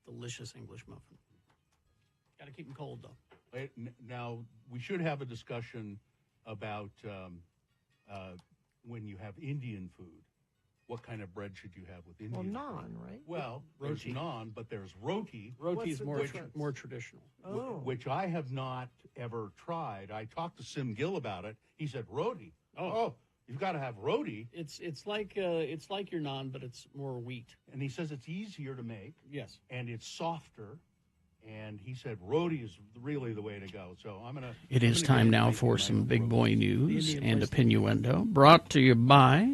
S2: Delicious English muffin. Got to keep them cold though.
S6: Now we should have a discussion about. When you have Indian food, what kind of bread should you have with Indian
S3: Well, naan,
S6: food?
S3: right?
S6: Well, there's naan, but there's roti.
S2: Roti is more traditional.
S6: Which I have not ever tried. I talked to Sim Gill about it. He said roti. Oh, you've got to have roti.
S2: It's like your naan, but it's more wheat.
S6: And he says it's easier to make.
S2: Yes.
S6: And it's softer. And he said roti is really the way to go. So I'm gonna.
S2: It is time now for some big boy news and opinioendo, brought to you by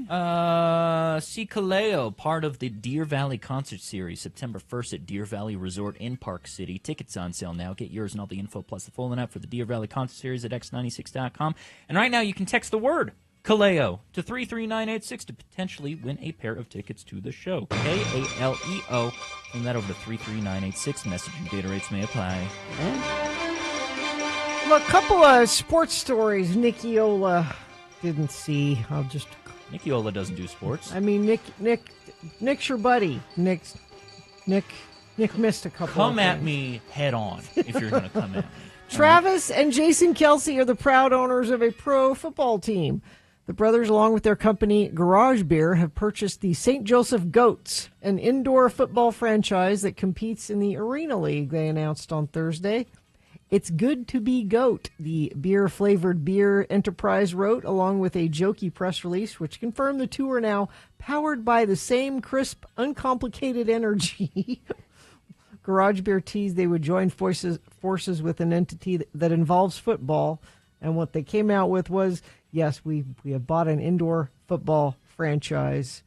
S1: See Kaleo, part of the Deer Valley concert series, September 1st at Deer Valley Resort in Park City. Tickets on sale now. Get yours and all the info plus the full lineup for the Deer Valley concert series at x96.com. And right now you can text the word Kaleo to 33986 to potentially win a pair of tickets to the show. Kaleo. Send that over to 33986. Messaging data rates may apply.
S3: Well, a couple of sports stories Nickiola didn't see.
S1: Nickiola doesn't do sports.
S3: I mean, Nick's your buddy. Nick missed a couple.
S1: Come at me head on if you're going to come at me.
S3: Travis and Jason Kelsey are the proud owners of a pro football team. The brothers, along with their company Garage Beer, have purchased the St. Joseph Goats, an indoor football franchise that competes in the Arena League, they announced on Thursday. It's good to be goat, the beer-flavored beer enterprise wrote, along with a jokey press release, which confirmed the two are now powered by the same crisp, uncomplicated energy. Garage Beer teased they would join forces with an entity that involves football, and what they came out with was, yes, we have bought an indoor football franchise,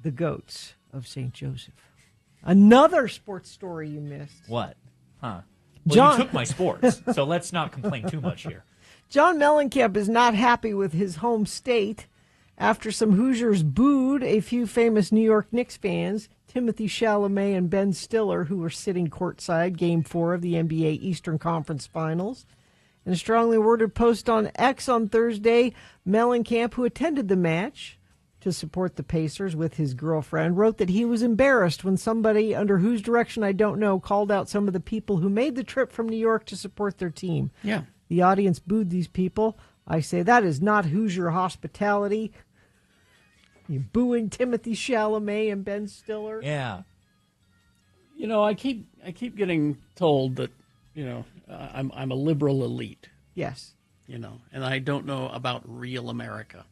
S3: the Goats of St. Joseph. Another sports story you missed.
S1: What? Huh? Well, you took my sports, so let's not complain too much here.
S3: John Mellencamp is not happy with his home state after some Hoosiers booed a few famous New York Knicks fans, Timothy Chalamet and Ben Stiller, who were sitting courtside Game 4 of the NBA Eastern Conference Finals. In a strongly worded post on X on Thursday, Mellencamp, who attended the match to support the Pacers with his girlfriend, wrote that he was embarrassed when somebody, under whose direction I don't know, called out some of the people who made the trip from New York to support their team.
S2: Yeah.
S3: The audience booed these people. I say that is not Hoosier hospitality. You booing Timothy Chalamet and Ben Stiller?
S1: Yeah.
S2: You know, I keep getting told that, you know, I'm a liberal elite.
S3: Yes.
S2: You know, and I don't know about real America.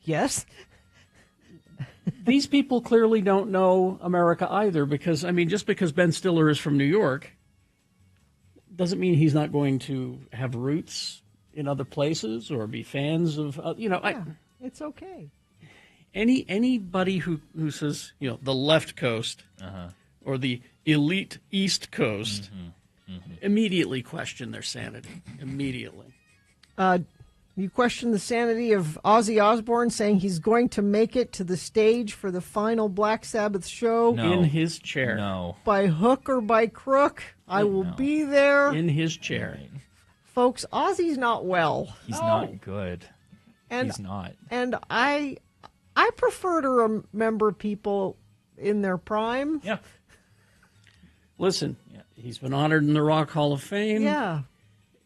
S3: Yes.
S2: These people clearly don't know America either, because, I mean, just because Ben Stiller is from New York doesn't mean he's not going to have roots in other places or be fans of, you know.
S3: Yeah, it's okay.
S2: Anybody who says, you know, the left coast or the elite East Coast immediately question their sanity. Immediately.
S3: You question the sanity of Ozzy Osbourne saying he's going to make it to the stage for the final Black Sabbath show.
S2: In his chair.
S1: No.
S3: By hook or by crook, I will be there.
S2: In his chair.
S3: Folks, Ozzy's not well.
S1: He's not good.
S3: And,
S1: he's not.
S3: And I prefer to remember people in their prime.
S1: Yeah.
S2: Listen, he's been honored in the Rock Hall of Fame.
S3: Yeah.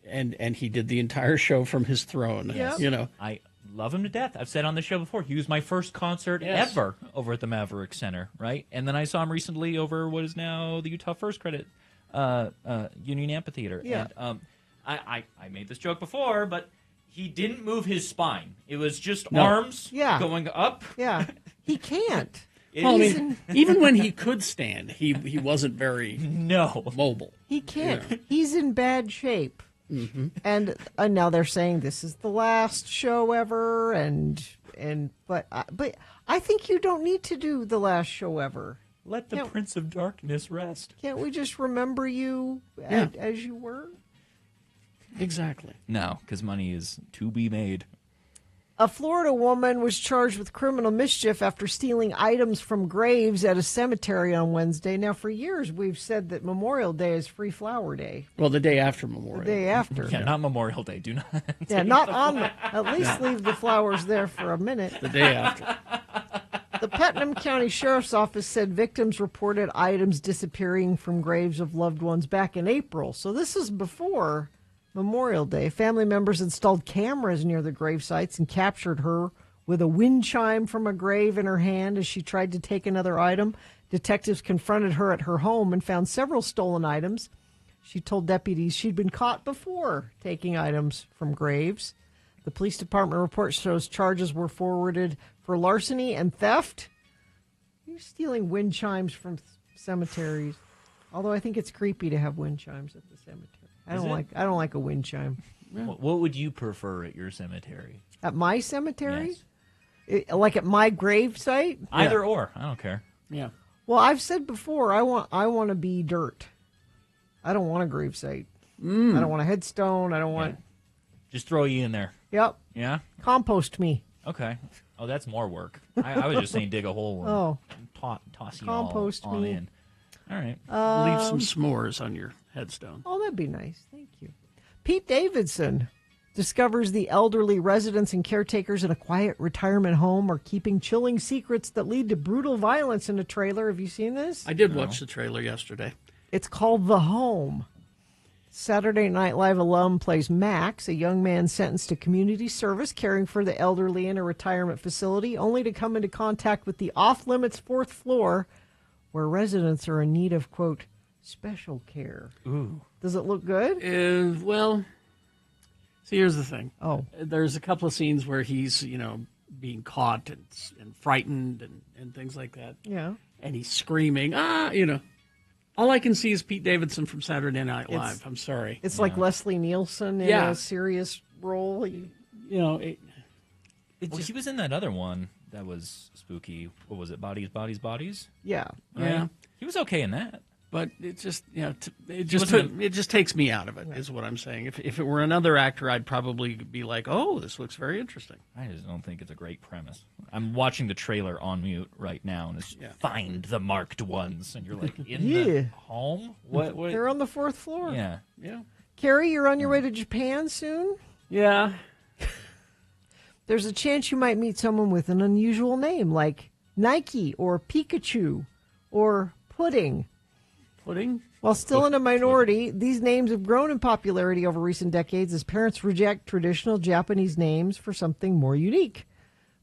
S2: And he did the entire show from his throne.
S3: Yep.
S2: You know,
S1: I love him to death. I've said on the show before, he was my first concert ever over at the Maverick Center, right? And then I saw him recently over what is now the Utah First Credit Union Amphitheater.
S3: Yeah.
S1: And I made this joke before, but he didn't move his spine. It was just
S2: No.
S1: arms going up.
S3: Yeah. He can't.
S2: Well, I mean, even when he could stand, he wasn't very mobile.
S3: He can't. He's in bad shape. Mm-hmm. And now they're saying this is the last show ever, but I think you don't need to do the last show ever.
S1: Let the Prince of Darkness rest.
S3: Can't we just remember you as you were?
S2: Exactly.
S1: No, because money is to be made.
S3: A Florida woman was charged with criminal mischief after stealing items from graves at a cemetery on Wednesday. Now, for years, we've said that Memorial Day is Free Flower Day.
S2: Well, the day after Memorial
S3: The day after.
S1: Yeah, not Memorial Day. Do not.
S3: Yeah, not on. At least leave the flowers there for a minute.
S2: The day after.
S3: The Putnam County Sheriff's Office said victims reported items disappearing from graves of loved ones back in April. So this is before Memorial Day. Family members installed cameras near the grave sites and captured her with a wind chime from a grave in her hand as she tried to take another item. Detectives confronted her at her home and found several stolen items. She told deputies she'd been caught before taking items from graves. The police department report shows charges were forwarded for larceny and theft. You're stealing wind chimes from cemeteries. Although I think it's creepy to have wind chimes at the cemetery. I don't like a wind chime.
S1: What would you prefer at your cemetery?
S3: At my cemetery? Like at my grave site?
S1: Either or. I don't care.
S2: Yeah.
S3: Well, I've said before, I want to be dirt. I don't want a grave site. I don't want a headstone. I don't want...
S1: Just throw you in there.
S3: Yep.
S1: Yeah?
S3: Compost me.
S1: Okay. Oh, that's more work. I was just saying dig a hole and toss you
S3: Compost
S1: all
S3: me.
S1: in. All right.
S2: Leave some s'mores on your headstone.
S3: Oh, that'd be nice. Thank you. Pete Davidson discovers the elderly residents and caretakers in a quiet retirement home are keeping chilling secrets that lead to brutal violence in a trailer. Have you seen this?
S2: I did watch the trailer yesterday.
S3: It's called The Home. Saturday Night Live alum plays Max, a young man sentenced to community service caring for the elderly in a retirement facility, only to come into contact with the off-limits fourth floor where residents are in need of, quote, special care.
S1: Ooh.
S3: Does it look good?
S2: Well, see, here's the thing.
S3: Oh.
S2: There's a couple of scenes where he's, being caught and frightened and things like that.
S3: Yeah.
S2: And he's screaming, All I can see is Pete Davidson from Saturday Night Live. I'm sorry.
S3: It's like Leslie Nielsen in a serious role.
S2: He
S1: was in that other one that was spooky. What was it? Bodies, Bodies, Bodies?
S3: Yeah.
S1: Right?
S2: Yeah.
S1: He was okay in that.
S2: But it just, it just takes me out of it, is what I'm saying. If it were another actor, I'd probably be like, oh, this looks very interesting.
S1: I just don't think it's a great premise. I'm watching the trailer on mute right now, and it's find the marked ones, and you're like, in the home? What?
S3: They're on the fourth floor.
S1: Yeah.
S2: Yeah.
S3: Carrie, you're on your way to Japan soon?
S2: Yeah.
S3: There's a chance you might meet someone with an unusual name, like Nike or Pikachu or Pudding.
S2: Pudding?
S3: While still in a minority, these names have grown in popularity over recent decades as parents reject traditional Japanese names for something more unique.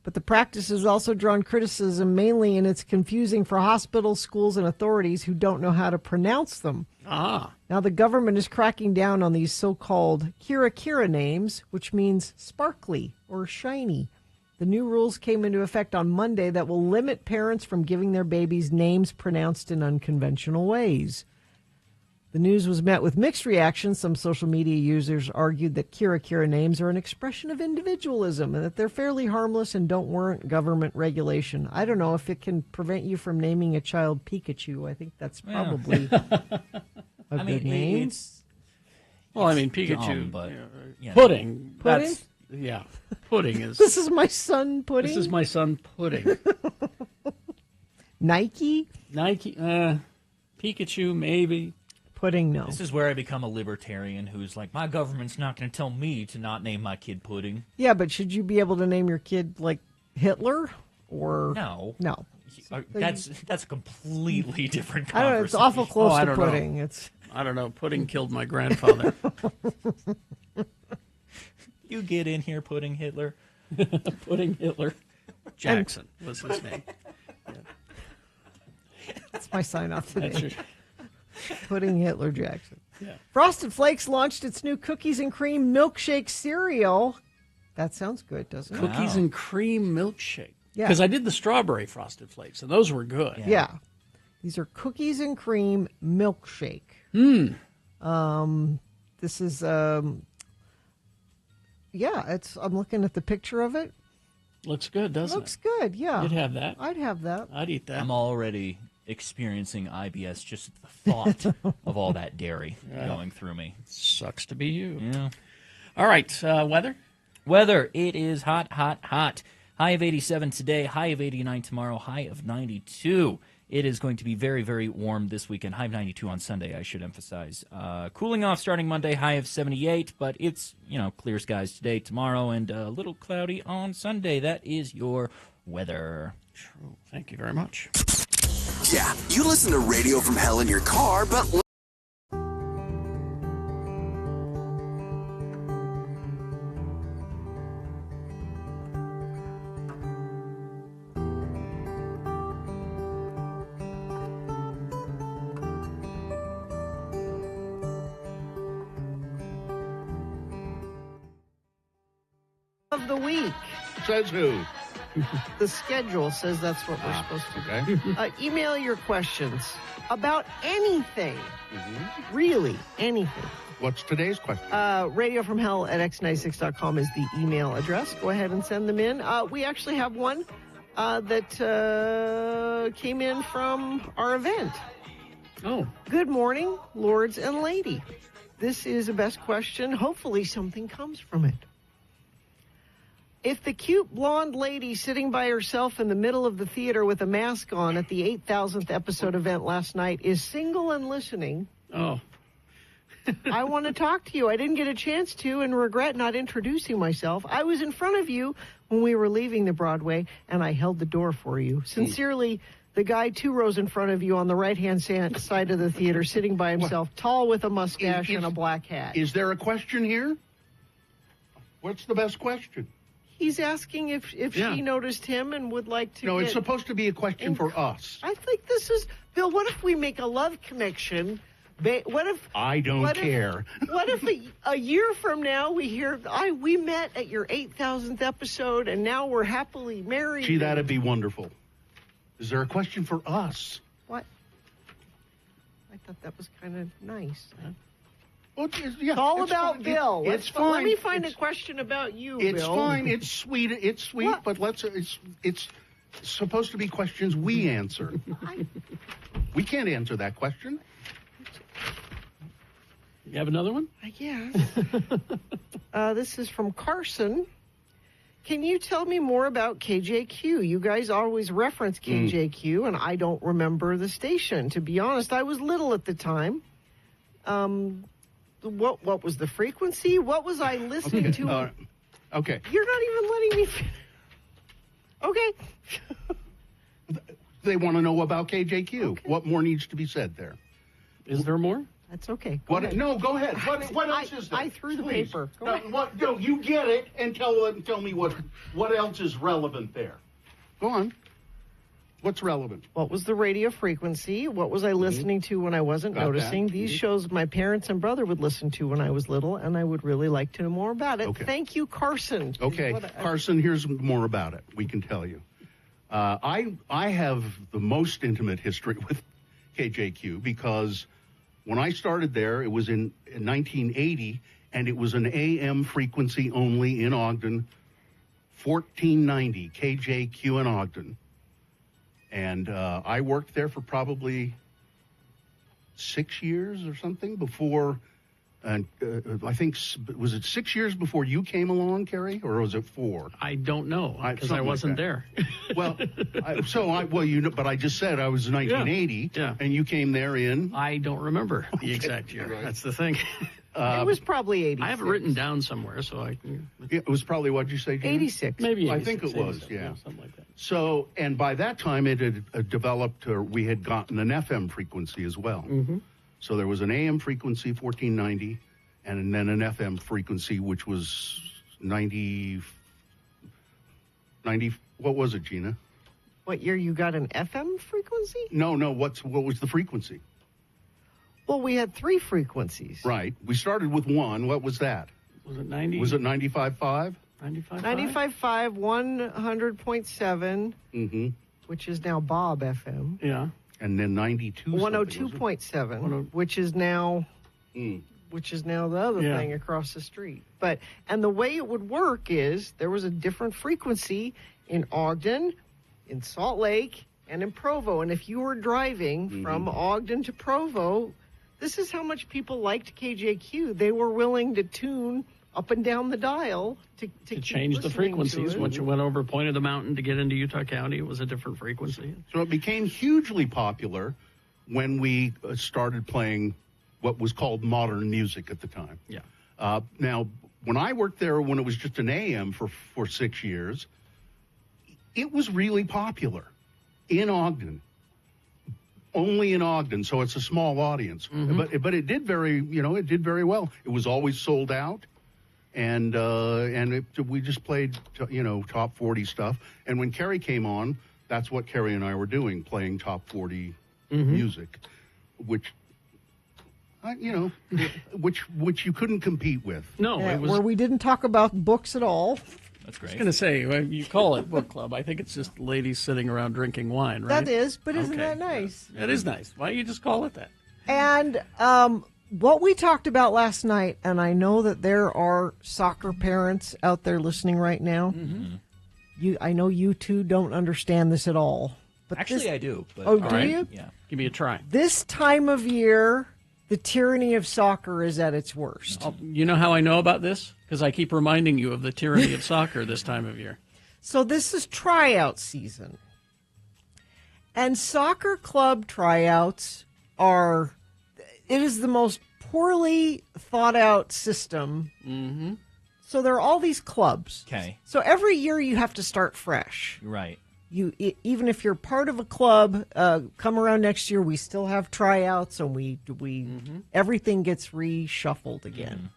S3: But the practice has also drawn criticism, mainly in its confusing for hospitals, schools, and authorities who don't know how to pronounce them.
S2: Ah.
S3: Now the government is cracking down on these so-called Kira names, which means sparkly or shiny. The new rules came into effect on Monday that will limit parents from giving their babies names pronounced in unconventional ways. The news was met with mixed reactions. Some social media users argued that Kira names are an expression of individualism and that they're fairly harmless and don't warrant government regulation. I don't know if it can prevent you from naming a child Pikachu. I think that's probably a good name.
S2: Pikachu.
S1: Dumb, but,
S2: Pudding.
S3: Pudding?
S2: Pudding is...
S3: This is my son, Pudding?
S2: This is my son, Pudding.
S3: Nike?
S2: Pikachu, maybe.
S3: Pudding, no.
S1: This is where I become a libertarian who's like, my government's not going to tell me to not name my kid Pudding.
S3: Yeah, but should you be able to name your kid like Hitler or
S1: no?
S3: No.
S1: That's a completely different
S3: I don't know. It's awful close
S2: I
S3: to
S2: don't
S3: Pudding.
S2: know.
S3: It's
S2: I don't know. Pudding killed my grandfather.
S1: You get in here, Pudding Hitler.
S2: Pudding Hitler. Jackson was his name.
S3: That's my sign off today.
S2: That's your-
S3: Pudding Hitler Jackson.
S2: Yeah.
S3: Frosted Flakes launched its new cookies and cream milkshake cereal. That sounds good, doesn't it?
S2: Cookies and cream milkshake.
S3: Yeah.
S2: Because I did the strawberry Frosted Flakes, and those were good.
S3: Yeah. These are cookies and cream milkshake. This is it's I'm looking at the picture of it.
S2: Looks good, doesn't
S3: Looks good, yeah.
S2: You'd have that.
S3: I'd have that.
S2: I'd eat that.
S1: I'm already experiencing IBS just at the thought of all that dairy going through me.
S2: Sucks to be you.
S1: Yeah.
S2: All right, weather?
S1: Weather, it is hot, hot, hot. High of 87 today, high of 89 tomorrow, high of 92. It is going to be very, very warm this weekend. High of 92 on Sunday, I should emphasize. Cooling off starting Monday, high of 78, but it's, clear skies today, tomorrow, and a little cloudy on Sunday. That is your weather.
S2: True. Thank you very much.
S5: Yeah, you listen to Radio from Hell in your car, but...
S3: Of the week.
S6: Says who?
S3: The schedule says that's what we're supposed to do.
S6: Okay.
S3: Email your questions about anything. Really, anything.
S6: What's today's question?
S3: radiofromhell@x96.com is the email address. Go ahead and send them in. We actually have one that came in from our event.
S2: Oh.
S3: Good morning, lords and lady. This is a best question. Hopefully something comes from it. If the cute blonde lady sitting by herself in the middle of the theater with a mask on at the 8,000th episode event last night is single and listening, I want to talk to you. I didn't get a chance to and regret not introducing myself. I was in front of you when we were leaving the Broadway, and I held the door for you. Sincerely, the guy 2 rows in front of you on the right-hand side of the theater, sitting by himself, tall with a mustache and a black hat.
S6: Is there a question here? What's the best question?
S3: He's asking if she noticed him and would like to.
S6: No, it's supposed to be a question for us.
S3: I think this is Bill. What if we make a love connection? What if
S6: I don't care?
S3: What if a year from now we hear we met at your 8,000th episode and now we're happily married?
S6: Gee, that'd be wonderful. Is there a question for us?
S3: What? I thought that was kind of nice.
S6: Well,
S3: it's all about
S6: fine.
S3: Bill.
S6: It's fine.
S3: Let me find a question about you, Bill.
S6: It's fine. It's sweet. It's sweet.
S3: What?
S6: But it's supposed to be questions we answer. We can't answer that question.
S2: You have another one?
S3: I guess. This is from Carson. Can you tell me more about KJQ? You guys always reference KJQ, and I don't remember the station. To be honest, I was little at the time. What was the frequency? What was I listening to?
S6: Okay.
S3: You're not even letting me. Okay.
S6: They want to know about KJQ. Okay. What more needs to be said there?
S2: Is there more?
S3: That's okay.
S6: Go ahead. No, go ahead. What else is there?
S3: I threw the
S6: Please.
S3: paper.
S6: No, you get it and tell me what else is relevant there. Go on. What's relevant?
S3: What was the radio frequency? What was I listening to when I wasn't noticing? These shows my parents and brother would listen to when I was little, and I would really like to know more about it. Okay. Thank you, Carson.
S6: Okay, Carson, here's more about it. We can tell you. I have the most intimate history with KJQ because when I started there, it was in 1980, and it was an AM frequency only in Ogden, 1490 KJQ in Ogden. And I worked there for probably 6 years or something before And I think, was it 6 years before you came along, Kerry, or was it 4?
S2: I don't know, because I wasn't there.
S6: Well, but I just said I was 1980, and you came there in.
S2: I don't remember the exact year.
S6: Right.
S2: That's the thing.
S3: It was probably 86.
S2: I have it written down somewhere, so I can.
S6: It was probably, what'd you say, Gina?
S3: 86.
S2: Maybe 86,
S6: I think it was,
S2: 87, something like that.
S6: So, and by that time it had developed, or we had gotten an FM frequency as well.
S2: Mm-hmm.
S6: So there was an AM frequency, 1490, and then an FM frequency, which was 90, what was it, Gina?
S3: What year you got an FM frequency?
S6: No, what was the frequency?
S3: Well, we had 3 frequencies.
S6: Right. We started with 1. What was that?
S2: Was it 90?
S6: Was it 95.5?
S2: 95.5?
S3: 95.5, 100.7,
S6: mm-hmm.
S3: which is now Bob FM.
S2: Yeah.
S6: And then 92.
S3: 102.7, which is now the other thing across the street. And the way it would work is there was a different frequency in Ogden, in Salt Lake, and in Provo. And if you were driving from Ogden to Provo, this is how much people liked KJQ. They were willing to tune up and down the dial to
S2: change the frequencies. Once you went over Point of the Mountain to get into Utah County, it was a different frequency.
S6: So it became hugely popular when we started playing what was called modern music at the time.
S2: Yeah.
S6: Now, when I worked there, when it was just an AM for 6 years, it was really popular in Ogden. Only in Ogden, so it's a small audience.
S2: Mm-hmm.
S6: But it did very well. It was always sold out. And we just played, top 40 stuff. And when Kerry came on, that's what Kerry and I were doing, playing top 40 music, which you couldn't compete with.
S2: No,
S3: where we didn't talk about books at all.
S2: That's great. I was going to say, you call it book club. I think it's just ladies sitting around drinking wine, right?
S3: That is, but isn't that nice?
S2: It is nice. Why don't you just call it that?
S3: And what we talked about last night, and I know that there are soccer parents out there listening right now.
S2: Mm-hmm.
S3: I know you two don't understand this at all. But
S1: actually, I do. But
S3: do you?
S1: Yeah.
S2: Give me a try.
S3: This time of year, the tyranny of soccer is at its worst.
S2: You know how I know about this? Because I keep reminding you of the tyranny of soccer this time of year.
S3: So this is tryout season. And soccer club tryouts it is the most poorly thought out system.
S2: Mm-hmm.
S3: So there are all these clubs.
S1: Okay.
S3: So every year you have to start fresh.
S1: Right.
S3: Even if you're part of a club, come around next year, we still have tryouts, and we everything gets reshuffled again.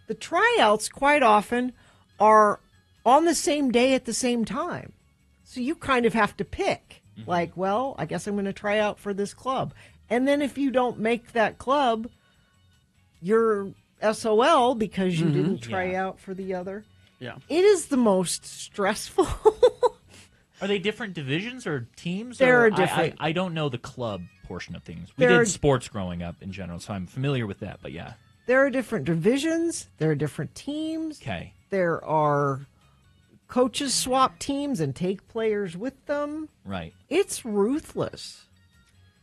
S3: The tryouts quite often are on the same day at the same time, so you kind of have to pick. Like, well, I guess I'm going to try out for this club, and then if you don't make that club, you're SOL because you didn't try out for the other.
S2: Yeah,
S3: it is the most stressful.
S1: Are they different divisions or teams?
S3: They're different.
S1: I don't know the club portion of things. We did sports growing up in general, so I'm familiar with that, but yeah.
S3: There are different divisions. There are different teams.
S1: Okay.
S3: There are coaches swap teams and take players with them.
S1: Right.
S3: It's ruthless.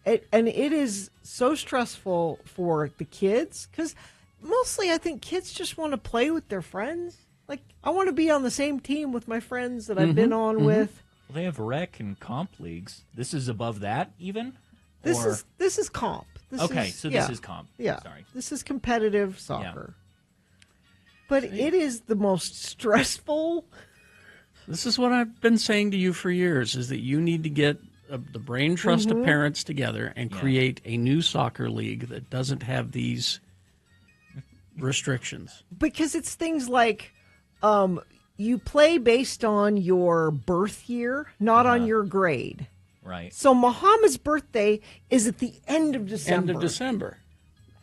S3: And it is so stressful for the kids because mostly I think kids just want to play with their friends. Like, I want to be on the same team with my friends that I've been on with.
S1: Well, they have rec and comp leagues. This is above that, even.
S3: This is comp.
S1: This is comp.
S3: Yeah.
S1: Sorry.
S3: This is competitive soccer. Yeah. But it is the most stressful.
S2: This is what I've been saying to you for years: is that you need to get the brain trust of parents together and create a new soccer league that doesn't have these restrictions.
S3: Because it's things like. You play based on your birth year, not on your grade.
S1: Right.
S3: So Muhammad's birthday is at the end of December.
S2: End of December.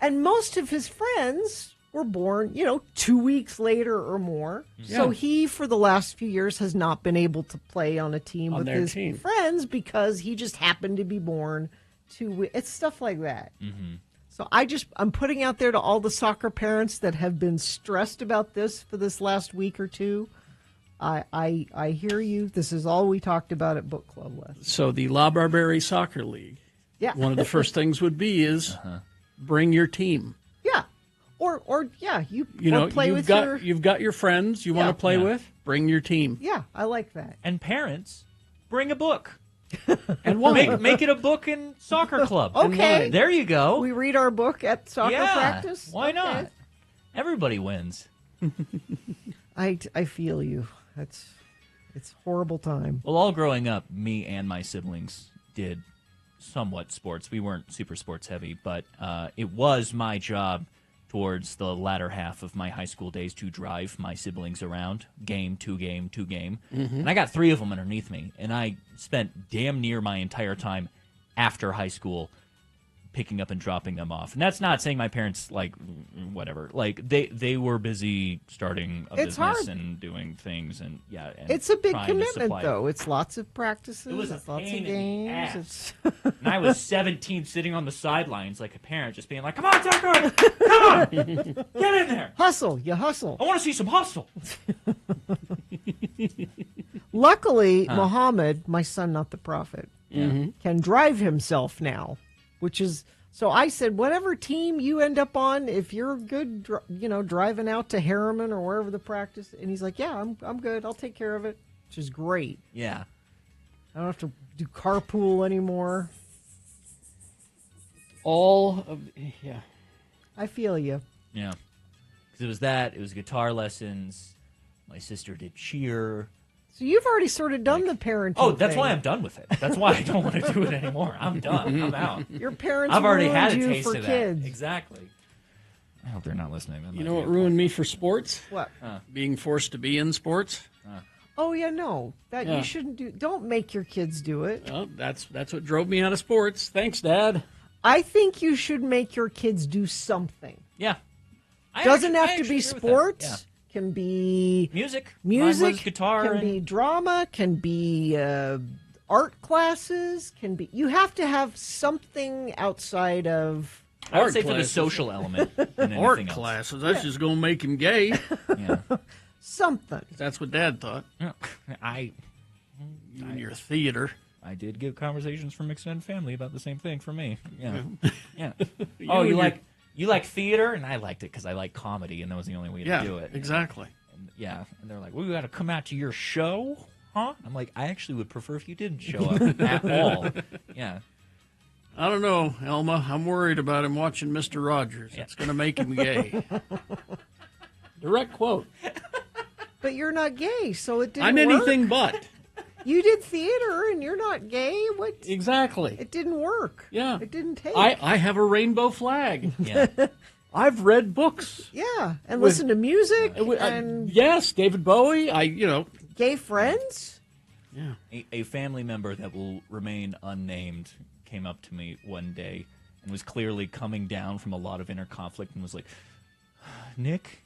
S3: And most of his friends were born, 2 weeks later or more.
S2: Yeah.
S3: So he, for the last few years, has not been able to play on a team with his friends because he just happened to be born 2 weeks. It's stuff like that.
S1: Mm-hmm.
S3: So I'm putting out there to all the soccer parents that have been stressed about this for this last week or two. I hear you. This is all we talked about at book club last.
S2: So the La Barberi Soccer League.
S3: Yeah.
S2: One of the first things would be is bring your team.
S3: Yeah. play with
S2: you've got your friends you want to play with. Bring your team.
S3: Yeah, I like that.
S1: And parents, bring a book.
S2: And wine.
S1: Make it a book in soccer club.
S3: Okay,
S1: there you go.
S3: We read our book at soccer practice.
S1: Why not? Everybody wins.
S3: I feel you. It's horrible time.
S1: Well, all growing up, me and my siblings did somewhat sports. We weren't super sports heavy, but it was my job towards the latter half of my high school days to drive my siblings around, game to game to game.
S2: Mm-hmm.
S1: And I got 3 of them underneath me, and I spent damn near my entire time after high school picking up and dropping them off. And that's not saying my parents, like, whatever. Like, they were busy starting a business
S3: hard.
S1: and doing things, and and
S3: it's a big
S1: trying to
S3: supply.
S1: supply
S3: Though. It's lots of practices.
S1: It was
S3: it's
S1: a
S3: lots
S1: pain
S3: of
S1: in the
S3: games.
S1: ass. And I was 17 sitting on the sidelines like a parent just being like, come on, Tucker! Come on! Get in there!
S3: Hustle. You hustle.
S1: I want to see some hustle.
S3: Luckily, Muhammad, my son, not the prophet,
S2: Mm-hmm.
S3: can drive himself now, which is... So I said, whatever team you end up on, if you're good, driving out to Harriman or wherever the practice, and he's like, yeah, I'm good. I'll take care of it, which is great.
S1: Yeah.
S3: I don't have to do carpool anymore. I feel you.
S1: Yeah. Because it was that. It was guitar lessons. My sister did cheer.
S3: So you've already sort of done the parenting.
S1: Oh, that's
S3: thing.
S1: why I'm done with it. That's why I don't want to do it anymore. I'm done. I'm out.
S3: Your parents
S1: I've already
S3: ruined
S1: had a
S3: you
S1: taste
S3: for
S1: of
S3: kids.
S1: that. Exactly. I hope they're not listening.
S2: You know what ruined me for sports?
S3: What?
S2: Being forced to be in sports.
S3: Oh yeah, no, that
S2: Yeah.
S3: you shouldn't do. Don't make your kids do it.
S2: Well, that's what drove me out of sports. Thanks, Dad.
S3: I think you should make your kids do something.
S1: Yeah.
S3: Doesn't
S1: I
S3: have to
S1: actually
S3: be
S1: agree with that.
S3: sports.
S1: Yeah.
S3: Can be
S1: Music. Mine was
S3: music,
S1: guitar,
S3: can
S1: and...
S3: be drama, can be art classes, can be. You have to have something outside of.
S1: I would say for the social element. Than
S2: Art
S1: anything else.
S2: classes. That's just going to make him gay.
S1: Yeah.
S3: Something.
S2: That's what Dad thought.
S1: Yeah. I
S2: You and your theater.
S1: I did get conversations from extended family about the same thing for me. Yeah. Yeah. You like theater? And I liked it because I like comedy, and that was the only way to do it.
S2: Exactly.
S1: And they're like, well, we got to come out to your show? Huh? I'm like, I actually would prefer if you didn't show up at all. Yeah.
S2: I don't know, Elma. I'm worried about him watching Mr. Rogers. It's going to make him gay. Direct quote.
S3: But you're not gay, so it didn't
S2: I'm
S3: work.
S2: anything but.
S3: You did theater, and you're not gay. What?
S2: Exactly.
S3: It didn't work.
S2: Yeah.
S3: It didn't take.
S2: I have a rainbow flag.
S1: Yeah.
S2: I've read books.
S3: Yeah, and listen to music. And
S2: yes, David Bowie.
S3: Gay friends.
S2: Yeah.
S1: A family member that will remain unnamed came up to me one day and was clearly coming down from a lot of inner conflict and was like, Nick,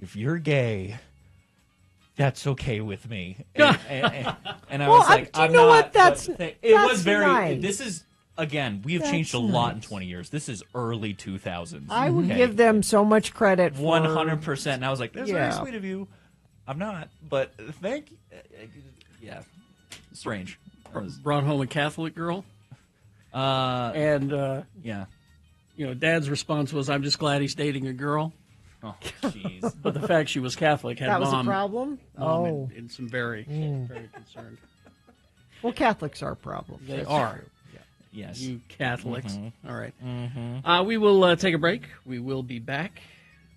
S1: if you're gay, that's okay with me. And I was like, I'm
S3: know
S1: not.
S3: what? That's
S1: it
S3: that's
S1: was very.
S3: nice.
S1: This is again. We have changed a lot in 20 years. This is early 2000s.
S3: I would give them so much credit.
S1: 100%. And I was like, that's very
S3: Yeah.
S1: sweet of you. I'm not, but thank. Yeah, strange.
S2: Brought home a Catholic girl.
S1: Yeah.
S2: Dad's response was, "I'm just glad he's dating a girl."
S1: Oh, jeez.
S2: But the fact she was Catholic had
S3: That was
S2: Mom.
S3: a problem.
S2: Mom in some very concerned.
S3: Well, Catholics are a problem.
S2: They
S3: That's
S2: are.
S3: true.
S1: Yes.
S2: You Catholics.
S1: Mhm.
S2: All right.
S1: Mhm.
S2: We will take a break. We will be back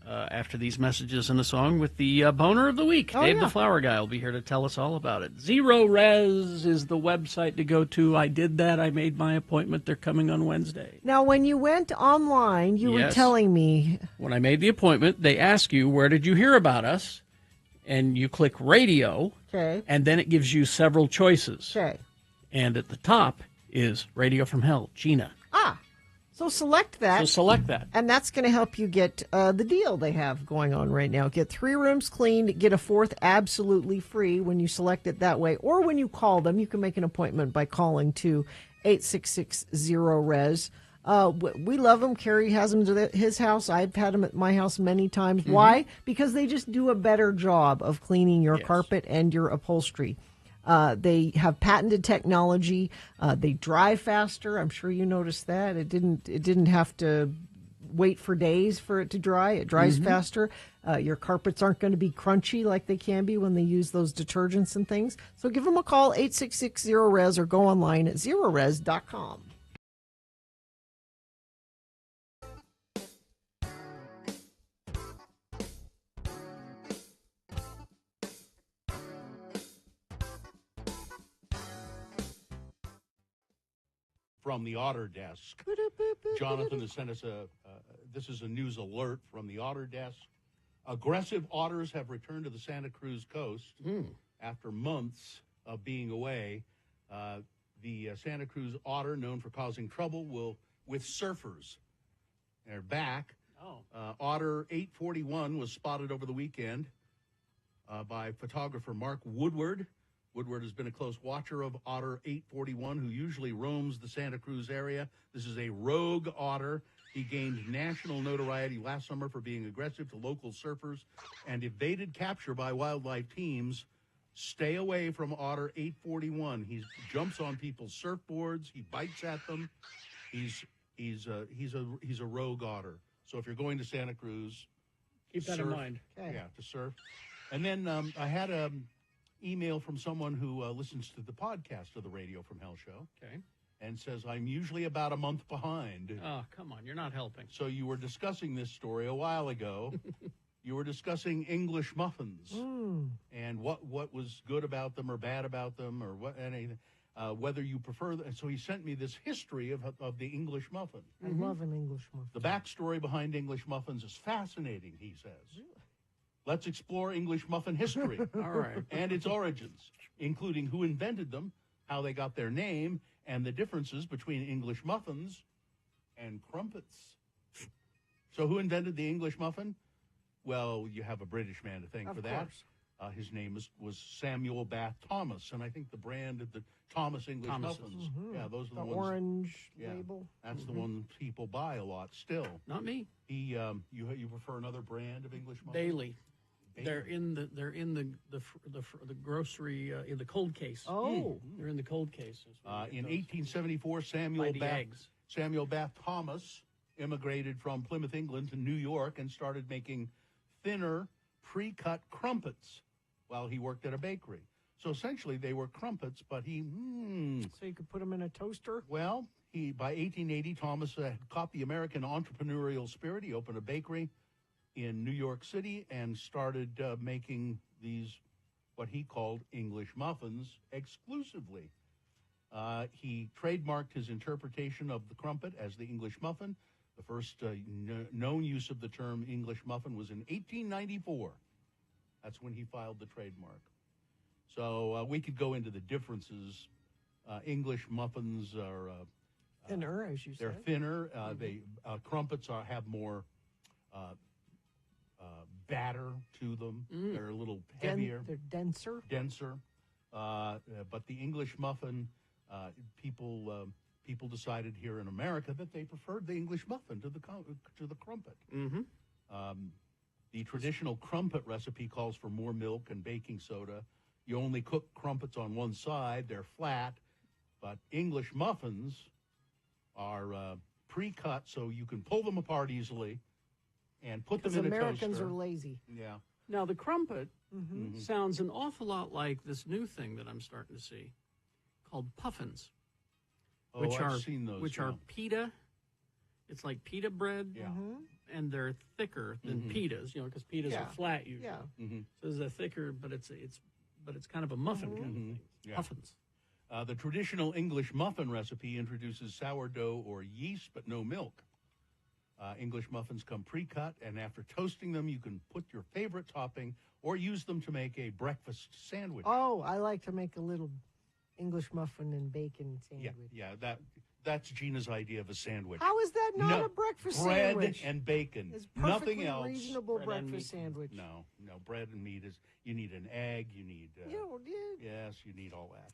S2: after these messages and a song with the boner of the week.
S3: Oh,
S2: Dave
S3: yeah.
S2: the Flower Guy will be here to tell us all about it. Zero Res is the website to go to. I did that. I made my appointment. They're coming on Wednesday.
S3: Now, when you went online, you were
S2: Yes.
S3: telling me.
S2: When I made the appointment, they ask you, where did you hear about us? And you click radio.
S3: Okay.
S2: And then it gives you several choices.
S3: Okay.
S2: And at the top is Radio from Hell, Gina.
S3: So select that.
S2: So select that.
S3: And that's going to help you get the deal they have going on right now. Get 3 rooms cleaned, get a 4th absolutely free when you select it that way. Or when you call them, you can make an appointment by calling to 866-0-RES. We love them. Carrie has them at his house. I've had them at my house many times.
S2: Mm-hmm.
S3: Why? Because they just do a better job of cleaning your carpet and your upholstery. They have patented technology. They dry faster. I'm sure you noticed that. It didn't have to wait for days for it to dry. It dries faster. Your carpets aren't going to be crunchy like they can be when they use those detergents and things. So give them a call, 866-0RES, or go online at zerores.com.
S6: From the Otter desk, Jonathan has sent us this is a news alert from the Otter desk. Aggressive otters have returned to the Santa Cruz coast after months of being away. The Santa Cruz otter, known for causing trouble with surfers, they're back. Otter 841 was spotted over the weekend by photographer Mark Woodward. Woodward has been a close watcher of Otter 841, who usually roams the Santa Cruz area. This is a rogue otter. He gained national notoriety last summer for being aggressive to local surfers and evaded capture by wildlife teams. Stay away from Otter 841. He jumps on people's surfboards. He bites at them. He's a rogue otter. So if you're going to Santa Cruz,
S2: keep that in mind.
S3: Okay.
S6: Yeah, to surf. And then I had a email from someone who listens to the podcast of the Radio from Hell show.
S2: Okay.
S6: And says, I'm usually about a month behind.
S2: Oh, come on. You're not helping.
S6: So you were discussing this story a while ago. You were discussing English muffins and what was good about them or bad about them or what anything, whether you prefer them. So he sent me this history of the English muffin.
S3: I love an English muffin.
S6: The backstory behind English muffins is fascinating, he says. Really? Let's explore English muffin history.
S2: All right.
S6: And its origins, including who invented them, how they got their name, and the differences between English muffins and crumpets. So who invented the English muffin? Well, you have a British man to thank for that. His name was Samuel Bath Thomas, and I think the brand of the Thomas English muffins. Yeah, those are the ones.
S3: Orange label.
S6: That's the one people buy a lot still.
S2: Not me.
S6: You prefer another brand of English muffins?
S2: Bailey. They're in the grocery in the cold case.
S3: Oh,
S2: they're in the cold case.
S6: In 1874, Samuel Bath Thomas immigrated from Plymouth, England, to New York and started making thinner, pre-cut crumpets while he worked at a bakery. So essentially, they were crumpets, but
S3: So you could put them in a toaster?
S6: Well, by 1880, Thomas had caught the American entrepreneurial spirit. He opened a bakery in New York City and started making these, what he called English muffins, exclusively. He trademarked his interpretation of the crumpet as the English muffin. The first known use of the term English muffin was in 1894. That's when he filed the trademark. So we could go into the differences. English muffins are
S3: thinner, as you said.
S6: They're thinner. Crumpets have more batter to them. They're a little heavier.
S3: They're denser.
S6: But the English muffin, people decided here in America that they preferred the English muffin to the crumpet. The traditional crumpet recipe calls for more milk and baking soda. You only cook crumpets on one side. They're flat. But English muffins are pre-cut, so you can pull them apart easily and put them in a toaster.
S3: Because Americans are lazy.
S6: Yeah.
S2: Now, the crumpet sounds an awful lot like this new thing that I'm starting to see called puffins.
S6: Oh, I've seen those.
S2: Which are pita. It's like pita bread.
S6: Yeah.
S2: And they're thicker than pitas, because pitas are flat usually.
S3: Yeah.
S2: So they're thicker, but it's kind of a muffin kind of thing.
S6: Yeah.
S2: Puffins.
S6: The traditional English muffin recipe introduces sourdough or yeast, but no milk. English muffins come pre-cut, and after toasting them, you can put your favorite topping or use them to make a breakfast sandwich.
S3: Oh, I like to make a little English muffin and bacon sandwich.
S6: Yeah, that's Gina's idea of a sandwich.
S3: How is that not a breakfast sandwich?
S6: Bread and bacon.
S3: It's
S6: nothing else.
S3: Reasonable breakfast sandwich.
S6: No, bread and meat you need an egg, you need... Yes, you need all that.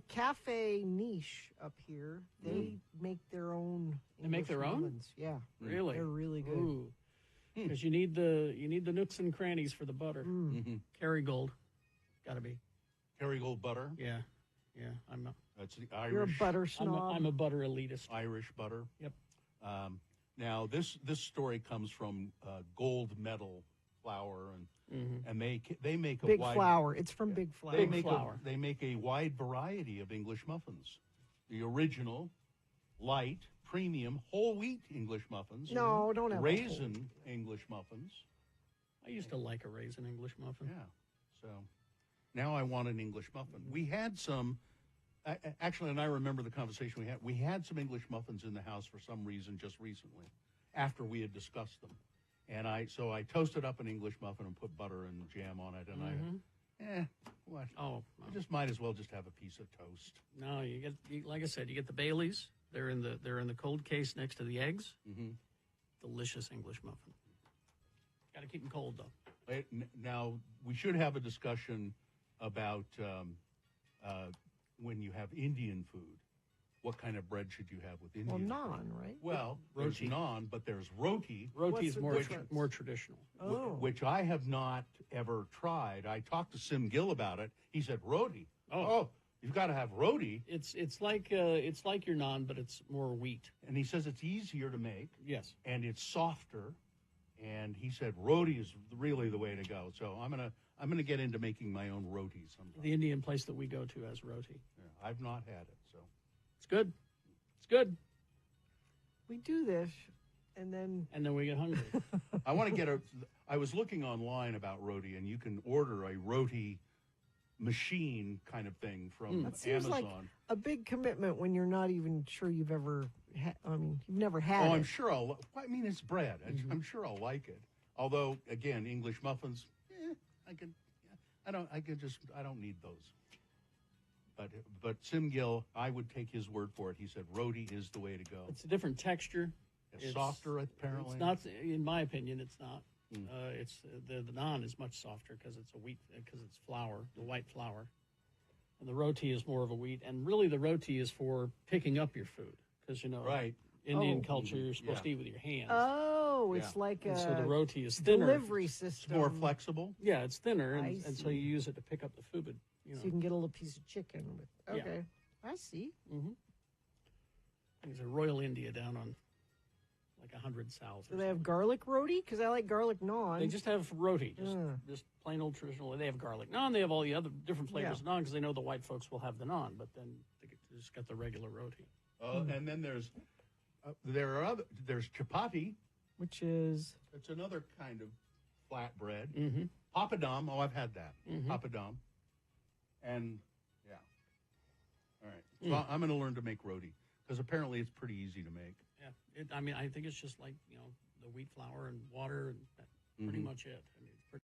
S3: Cafe Niche up here, they make their own.
S2: They make their own?
S3: Muffins. Yeah.
S2: Really?
S3: They're really good.
S2: Because you need the nooks and crannies for the butter. Kerrygold. Got to be.
S6: Kerrygold butter?
S2: Yeah.
S6: That's the Irish.
S3: You're a butter snob.
S2: I'm a butter elitist.
S6: Irish butter.
S2: Yep.
S6: Now, this story comes from Gold Medal Flour, and they make a
S3: Big
S6: wide
S3: Flour. It's from Big Flour.
S6: They make a wide variety of English muffins. The original, light, premium, whole wheat English muffins.
S3: No, don't have
S6: raisin English muffins.
S2: I used to like a raisin English muffin.
S6: Yeah. So now I want an English muffin. We had some, actually, and I remember the conversation we had. We had some English muffins in the house for some reason just recently, after we had discussed them. And I toasted up an English muffin and put butter and jam on it, and what?
S2: Oh,
S6: I just might as well just have a piece of toast.
S2: No, like I said, you get the Baileys. They're in the cold case next to the eggs.
S6: Mm-hmm.
S2: Delicious English muffin. Got to keep them cold though.
S6: Now we should have a discussion about when you have Indian food. What kind of bread should you have with Indian?
S3: Well, naan,
S6: food?
S3: right?
S6: Well, there's naan, but there's roti.
S2: Roti is more traditional.
S3: Oh.
S6: Which I have not ever tried. I talked to Sim Gill about it. He said roti. Oh, you've got to have roti.
S2: It's like your naan, but it's more wheat.
S6: And he says it's easier to make.
S2: Yes.
S6: And it's softer. And he said roti is really the way to go. So I'm gonna get into making my own roti sometime.
S2: The Indian place that we go to has roti.
S6: Yeah, I've not had it, so
S2: it's good. It's good.
S3: We do this, and then
S2: we get hungry.
S6: I want to get I was looking online about roti, and you can order a roti machine kind of thing from
S3: that seems
S6: Amazon.
S3: like a big commitment when you're not even sure you've ever. You've never had.
S6: Oh,
S3: it.
S6: I'm sure it's bread. I'm sure I'll like it. Although, again, English muffins, I don't need those. But Sim Gill, I would take his word for it. He said roti is the way to go.
S2: It's a different texture.
S6: It's softer, apparently.
S2: It's not, in my opinion, it's not. It's the naan is much softer because it's it's flour, the white flour, and the roti is more of a wheat. And really, the roti is for picking up your food because
S6: right.
S2: Indian culture, you're supposed to eat with your hands.
S3: Oh, it's like
S2: and so the roti is thinner.
S3: Delivery system.
S6: It's more flexible.
S2: Yeah, it's thinner, and so you use it to pick up the food. But,
S3: so you can get a little piece of chicken with. Okay, I see.
S2: Mm-hmm. There's a Royal India down on like 100 South.
S3: Do they have garlic roti? Because I like garlic naan.
S2: They just have roti, just plain old traditional. They have garlic naan. They have all the other different flavors of naan because they know the white folks will have the naan, but then they just got the regular roti.
S6: And then there's chapati,
S3: which is
S6: it's another kind of flat bread.
S2: Mm-hmm.
S6: Papadum. Oh, I've had that.
S2: Mm-hmm.
S6: Papadum. And all right. So I'm going to learn to make roti because apparently it's pretty easy to make.
S2: Yeah, I think it's just like the wheat flour and water, and that's pretty much it. I mean, it's pretty.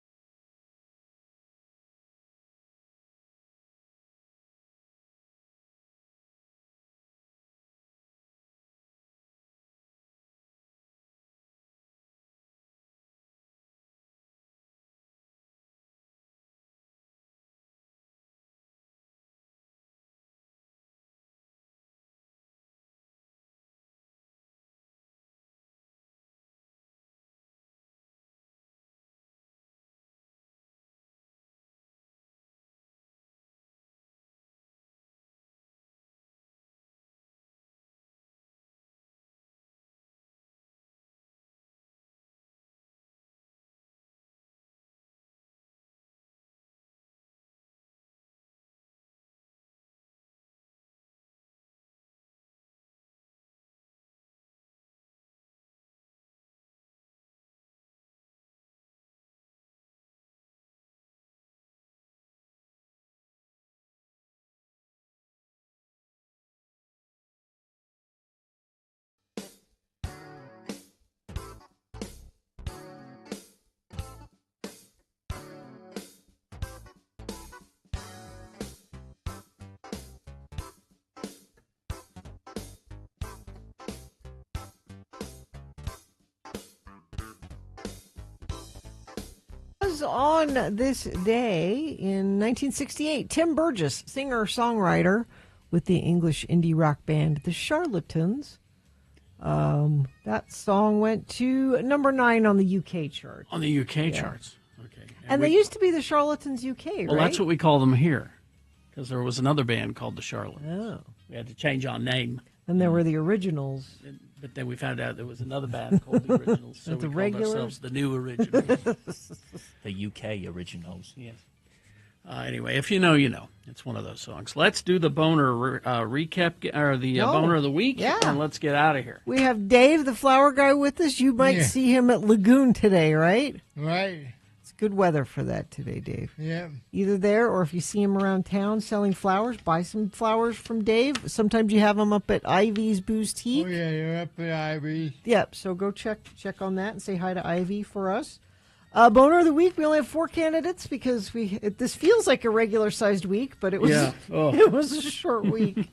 S3: On this day in 1968, Tim Burgess, singer-songwriter with the English indie rock band The Charlatans. That song went to number 9 on the UK chart.
S2: On the UK charts. Okay.
S3: And they used to be the Charlatans UK, right?
S2: Well, that's what we call them here, because there was another band called the Charlatans.
S3: Oh.
S2: We had to change our name.
S3: And there were the originals.
S2: But then we found out there was another band called The Originals, so
S3: The
S2: we
S3: regulars?
S2: called ourselves The New Originals.
S1: The UK Originals.
S2: Yes. Anyway, if you know, you know. It's one of those songs. Let's do the boner recap, or the boner of the week, and let's get out of here.
S3: We have Dave, the flower guy, with us. You might see him at Lagoon today, right?
S11: Right.
S3: It's good weather for that today, Dave.
S11: Yeah.
S3: Either there, or if you see him around town selling flowers, buy some flowers from Dave. Sometimes you have them up at Ivy's Boutique.
S11: Oh, yeah, you're up at Ivy's.
S3: Yep, so go check on that and say hi to Ivy for us. Boner of the week, we only have 4 candidates because this feels like a regular-sized week, but it was it was a short week.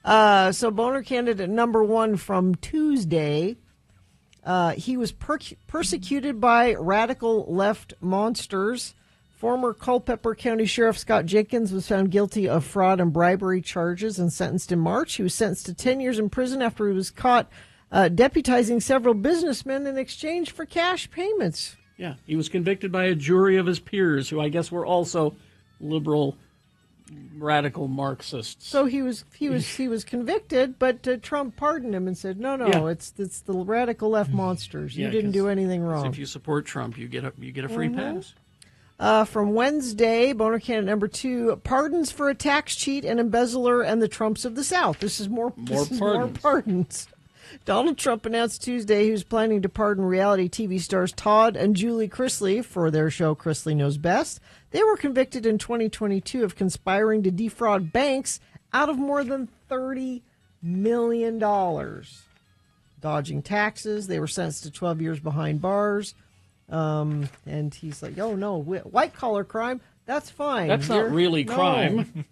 S3: So boner candidate number 1 from Tuesday, he was persecuted by radical left monsters. Former Culpeper County Sheriff Scott Jenkins was found guilty of fraud and bribery charges and sentenced in March. He was sentenced to 10 years in prison after he was caught deputizing several businessmen in exchange for cash payments.
S2: Yeah, he was convicted by a jury of his peers, who I guess were also liberal, radical Marxists.
S3: So he was convicted, but Trump pardoned him and said, "No, it's the radical left monsters. You didn't do anything wrong."
S2: If you support Trump, you get a free pass.
S3: From Wednesday, boner candidate number 2, pardons for a tax cheat and embezzler and the Trumps of the South. This is more pardons. Donald Trump announced Tuesday he was planning to pardon reality TV stars Todd and Julie Chrisley for their show Chrisley Knows Best. They were convicted in 2022 of conspiring to defraud banks out of more than $30 million. Dodging taxes. They were sentenced to 12 years behind bars. And he's like, oh, no, white-collar crime, that's fine.
S2: That's not really crime.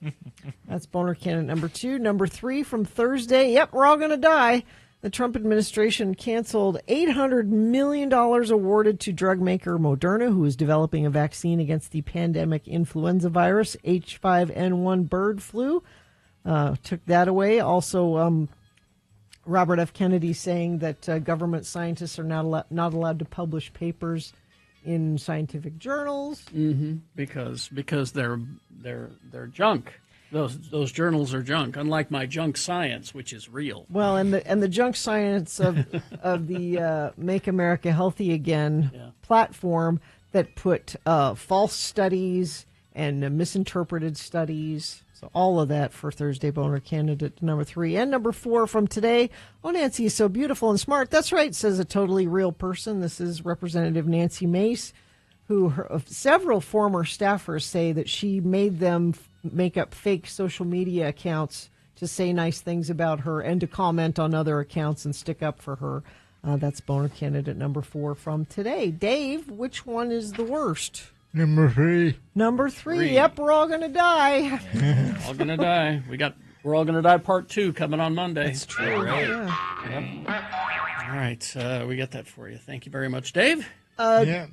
S3: That's boner candidate number 2. Number 3 from Thursday, yep, we're all going to die. The Trump administration canceled $800 million awarded to drug maker Moderna, who is developing a vaccine against the pandemic influenza virus, H5N1 bird flu. Took that away. Also, Robert F. Kennedy saying that government scientists are not allowed to publish papers in scientific journals.
S2: Mm-hmm. Because they're junk. Those journals are junk, unlike my junk science, which is real.
S3: Well, and the junk science of the Make America Healthy Again platform that put false studies and misinterpreted studies. So all of that for Thursday boner candidate number 3. And number 4 from today. Oh, Nancy is so beautiful and smart. That's right, says a totally real person. This is Representative Nancy Mace, who several former staffers say that she made them make up fake social media accounts to say nice things about her and to comment on other accounts and stick up for her. That's boner candidate number 4 from today. Dave, which one is the worst?
S11: Number 3.
S3: Number 3. Yep, we're all going to die.
S2: All going to die. We're all going to die part 2 coming on Monday.
S3: That's true.
S2: Right.
S3: Yeah.
S2: Yep. All right, we got that for you. Thank you very much, Dave.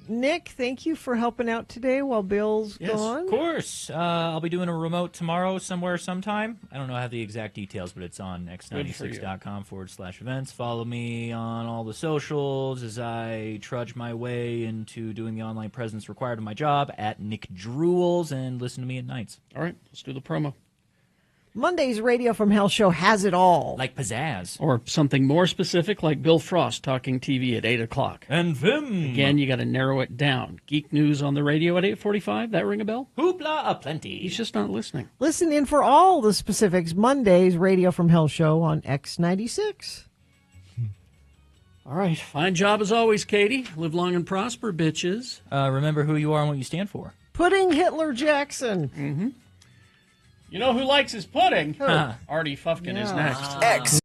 S3: Nick, thank you for helping out today while Bill's gone.
S1: Of course. I'll be doing a remote tomorrow somewhere sometime. I don't know how the exact details, but it's on x96.com/events. Follow me on all the socials as I trudge my way into doing the online presence required of my job at Nick Drools, and listen to me at nights.
S2: All right, let's do the promo.
S3: Monday's Radio from Hell show has it all.
S1: Like pizzazz.
S2: Or something more specific like Bill Frost talking TV at 8 o'clock.
S1: And Vim.
S2: Again, you got to narrow it down. Geek news on the radio at 8:45. That ring a bell?
S1: Hoopla aplenty.
S2: He's just not listening.
S3: Listen in for all the specifics. Monday's Radio from Hell show on X96.
S2: All right. Fine job as always, Katie. Live long and prosper, bitches.
S1: Remember who you are and what you stand for.
S3: Pudding Hitler Jackson.
S2: Mm-hmm. You know who likes his pudding? Artie Fufkin is next.
S5: X.